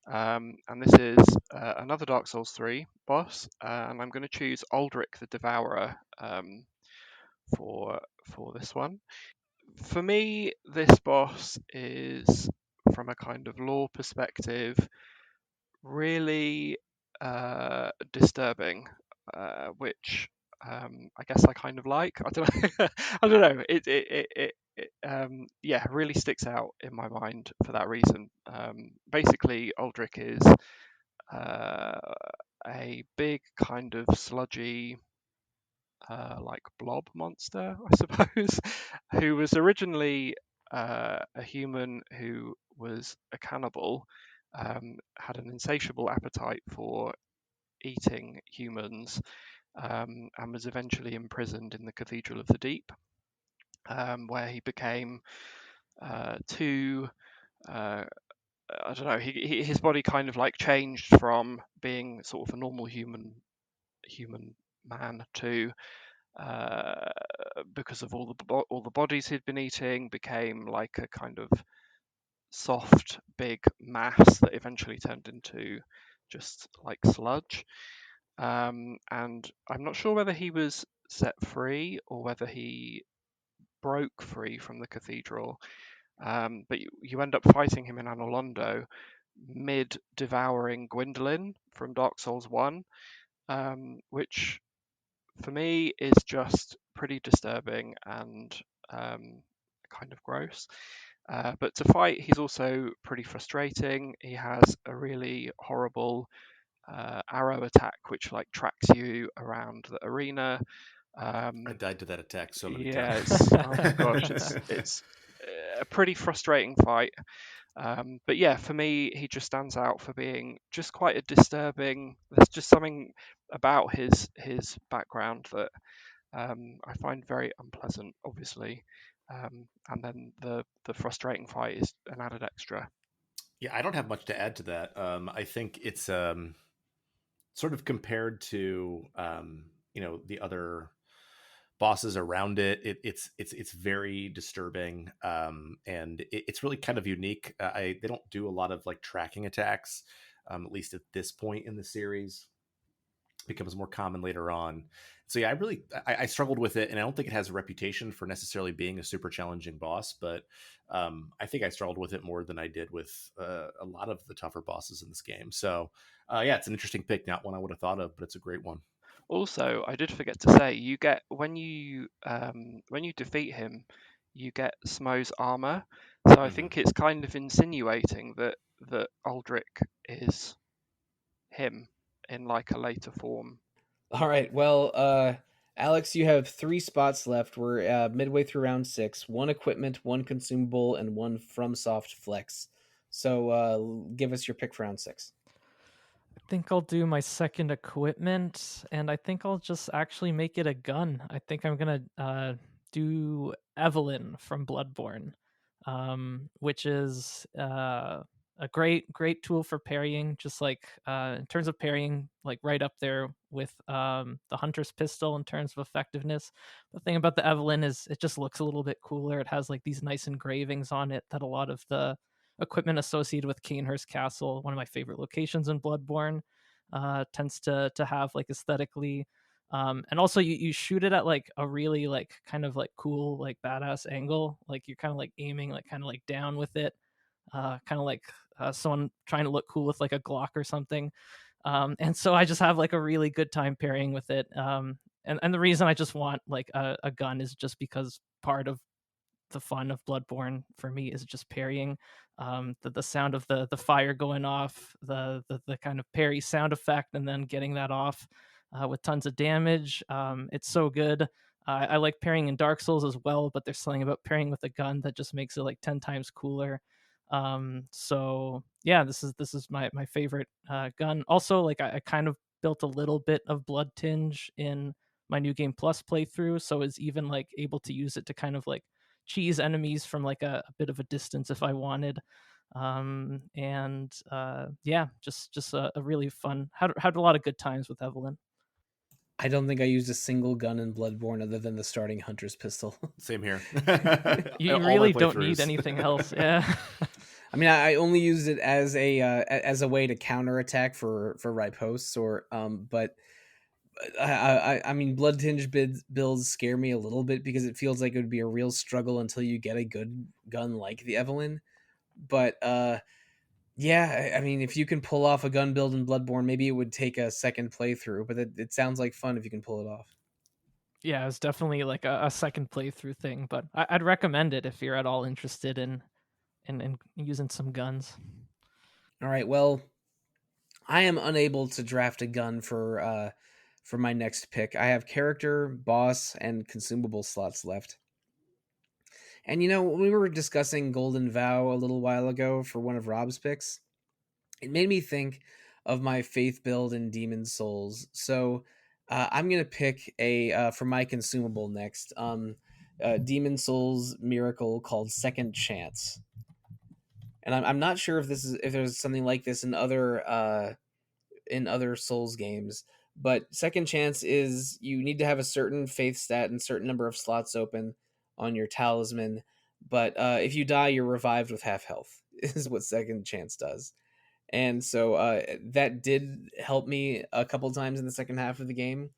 And this is another Dark Souls 3 boss, and I'm going to choose Aldrich the Devourer for this one. For me, this boss is, from a kind of lore perspective, really disturbing. which I guess I kind of like. I don't know. I don't know. Yeah, really sticks out in my mind for that reason. Basically, Aldrich is a big kind of sludgy, like blob monster, I suppose, who was originally a human who was a cannibal, had an insatiable appetite for eating humans, and was eventually imprisoned in the Cathedral of the Deep, where he became too. I don't know. His body kind of like changed from being sort of a normal human man to, because of all the bodies he'd been eating, became like a kind of soft big mass that eventually turned into just like sludge. And I'm not sure whether he was set free or whether he broke free from the cathedral. But you end up fighting him in Anor Londo, mid devouring Gwendolyn from Dark Souls 1, which for me is just pretty disturbing and kind of gross. But to fight, he's also pretty frustrating. He has a really horrible arrow attack, which like tracks you around the arena. I died to that attack so many Yeah, times. oh my gosh, it's a pretty frustrating fight. But yeah, for me, he just stands out for being just quite a disturbing. There's just something about his background that I find very unpleasant, obviously. And then the frustrating fight is an added extra. Yeah, I don't have much to add to that. I think it's sort of compared to the other bosses around it. It's very disturbing, and it's really kind of unique. They don't do a lot of like tracking attacks, at least at this point in the series. Becomes more common later on. So yeah, I struggled with it, and I don't think it has a reputation for necessarily being a super challenging boss, but I think I struggled with it more than I did with a lot of the tougher bosses in this game. So yeah, it's an interesting pick, not one I would have thought of, but it's a great one. Also, I did forget to say, you get when you defeat him, you get Smo's armor. So I think it's kind of insinuating that Aldrich is him in like a later form. All right. Well, Aleks, you have 3 spots left. We're midway through round 6. 1 equipment, 1 consumable, and 1 FromSoft flex. So give us your pick for round 6. I think I'll do my second equipment, and I think I'll just actually make it a gun. I think I'm gonna do Evelyn from Bloodborne, which is a great tool for parrying. Just like in terms of parrying, like right up there with the Hunter's pistol in terms of effectiveness. The thing about the Evelyn is it just looks a little bit cooler. It has like these nice engravings on it that a lot of the equipment associated with Cainhurst Castle, one of my favorite locations in Bloodborne, tends to have like aesthetically. And also you shoot it at like a really like kind of like cool like badass angle. Like you're kind of like aiming like kind of like down with it, kind of like someone trying to look cool with like a Glock or something. And so I just have like a really good time parrying with it. And the reason I just want like a gun is just because part of the fun of Bloodborne for me is just parrying. The sound of the fire going off, the kind of parry sound effect, and then getting that off with tons of damage. It's so good. I like parrying in Dark Souls as well, but there's something about parrying with a gun that just makes it like 10 times cooler. So yeah, this is my favorite gun. Also, like I kind of built a little bit of blood tinge in my New Game Plus playthrough, so is even like able to use it to kind of like cheese enemies from like a bit of a distance if I wanted. And yeah, just a really fun. Had a lot of good times with Evelyn. I don't think I used a single gun in Bloodborne other than the starting Hunter's pistol. Same here. You really don't need anything else. Yeah. I mean, I only used it as a way to counterattack for riposts, but I mean, blood tinge builds scare me a little bit because it feels like it would be a real struggle until you get a good gun like the Evelyn. But Yeah, I mean, if you can pull off a gun build in Bloodborne, maybe it would take a second playthrough, but it sounds like fun if you can pull it off. Yeah, it's definitely like a second playthrough thing, but I'd recommend it if you're at all interested in using some guns. All right, well, I am unable to draft a gun for my next pick. I have character, boss, and consumable slots left. And when we were discussing Golden Vow a little while ago for one of Rob's picks, it made me think of my faith build in Demon Souls. So I'm gonna pick a for my consumable next. Demon Souls miracle called Second Chance, and I'm not sure if there's something like this in other Souls games. But Second Chance is you need to have a certain faith stat and certain number of slots open on your talisman. But if you die, you're revived with half health. Is what Second Chance does. And so that did help me a couple times in the second half of the game,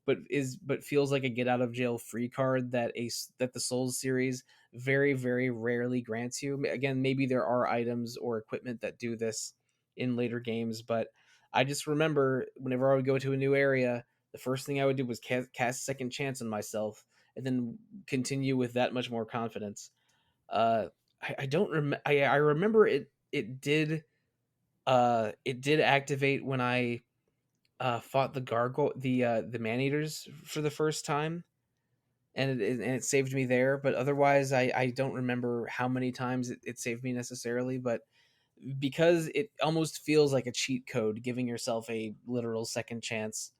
but feels like a get out of jail free card that the Souls series very very rarely grants you. Again, maybe there are items or equipment that do this in later games, but I just remember whenever I would go to a new area, the first thing I would do was cast Second Chance on myself, and then continue with that much more confidence. Uh, I don't remember. I remember it did activate when I fought the man eaters for the first time, and it saved me there. But otherwise, I don't remember how many times it saved me necessarily. But because it almost feels like a cheat code, giving yourself a literal second chance,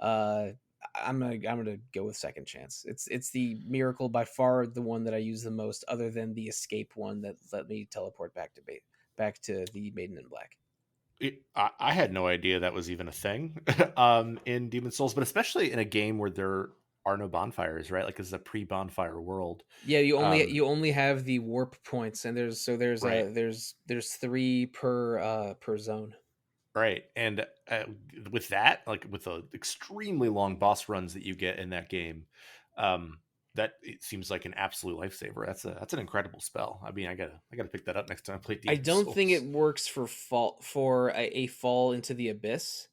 uh, I'm gonna go with Second Chance. It's the miracle by far the one that I use the most, other than the escape one that let me teleport back to the Maiden in Black. I had no idea that was even a thing in Demon Souls, but especially in a game where there are no bonfires, right? Like it's a pre-bonfire world. Yeah, Um, you only have the warp points, and right, there's three per zone. right. And with that, like with the extremely long boss runs that you get in that game, um, that it seems like an absolute lifesaver. That's an incredible spell. I mean, I gotta pick that up next time I play I Demon don't think it Souls. works for a fall into the abyss,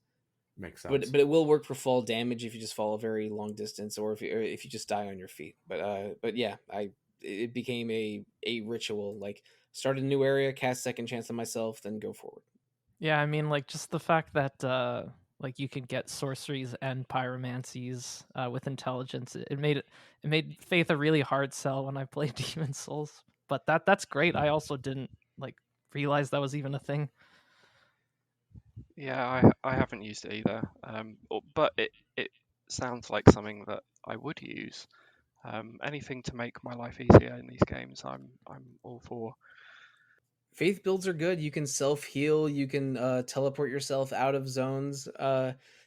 Makes but sense. it will work for fall damage if you just fall a very long distance, or if you just die on your feet. But yeah, I it became a ritual. Like, start a new area, cast Second Chance on myself, then go forward. Yeah, I mean, like just the fact that like you could get sorceries and pyromancies with intelligence, it made faith a really hard sell when I played Demon Souls. But that's great. I also didn't like realize that was even a thing. Yeah, I haven't used it either, but it sounds like something that I would use. Anything to make my life easier in these games, I'm all for. Faith builds are good. You can self heal. You can teleport yourself out of zones.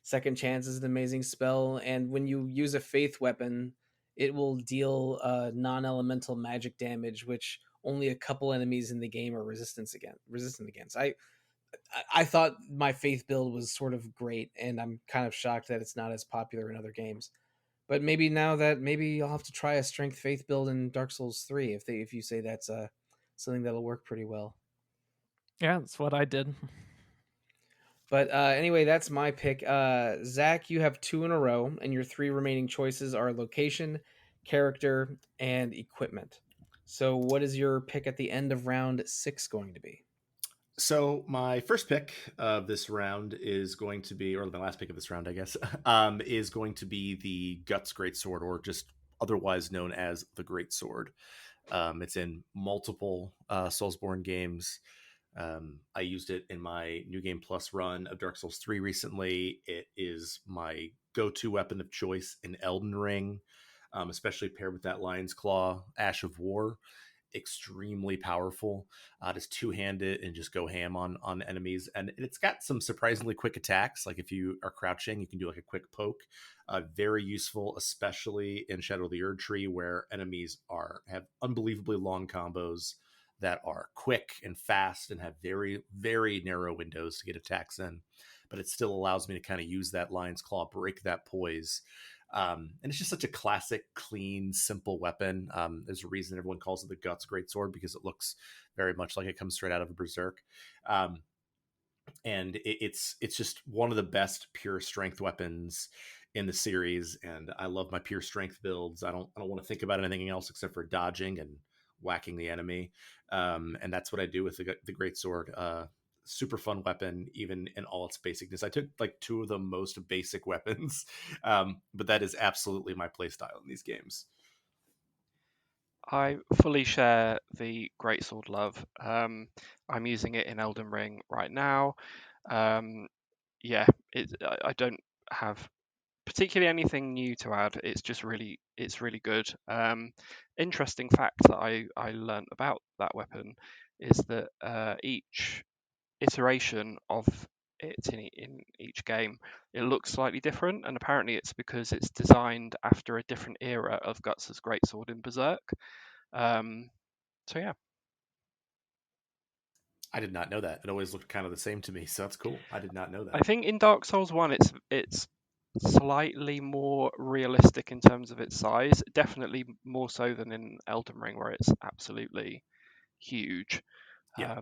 Second Chance is an amazing spell, and when you use a faith weapon, it will deal non-elemental magic damage, which only a couple enemies in the game are resistant against. I thought my faith build was sort of great, and I'm kind of shocked that it's not as popular in other games. But maybe I'll have to try a strength faith build in Dark Souls 3 if you say that's something that'll work pretty well. Yeah, that's what I did. But anyway, that's my pick. Zach, you have two in a row, and your three remaining choices are location, character, and equipment. So, what is your pick at the end of round 6 going to be? So my first pick of this round is going to be, or my last pick of this round, I guess, is going to be the Guts Greatsword, or just otherwise known as the Greatsword. It's in multiple Soulsborne games. I used it in my New Game Plus run of Dark Souls 3 recently. It is my go-to weapon of choice in Elden Ring, especially paired with that Lion's Claw, Ash of War. Extremely powerful. Just two-hand it and just go ham on enemies, and it's got some surprisingly quick attacks. Like if you are crouching, you can do like a quick poke. Very useful, especially in Shadow of the Erd Tree, where enemies have unbelievably long combos that are quick and fast and have very very narrow windows to get attacks in. But it still allows me to kind of use that Lion's Claw, break that poise, And it's just such a classic, clean, simple weapon. There's a reason everyone calls it the Guts Greatsword, because it looks very much like it comes straight out of a berserk. Um, and it's just one of the best pure strength weapons in the series, and I love my pure strength builds. I don't want to think about anything else except for dodging and whacking the enemy, and that's what I do with the great sword. Super fun weapon, even in all its basicness. I took like two of the most basic weapons, but that is absolutely my playstyle in these games. I fully share the greatsword love. I'm using it in Elden Ring right now. Um, yeah, I don't have particularly anything new to add. It's really good. Interesting fact that I learned about that weapon is that each iteration of it in each game, it looks slightly different, and apparently it's because it's designed after a different era of Guts' greatsword in Berserk. Um, so yeah, I did not know that. It always looked kind of the same to me, so that's cool. I did not know I that. think in Dark Souls 1 it's slightly more realistic in terms of its size, definitely more so than in Elden Ring where it's absolutely huge. Yeah.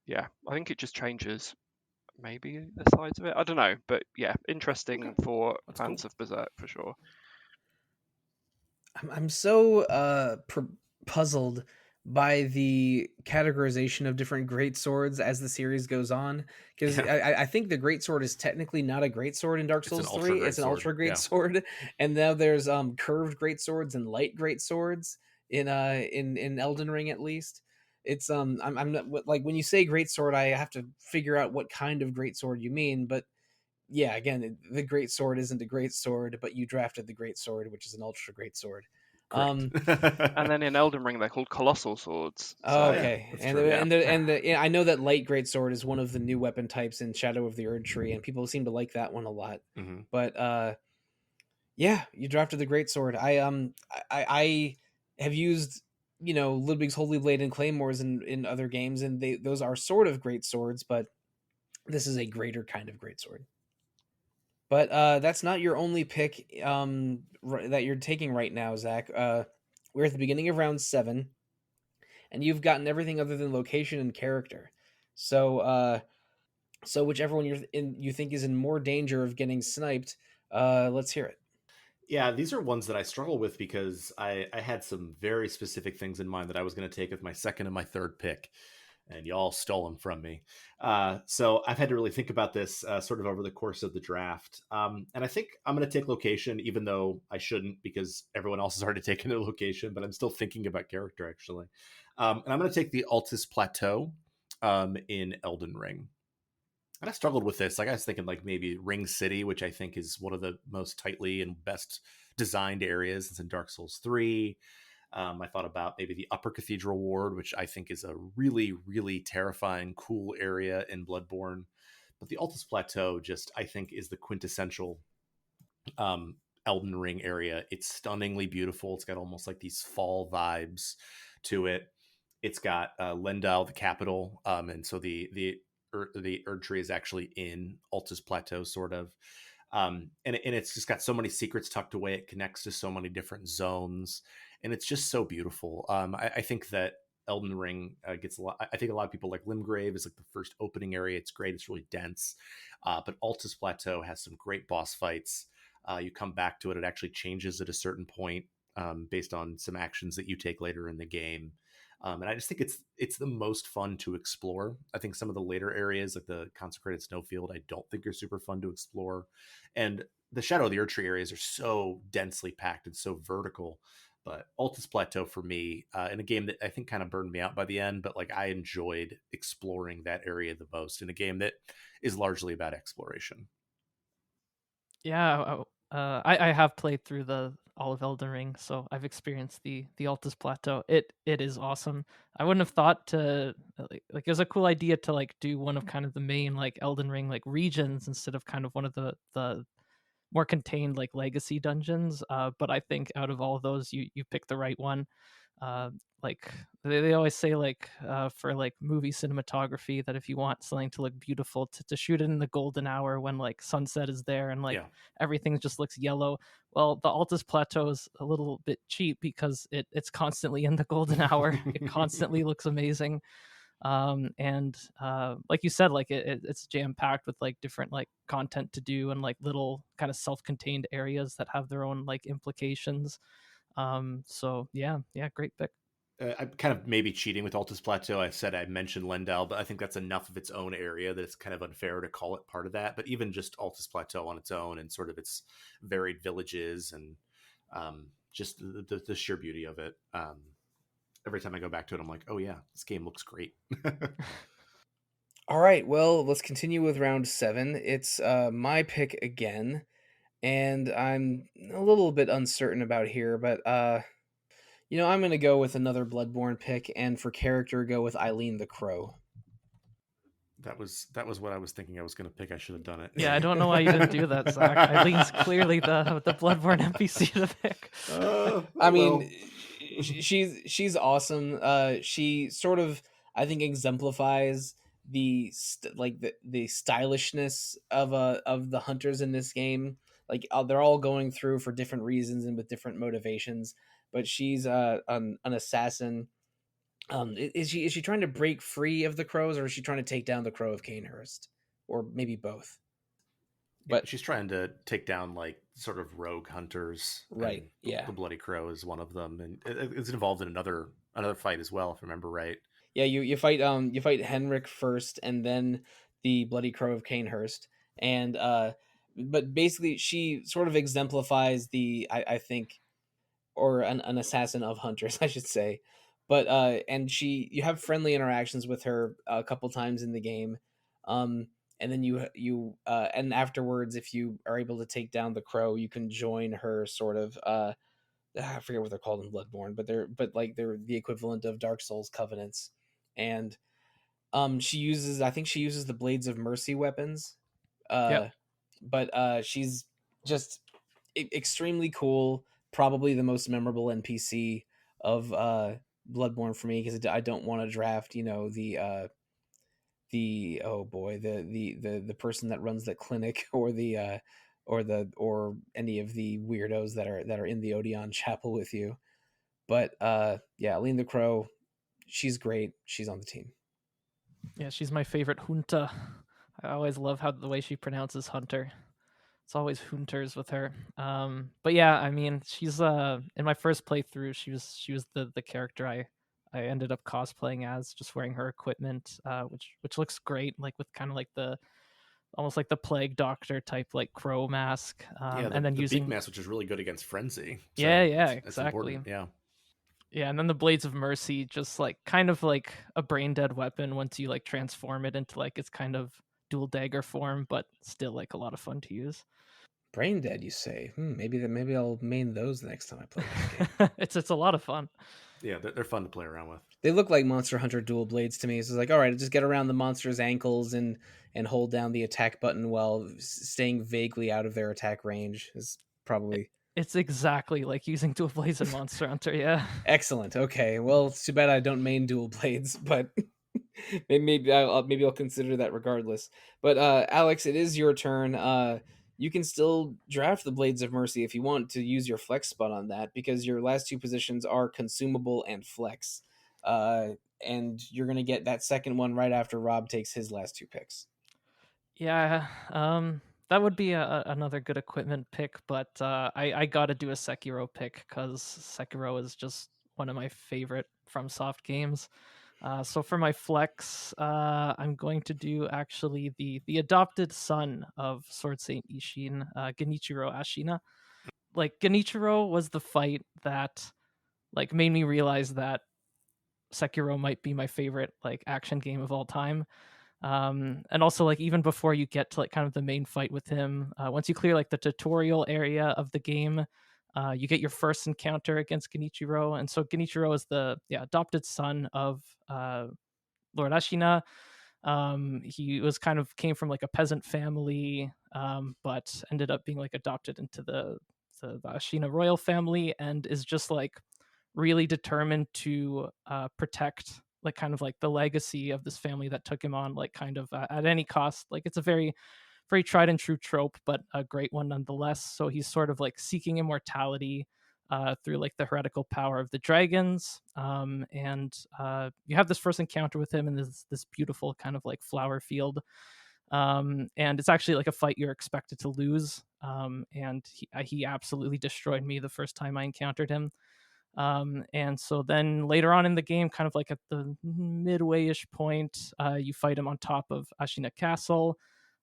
Yeah, I think it just changes maybe the size of it. I don't know, but yeah, interesting Okay. for That's fans cool. of Berserk for sure. I'm so puzzled by the categorization of different great swords as the series goes on, because Yeah. I think the great sword is technically not a great sword in Dark It's an Souls ultra 3. great It's an sword. ultra great Yeah. sword, and now there's curved great swords and light great swords in Elden Ring at least. It's I'm not like, when you say great sword, I have to figure out what kind of great sword you mean, but yeah, again, the great sword isn't a great sword, but you drafted the great sword, which is an ultra great sword. Correct. And then in Elden Ring they're called colossal swords. Oh, Oh So yeah, okay, that's and true. yeah, I know that light great sword is one of the new weapon types in Shadow of the Erd Tree, and people seem to like that one a lot. Hmm. But yeah, you drafted the great sword. I have used, Ludwig's Holy Blade and Claymores in other games, and those are sort of great swords, but this is a greater kind of great sword. But that's not your only pick that you're taking right now, Zach. We're at the beginning of round 7, and you've gotten everything other than location and character. So whichever one you think is in more danger of getting sniped, let's hear it. Yeah, these are ones that I struggle with because I had some very specific things in mind that I was going to take with my second and my third pick, and y'all stole them from me. So I've had to really think about this sort of over the course of the draft. And I think I'm going to take location, even though I shouldn't, because everyone else has already taken their location, but I'm still thinking about character, actually. And I'm going to take the Altus Plateau in Elden Ring. And I struggled with this. Like, I was thinking like maybe Ring City, which I think is one of the most tightly and best designed areas. It's in Dark Souls 3. I thought about maybe the Upper Cathedral Ward, which I think is a really, really terrifying, cool area in Bloodborne. But the Altus Plateau just, I think, is the quintessential um, Elden Ring area. It's stunningly beautiful. It's got almost like these fall vibes to it. It's got Lendal, the capital, and so the Erd Tree is actually in Altus Plateau, sort of. And it's just got so many secrets tucked away. It connects to so many different zones, and it's just so beautiful. I think that Elden Ring gets a lot. I think a lot of people like Limgrave is like the first opening area. It's great. It's really dense, but Altus Plateau has some great boss fights. You come back to it. It actually changes at a certain point based on some actions that you take later in the game. And I just think it's the most fun to explore. I think some of the later areas, like the Consecrated Snowfield, I don't think are super fun to explore. And the Shadow of the Erdtree areas are so densely packed and so vertical. But Altus Plateau for me, in a game that I think kind of burned me out by the end, but like I enjoyed exploring that area the most in a game that is largely about exploration. Yeah, I have played through the all of Elden Ring, so I've experienced the Altus Plateau. It is awesome. I wouldn't have thought to like it was a cool idea to like do one of kind of the main like Elden Ring like regions instead of kind of one of the more contained like legacy dungeons. But I think out of all of those, you picked the right one. Like they always say, like for like movie cinematography, that if you want something to look beautiful, to shoot it in the golden hour when like sunset is there and like Yeah. everything just looks yellow. Well, the Altus Plateau is a little bit cheap because it's constantly in the golden hour. It constantly looks amazing. And like you said, like it's jam packed with like different like content to do and like little kind of self-contained areas that have their own like implications. So yeah, great pick. I'm kind of maybe cheating with Altus Plateau. I said I mentioned Lendal, but I think that's enough of its own area that it's kind of unfair to call it part of that. But even just Altus Plateau on its own and sort of its varied villages and just the sheer beauty of it. Every time I go back to it, I'm like, oh yeah, this game looks great. All right, well, let's continue with round 7. It's my pick again, and I'm a little bit uncertain about here, but I'm going to go with another Bloodborne pick, and for character, go with Eileen the Crow. That was what I was thinking I was going to pick. I should have done it. Yeah, I don't know why you didn't do that, Zach. Eileen's clearly the Bloodborne NPC to pick. I mean, she's awesome. She sort of, I think, exemplifies the stylishness of the hunters in this game. Like they're all going through for different reasons and with different motivations, but she's an assassin. Is she trying to break free of the crows, or is she trying to take down the crow of Canehurst, or maybe both? But she's trying to take down like sort of rogue hunters, right? Yeah, the Bloody Crow is one of them, and it's involved in another fight as well, if I remember right. Yeah, you fight Henrik first, and then the Bloody Crow of Canehurst, and but basically she sort of exemplifies the I think, or an assassin of hunters, I should say. But and you have friendly interactions with her a couple times in the game, and then you and afterwards, if you are able to take down the crow, you can join her sort of I forget what they're called in Bloodborne, but they're the equivalent of Dark Souls covenants, and I think she uses the Blades of Mercy weapons, Yep. but she's just extremely cool, probably the most memorable NPC of Bloodborne for me, because I don't want to draft the oh boy, the person that runs the clinic, or the or any of the weirdos that are in the Odeon chapel with you. But yeah, Aline the Crow, she's great. She's on the team. Yeah, she's my favorite Junta. I always love the way she pronounces hunter. It's always Hunters with her. But yeah, I mean, she's in my first playthrough, she was the character I ended up cosplaying as, just wearing her equipment, which looks great, like with kind of like the almost like the plague doctor type like crow mask. And then using beak mask, which is really good against frenzy. So exactly. Yeah, and then the Blades of Mercy, just like kind of like a brain dead weapon once you like transform it into like its kind of dual dagger form, but still like a lot of fun to use. Brain dead, you say? Maybe I'll main those the next time I play this game. It's a lot of fun. Yeah, they're fun to play around with. They look like Monster Hunter dual blades to me. So it's like, all right, just get around the monster's ankles and hold down the attack button while staying vaguely out of their attack range is probably... It's exactly like using dual blades in Monster Hunter, yeah. Excellent. Okay, well, it's too bad I don't main dual blades, but maybe I'll consider that regardless. But Aleks, it is your turn. You can still draft the Blades of Mercy if you want to use your flex spot on that, because your last two positions are consumable and flex. And you're going to get that second one right after Rob takes his last two picks. Yeah, that would be another good equipment pick, but I got to do a Sekiro pick because Sekiro is just one of my favorite FromSoft games. So for my flex, I'm going to do actually the adopted son of Sword Saint Ishin, Genichiro Ashina. Like Genichiro was the fight that like made me realize that Sekiro might be my favorite like action game of all time. And also like even before you get to like kind of the main fight with him, once you clear like the tutorial area of the game, you get your first encounter against Genichiro. And so Genichiro is the adopted son of Lord Ashina. He was came from like a peasant family, but ended up being like adopted into the Ashina royal family, and is just like really determined to protect like kind of like the legacy of this family that took him on, like kind of at any cost. Like it's a very tried and true trope, but a great one nonetheless. So he's sort of like seeking immortality through like the heretical power of the dragons. And you have this first encounter with him in this beautiful kind of like flower field. And it's actually like a fight you're expected to lose. And he absolutely destroyed me the first time I encountered him. And so then later on in the game, kind of like at the midway-ish point, you fight him on top of Ashina Castle.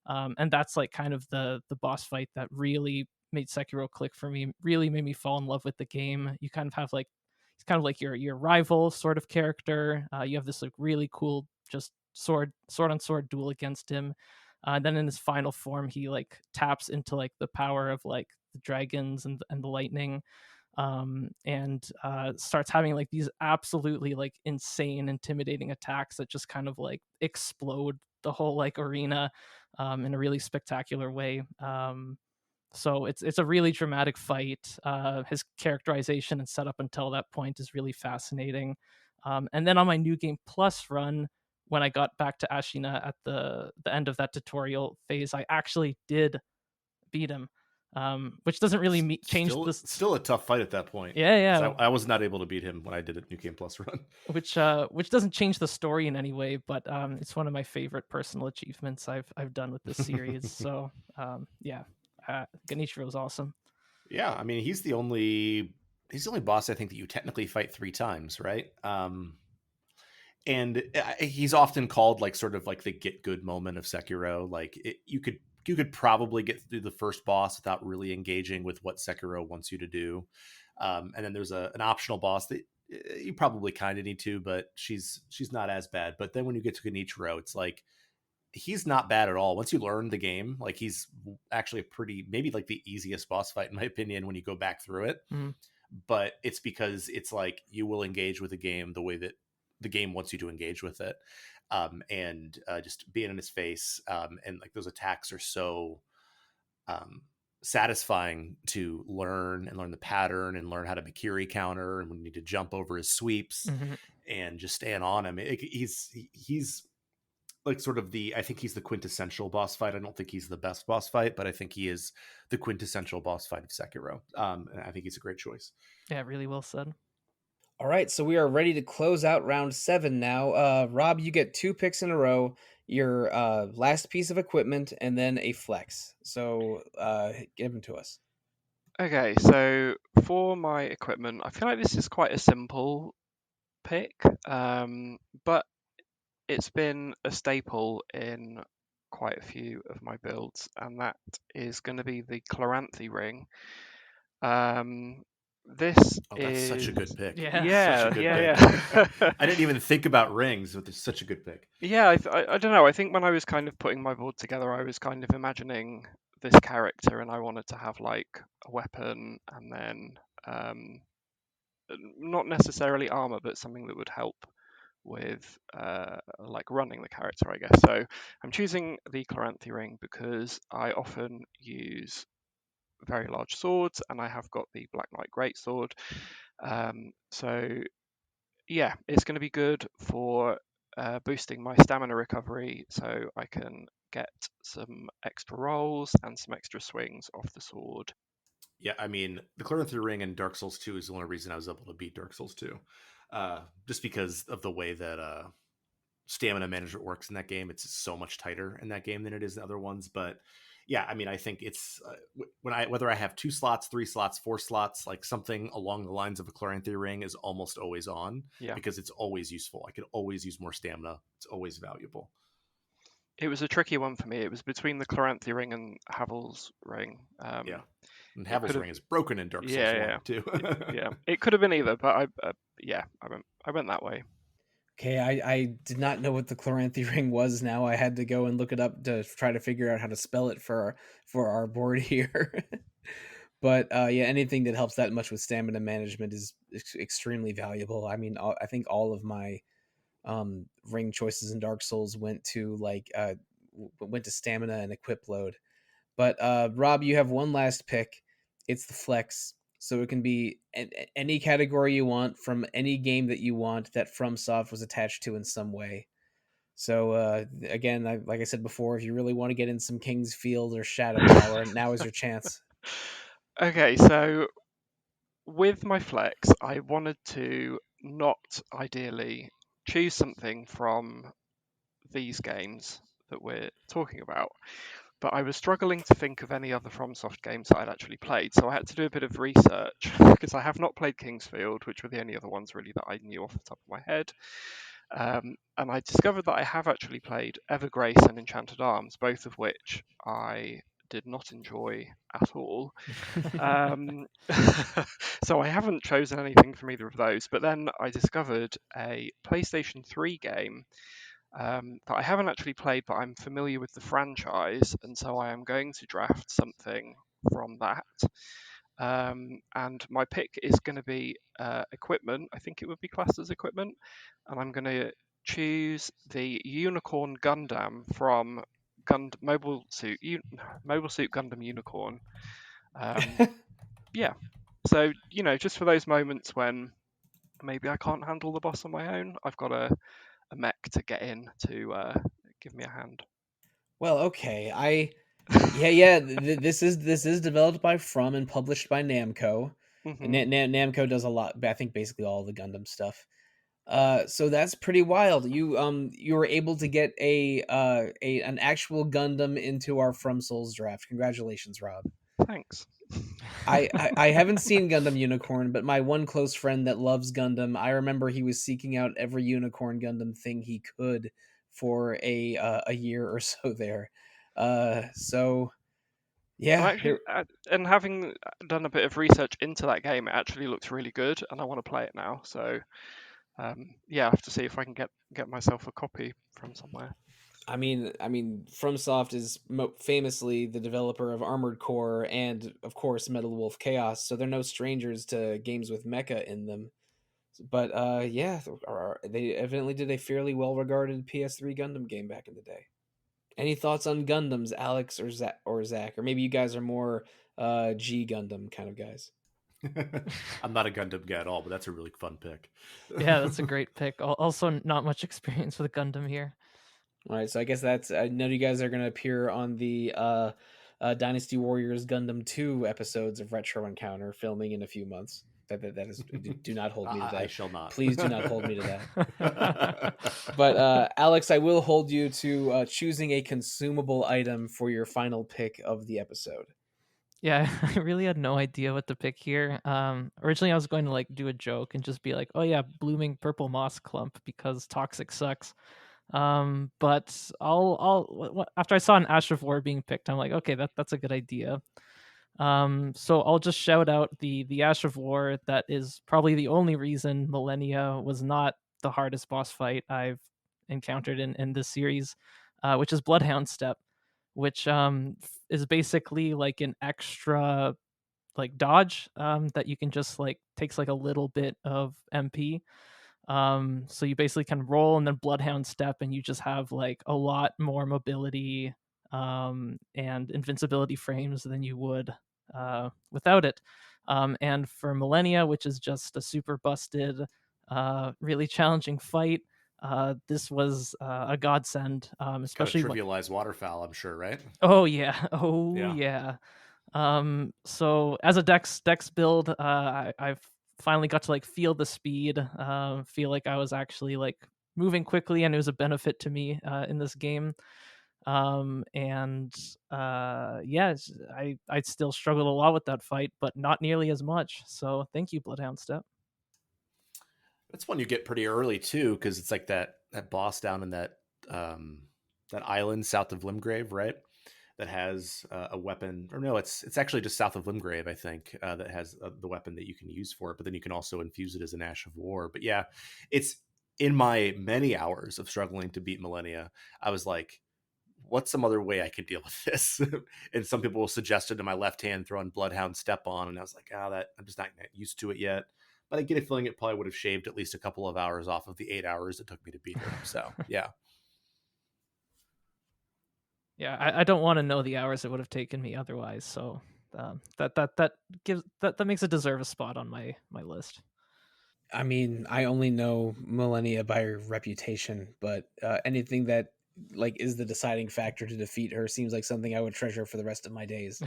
And that's like kind of the boss fight that really made Sekiro click for me, really made me fall in love with the game. You kind of have like, it's kind of like your rival sort of character. You have this like really cool just sword on sword duel against him. Then in his final form, he like taps into like the power of like the dragons and the lightning, and starts having like these absolutely like insane, intimidating attacks that just kind of like explode the whole like arena in a really spectacular way. So it's a really dramatic fight. His characterization and setup until that point is really fascinating. And then on my New Game Plus run, when I got back to Ashina at the end of that tutorial phase, I actually did beat him, which doesn't really change Still, this. still a tough fight at that point. Yeah. I was not able to beat him when I did a New Game Plus run. Which doesn't change the story in any way, but it's one of my favorite personal achievements I've done with this series. So yeah, Genichiro is awesome. Yeah, I mean he's the only boss I think that you technically fight 3 times, right? And he's often called like sort of like the get good moment of Sekiro. Like you could probably get through the first boss without really engaging with what Sekiro wants you to do. And then there's an optional boss that you probably kind of need to, but she's not as bad. But then when you get to Genichiro, it's like he's not bad at all. Once you learn the game, like he's actually a pretty, maybe like the easiest boss fight in my opinion when you go back through it. Mm. But it's because it's like you will engage with the game the way that the game wants you to engage with it. And just being in his face, and like those attacks are so satisfying to learn the pattern and learn how to Mikiri counter, and when you need to jump over his sweeps and just stand on him. He's like sort of I think he's the quintessential boss fight. I don't think he's the best boss fight, but I think he is the quintessential boss fight of Sekiro. And I think he's a great choice. Yeah, really well said. All right, so we are ready to close out round 7 now. Rob, you get 2 picks in a row. Your last piece of equipment and then a flex. So give them to us. Okay, so for my equipment, I feel like this is quite a simple pick, but it's been a staple in quite a few of my builds, and that is going to be the Chloranthy ring. This That's such a good is pick. Yeah. Such a good pick. I didn't even think about rings, but it's such a good pick. Yeah, I don't know. I think when I was kind of putting my board together, I was kind of imagining this character, and I wanted to have like a weapon, and then not necessarily armor, but something that would help with like running the character, I guess. So I'm choosing the Chloranthy ring because I often use very large swords, and I have got the Black Knight Greatsword. So yeah, it's going to be good for boosting my stamina recovery, so I can get some extra rolls and some extra swings off the sword. Yeah, I mean, the Chloranthy ring in Dark Souls 2 is the only reason I was able to beat Dark Souls 2. Just because of the way that stamina management works in that game. It's so much tighter in that game than it is in other ones. But yeah, I mean, I think it's whether I have 2 slots, 3 slots, 4 slots, like something along the lines of a Chloranthy ring is almost always on, because it's always useful. I could always use more stamina. It's always valuable. It was a tricky one for me. It was between the Chloranthy ring and Havel's ring. Yeah. And Havel's ring is broken in Dark Souls 1 too. Yeah, it could have been either, but I went that way. Okay, I did not know what the Chloranthy ring was. Now I had to go and look it up to try to figure out how to spell it for our board here. But yeah, anything that helps that much with stamina management is extremely valuable. I mean, I think all of my ring choices in Dark Souls went to stamina and equip load. But Rob, you have one last pick. It's the flex. So it can be any category you want from any game that you want that FromSoft was attached to in some way. So again, like I said before, if you really want to get in some King's Field or Shadow Tower, now is your chance. Okay, so with my flex, I wanted to not ideally choose something from these games that we're talking about, but I was struggling to think of any other FromSoft games that I'd actually played, so I had to do a bit of research because I have not played Kingsfield, which were the only other ones really that I knew off the top of my head. And I discovered that I have actually played Evergrace and Enchanted Arms, both of which I did not enjoy at all. So I haven't chosen anything from either of those. But then I discovered a PlayStation 3 game that I haven't actually played, but I'm familiar with the franchise, and so I am going to draft something from that. And my pick is going to be equipment. I think it would be classed as equipment, and I'm going to choose the Unicorn Gundam from Mobile Suit Gundam Unicorn. Yeah, so just for those moments when maybe I can't handle the boss on my own, I've got a mech to get in to give me a hand. Well, okay. Yeah. This is developed by From and published by Namco. And Hmm. Namco does a lot, I think basically all the Gundam stuff. So that's pretty wild. You were able to get an actual Gundam into our From Souls draft. Congratulations, Rob. Thanks. I haven't seen Gundam Unicorn, but my one close friend that loves Gundam, I remember he was seeking out every Unicorn Gundam thing he could for a year or so there. So And yeah, actually, and having done a bit of research into that game, it actually looks really good, and I want to play it now. So, yeah, I have to see if I can get myself a copy from somewhere. I mean, FromSoft is famously the developer of Armored Core and, of course, Metal Wolf Chaos, so they're no strangers to games with mecha in them. But yeah, they evidently did a fairly well-regarded PS3 Gundam game back in the day. Any thoughts on Gundams, Alex or Zach? Or maybe you guys are more G Gundam kind of guys. I'm not a Gundam guy at all, but that's a really fun pick. Yeah, that's a great pick. Also, not much experience with Gundam here. All right, so I guess that's I know you guys are going to appear on the Dynasty Warriors Gundam 2 episodes of Retro Encounter filming in a few months. That is do not hold me to that. I shall not. Please do not hold me to that. But Alex, I will hold you to choosing a consumable item for your final pick of the episode. Yeah, I really had no idea what to pick here. Originally I was going to like do a joke and just be like, "Oh yeah, blooming purple moss clump because toxic sucks." But after I saw an Ash of War being picked, I'm like, okay, that's a good idea. So I'll just shout out the Ash of War. That is probably the only reason Millennia was not the hardest boss fight I've encountered in this series, which is Bloodhound Step, which is basically like an extra like dodge that you can just like takes like a little bit of MP. So you basically can roll and then Bloodhound Step, and you just have like a lot more mobility and invincibility frames than you would without it. And for Millennia, which is just a super busted, really challenging fight, this was a godsend, Kind of especially trivialized waterfowl, I'm sure, right? oh yeah, oh Yeah. yeah. So as a Dex build, I've finally got to like feel the speed, feel like I was actually like moving quickly, and it was a benefit to me in this game. And yeah, I still struggled a lot with that fight, but not nearly as much. So thank you, Bloodhound Step. That's one you get pretty early too, because it's like that boss down in that that island south of Limgrave, right? That has a weapon, or no, it's actually just south of Limgrave, I think, that has the weapon that you can use for it. But then you can also infuse it as an Ash of War. But yeah, it's in my many hours of struggling to beat Millennia, I was like, what's some other way I could deal with this? And some people suggested to my left hand throwing Bloodhound Step on, and I was like, that I'm just not used to it yet. But I get a feeling it probably would have shaved at least a couple of hours off of the 8 hours it took me to beat her. So yeah. Yeah, I don't want to know the hours it would have taken me otherwise. So that makes it deserve a spot on my list. I mean, I only know Millennia by her reputation, but anything that like is the deciding factor to defeat her seems like something I would treasure for the rest of my days.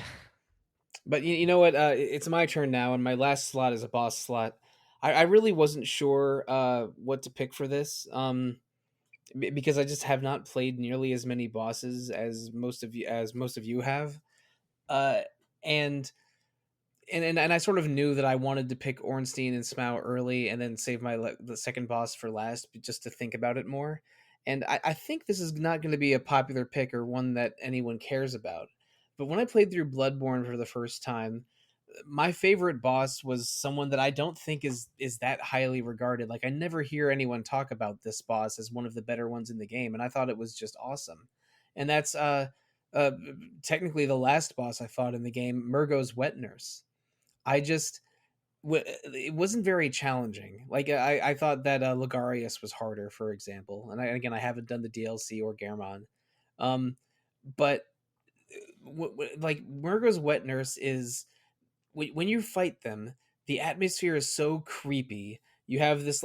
But you know what? It's my turn now, and my last slot is a boss slot. I really wasn't sure what to pick for this, because I just have not played nearly as many bosses as most of you have, uh, and and I sort of knew that I wanted to pick Ornstein and Smough early, and then save the second boss for last, just to think about it more. And I think this is not going to be a popular pick or one that anyone cares about. But when I played through Bloodborne for the first time, my favorite boss was someone that I don't think is that highly regarded. Like I never hear anyone talk about this boss as one of the better ones in the game, and I thought it was just awesome. And that's uh technically the last boss I fought in the game, Murgo's Wet Nurse. I just it wasn't very challenging. Like I thought that Ligarius was harder, for example. And again, I haven't done the DLC or Garamond, but like Murgo's Wet Nurse is when you fight them, the atmosphere is so creepy. You have this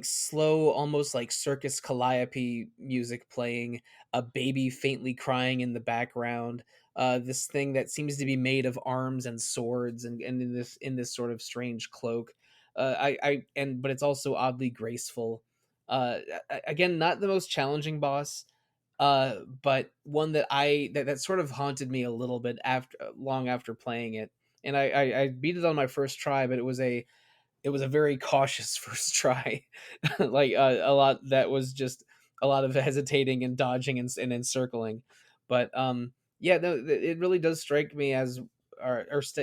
slow, almost like circus calliope music playing, a baby faintly crying in the background. This thing that seems to be made of arms and swords, and in this sort of strange cloak. But it's also oddly graceful. Again, not the most challenging boss, but one that sort of haunted me a little bit after long after playing it. And I beat it on my first try, but it was a very cautious first try. Like a lot that was just a lot of hesitating and dodging and encircling. But yeah, no, it really does strike me as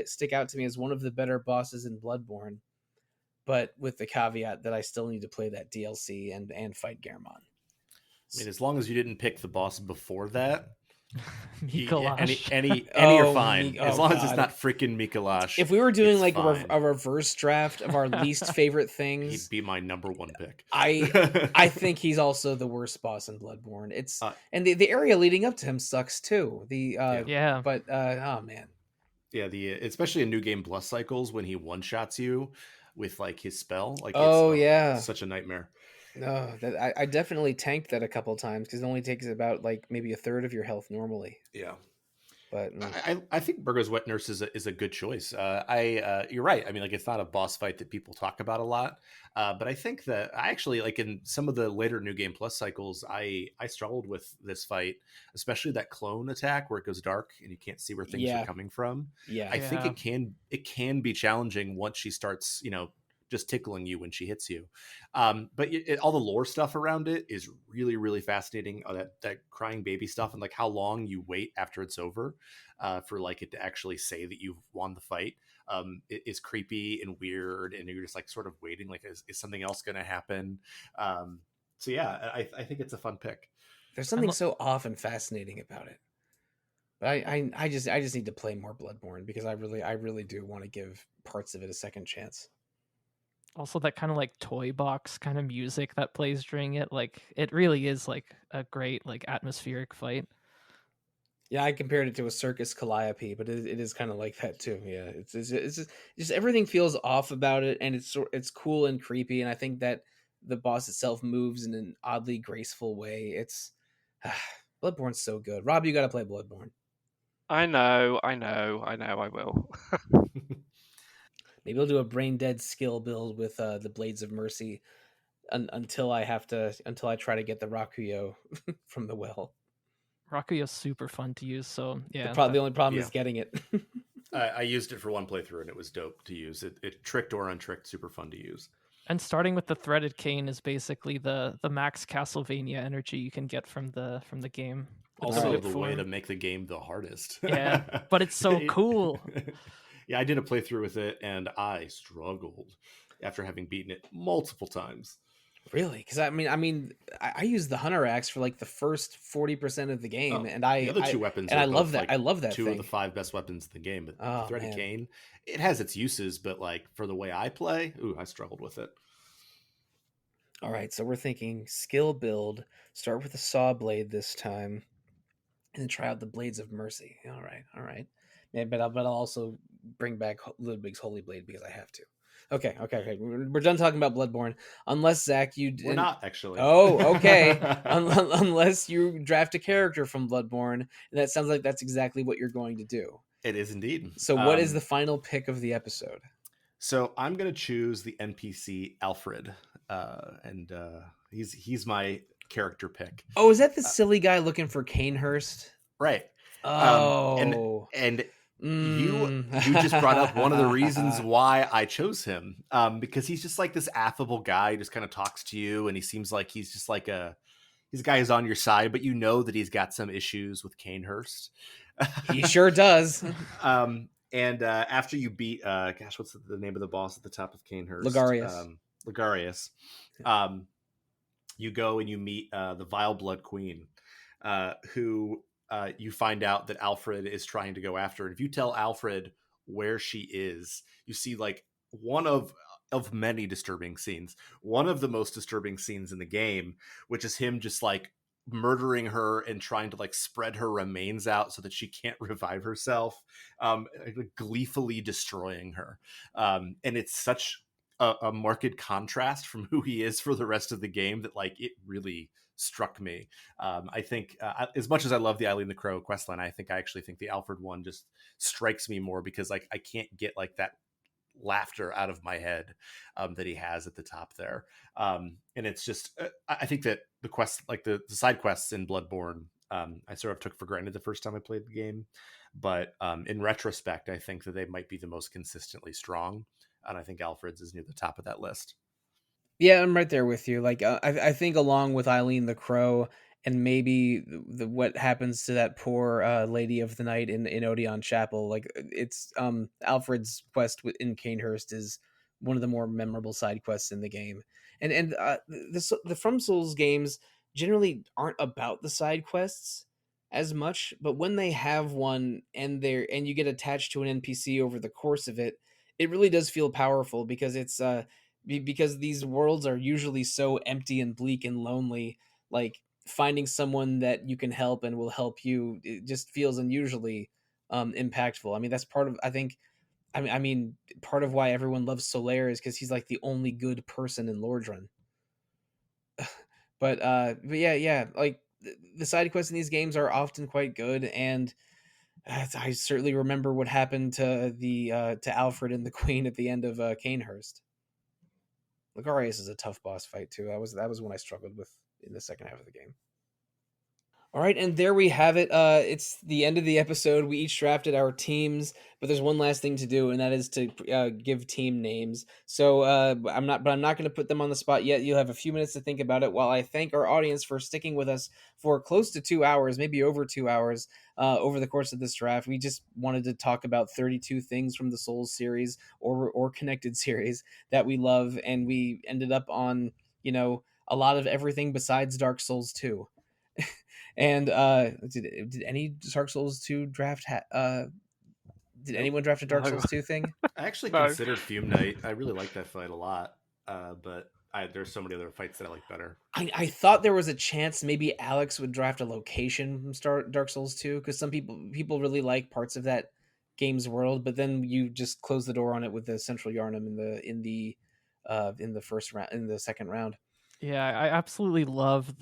stick out to me as one of the better bosses in Bloodborne. But with the caveat that I still need to play that DLC and fight Garamond. I mean, as long as you didn't pick the boss before that, Mikolash. any you're fine. As long as it's God. not freaking Mikolash. If we were doing it's like fine. a reverse draft of our least favorite He'd things, be my number one pick. I think he's also the worst boss in Bloodborne. It's and the area leading up to him sucks too. Yeah. But oh man. Yeah, especially in New Game Plus cycles when he one shots you with like his spell, like Yeah, such a nightmare. No, that I definitely tanked that a couple times because it only takes about like maybe a third of your health normally. Yeah. But I think Burgo's Wet Nurse is a good choice. You're right. I mean, like it's not a boss fight that people talk about a lot, but I think that I actually like in some of the later New Game Plus cycles, I struggled with this fight, especially that clone attack where it goes dark and you can't see where things are coming from. Yeah, I think it can be challenging once she starts, just tickling you when she hits you. But all the lore stuff around it is really, really fascinating. That crying baby stuff and like how long you wait after it's over for like it to actually say that you've won the fight is creepy and weird. And you're just like sort of waiting, like, is something else going to happen? So yeah, I think it's a fun pick. There's something so often fascinating about it. But I just need to play more Bloodborne because I really do want to give parts of it a second chance. Also, that kind of like toy box kind of music that plays during it, like it really is like a great like atmospheric fight. Yeah, I compared it to a circus calliope, but it is kind of like that too. Yeah, it's just everything feels off about it, and it's cool and creepy, and I think that the boss itself moves in an oddly graceful way. It's Bloodborne's so good. Rob, you got to play Bloodborne. I know, I will. Maybe I'll do a brain dead skill build with the Blades of Mercy until I try to get the Rakuyo from the well. Rakuyo's super fun to use, so yeah. The only problem is getting it. I used it for one playthrough and it was dope to use. It tricked or untricked, super fun to use. And starting with the threaded cane is basically the max Castlevania energy you can get from the game. Also, the way to make the game the hardest. Yeah, but it's so cool. Yeah, I did a playthrough with it and I struggled after having beaten it multiple times. Really? Because I use the Hunter Axe for like the first 40% of the game, and the other two weapons, and I love that. Like, I love that. Two thing. of the 5 best weapons in the game, but the threaded cane, it has its uses, but like for the way I play, I struggled with it. All right, so we're thinking skill build. Start with a saw blade this time. and then try out the Blades of Mercy. All right. Yeah, but I'll also bring back Ludwig's Holy Blade because I have to. Okay. We're done talking about Bloodborne. Unless Zach, you We're didn't. not actually. Oh, okay. Unless you draft a character from Bloodborne, and that sounds like that's exactly what you're going to do. It is indeed. So, what is the final pick of the episode? So I'm gonna choose the NPC Alfred, and he's my character pick. Oh, is that the silly guy looking for Canehurst? Right. Oh, and you just brought up one of the reasons why I chose him, because he's just like this affable guy, just kind of talks to you, and he seems like he's just like he's a guy who's on your side, but you know that he's got some issues with Canehurst. He sure does. And after you beat, what's the name of the boss at the top of Canehurst? Ligarius. You go and you meet the Vile Blood Queen, who you find out that Alfred is trying to go after. And if you tell Alfred where she is, you see like one of many disturbing scenes. One of the most disturbing scenes in the game, which is him just like murdering her and trying to like spread her remains out so that she can't revive herself, gleefully destroying her. And it's such a marked contrast from who he is for the rest of the game that like it really struck me. I think as much as I love the Eileen the Crow questline, I actually think the Alfred one just strikes me more because like I can't get like that laughter out of my head that he has at the top there. And it's just I think that the quest, like the side quests in Bloodborne, I sort of took for granted the first time I played the game, but in retrospect I think that they might be the most consistently strong, and I think Alfred's is near the top of that list. Yeah, I'm right there with you. Like, I think along with Eileen the Crow and maybe what happens to that poor lady of the night in Odeon Chapel, like it's Alfred's quest in Canehurst is one of the more memorable side quests in the game. And the From Souls games generally aren't about the side quests as much, but when they have one and you get attached to an NPC over the course of it, it really does feel powerful because it's because these worlds are usually so empty and bleak and lonely. Like finding someone that you can help and will help you, it just feels unusually impactful. I mean, that's part of, I think, I mean part of why everyone loves Solaire is because he's like the only good person in Lordran. But yeah, like the side quests in these games are often quite good, and I certainly remember what happened to to Alfred and the Queen at the end of Canehurst. Ligarius is a tough boss fight too. That was one I struggled with in the second half of the game. All right, and there we have it. It's the end of the episode. We each drafted our teams, but there's one last thing to do, and that is to give team names. So I'm not going to put them on the spot yet. You'll have a few minutes to think about it. While I thank our audience for sticking with us for close to 2 hours, maybe over 2 hours, over the course of this draft. We just wanted to talk about 32 things from the Souls series or connected series that we love, and we ended up on a lot of everything besides Dark Souls 2. And did any Dark Souls 2 draft did anyone draft a Dark No. Souls 2 thing? I actually No. considered Fume Knight. I really like that fight a lot, but there's so many other fights that I like better. I thought there was a chance maybe Aleks would draft a location from Dark Souls 2 because some people really like parts of that game's world, but then you just close the door on it with the Central Yarnum in the first round, in the second round. Yeah, I absolutely love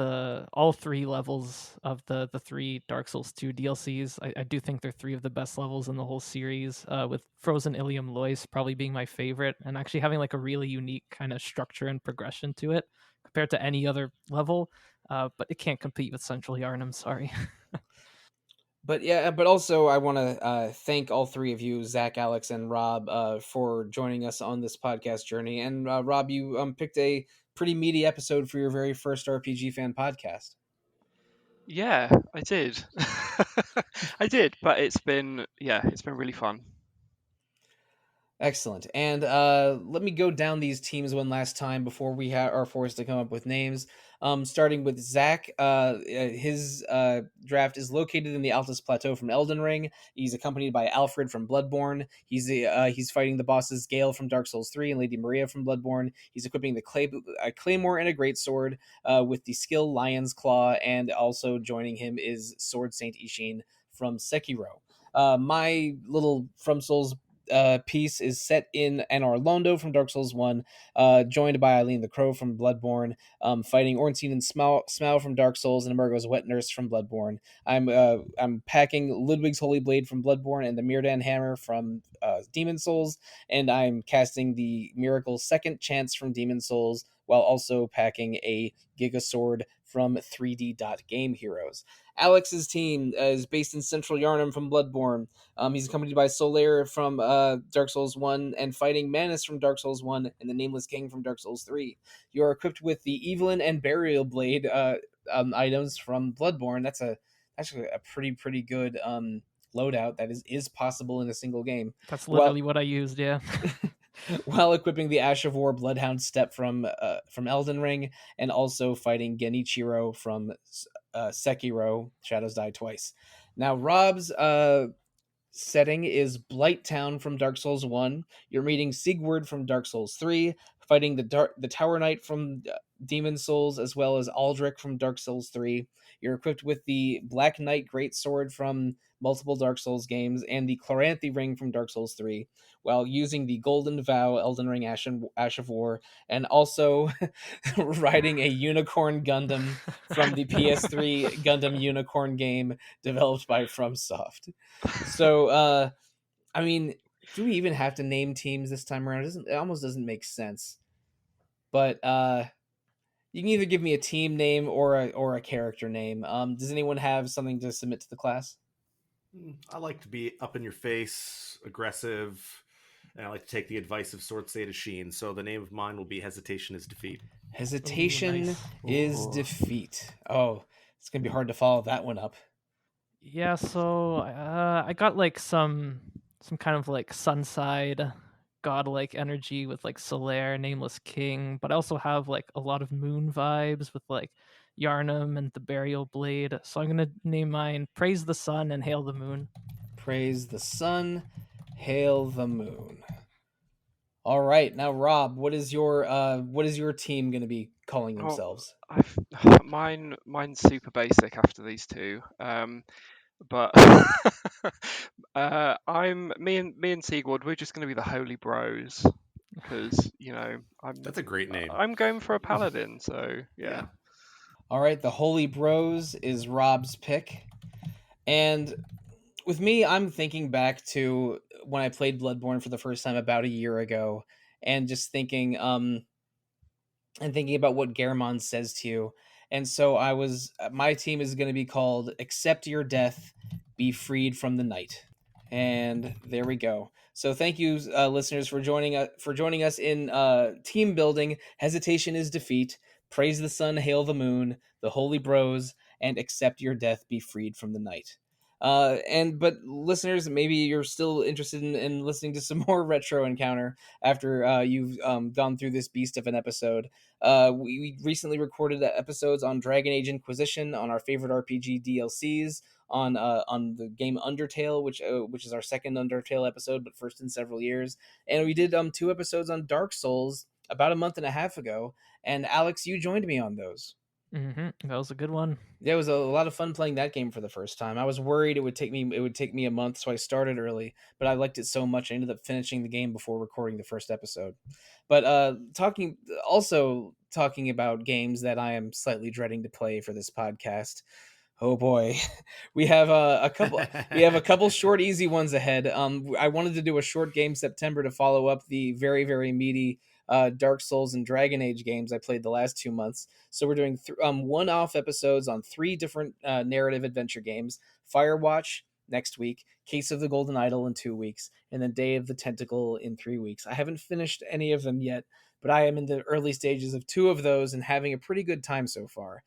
all three levels of the three Dark Souls 2 DLCs. I do think they're three of the best levels in the whole series, with Frozen Ilium Lois probably being my favorite, and actually having like a really unique kind of structure and progression to it compared to any other level. But it can't compete with Central Yarnum, sorry. But yeah, but also I want to thank all three of you, Zach, Aleks, and Rob, for joining us on this podcast journey. And Rob, you picked a pretty meaty episode for your very first RPG fan podcast. Yeah, I did. I did, but it's been really fun. Excellent. And let me go down these teams one last time before we are forced to come up with names. Starting with Zach, his draft is located in the Altus Plateau from Elden Ring. He's accompanied by Alfred from Bloodborne. He's fighting the bosses Gale from Dark Souls 3 and Lady Maria from Bloodborne. He's equipping the Claymore and a Greatsword with the skill Lion's Claw, and also joining him is Sword Saint Ishin from Sekiro. My little From Souls piece is set in Anor Londo from Dark Souls 1, joined by Eileen the Crow from Bloodborne, fighting Ornstein and Smaug from Dark Souls, and Emergo's Wet Nurse from Bloodborne. I'm packing Ludwig's Holy Blade from Bloodborne and the Mirdan Hammer from Demon Souls, and I'm casting the Miracle Second Chance from Demon Souls, while also packing a Giga Sword from 3D Game Heroes. Alex's team is based in Central Yharnam from Bloodborne. He's accompanied by Solaire from Dark Souls 1 and fighting Manus from Dark Souls 1 and the Nameless King from Dark Souls 3. You are equipped with the Evelyn and Burial Blade items from Bloodborne. That's actually a pretty good loadout that is possible in a single game. That's literally what I used, yeah. While equipping the Ash of War Bloodhound Step from Elden Ring, and also fighting Genichiro from Sekiro, Shadows Die Twice. Now, Rob's setting is Blighttown from Dark Souls 1. You're meeting Sigurd from Dark Souls 3, fighting the Tower Knight from Demon Souls, as well as Aldrich from Dark Souls 3. You're equipped with the Black Knight Greatsword from multiple Dark Souls games and the Chloranthy Ring from Dark Souls 3, while using the Golden Vow Elden Ring Ash of War, and also riding a Unicorn Gundam from the PS3 Gundam Unicorn game developed by FromSoft. So, I mean, do we even have to name teams this time around? It almost doesn't make sense. But you can either give me a team name or a character name. Does anyone have something to submit to the class? I like to be up in your face, aggressive, and I like to take the advice of Sword Saint Ishin. So the name of mine will be Hesitation is Defeat. Hesitation is Defeat. Oh, it's going to be hard to follow that one up. Yeah, so I got like some kind of like Sunside godlike energy with like Solaire, Nameless King, but I also have like a lot of moon vibes with like Yharnam and the Burial Blade. So I'm gonna name mine Praise the Sun and Hail the Moon. Praise the Sun, Hail the Moon. All right, now Rob, what is your team going to be calling themselves? Mine's super basic after these two. But me and Sigurd, we're just going to be the Holy Bros, because That's a great name. I'm going for a paladin, so yeah. All right, the Holy Bros is Rob's pick, and with me, I'm thinking back to when I played Bloodborne for the first time about a year ago, and just thinking about what Garamond says to you. And so my team is going to be called Accept Your Death, Be Freed from the Night. And there we go. So thank you, listeners, for joining us in team building. Hesitation is Defeat. Praise the Sun, Hail the Moon, the Holy Bros, and Accept Your Death, Be Freed from the Night. But listeners, maybe you're still interested in listening to some more retro encounter after you've gone through this beast of an episode. We recently recorded episodes on Dragon Age Inquisition, on our favorite RPG DLCs, on the game Undertale, which is our second Undertale episode, but first in several years. And we did 2 episodes on Dark Souls about a month and a half ago. And Aleks, you joined me on those. Mm-hmm. That was a good one. Yeah, it was a lot of fun playing that game for the first time. I was worried it would take me a month, so I started early, but I liked it so much I ended up finishing the game before recording the first episode. But talking about games that I am slightly dreading to play for this podcast. Oh boy, we have a couple short, easy ones ahead. I wanted to do a short game September to follow up the very, very meaty Dark Souls and Dragon Age games I played the last 2 months. So we're doing one-off episodes on 3 different narrative adventure games. Firewatch next week, Case of the Golden Idol in 2 weeks, and then Day of the Tentacle in 3 weeks. I haven't finished any of them yet, but I am in the early stages of 2 of those and having a pretty good time so far.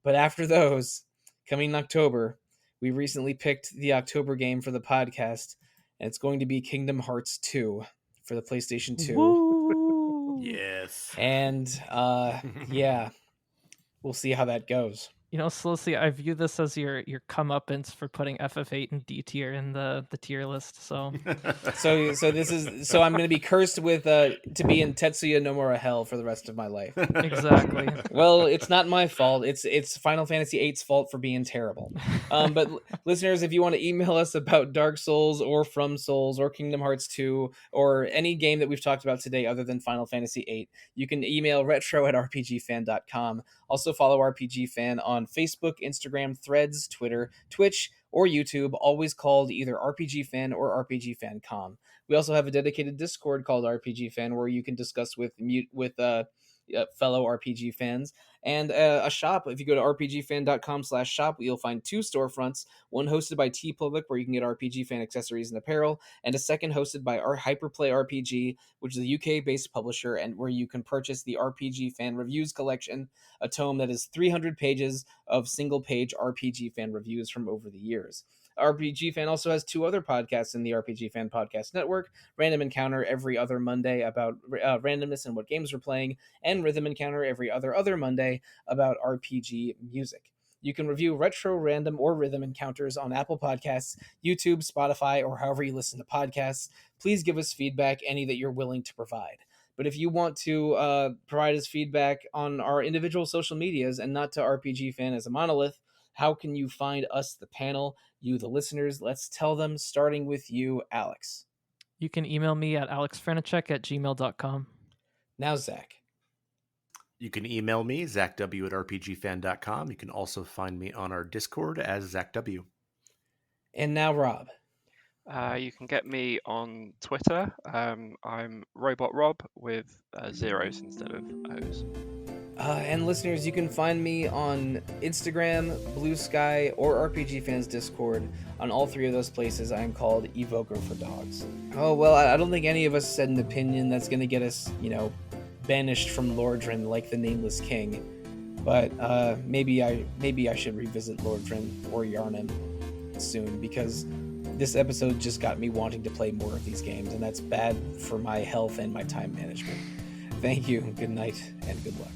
But after those, coming in October, we recently picked the October game for the podcast, and it's going to be Kingdom Hearts 2 for the PlayStation 2. Woo! Yes. And yeah, we'll see how that goes. You know, Sollosi, I view this as your comeuppance for putting FF8 and D tier in the tier list. So So I'm going to be cursed with to be in Tetsuya Nomura hell for the rest of my life. exactly. Well, it's not my fault. It's Final Fantasy VIII's fault for being terrible. But listeners, if you want to email us about Dark Souls or From Souls or Kingdom Hearts 2 or any game that we've talked about today other than Final Fantasy VIII, you can email retro@rpgfan.com. Also follow RPG Fan on Facebook, Instagram, Threads, Twitter, Twitch, or YouTube, always called either RPG Fan or RPG Fancom. We also have a dedicated Discord called RPG Fan where you can discuss with fellow RPG fans, and a shop. If you go to rpgfan.com/shop, you'll find 2 storefronts, one hosted by TeePublic where you can get RPG Fan accessories and apparel, and a second hosted by our Hyperplay RPG, which is a UK-based publisher, and where you can purchase the RPG Fan Reviews Collection, a tome that is 300 pages of single-page RPG Fan reviews from over the years. RPG Fan also has 2 other podcasts in the RPG Fan Podcast Network: Random Encounter every other Monday about randomness and what games we're playing, and Rhythm Encounter every other Monday about RPG music. You can review Retro, Random, or Rhythm Encounters on Apple Podcasts, YouTube, Spotify, or however you listen to podcasts. Please give us feedback, any that you're willing to provide. But if you want to provide us feedback on our individual social medias and not to RPG Fan as a monolith, how can you find us, the panel, you, the listeners? Let's tell them, starting with you, Alex. You can email me at alexfraniczek@gmail.com. Now, Zach. You can email me, zachw@rpgfan.com. You can also find me on our Discord as ZachW. And now, Rob. You can get me on Twitter. I'm Robot Rob with zeros instead of O's. And listeners, you can find me on Instagram, Blue Sky, or RPG Fans Discord. On all 3 of those places, I am called Evoker for Dogs. Oh, well, I don't think any of us said an opinion that's going to get us, banished from Lordran like the Nameless King. But maybe I should revisit Lordran or Yarnum soon, because this episode just got me wanting to play more of these games, and that's bad for my health and my time management. Thank you, good night, and good luck.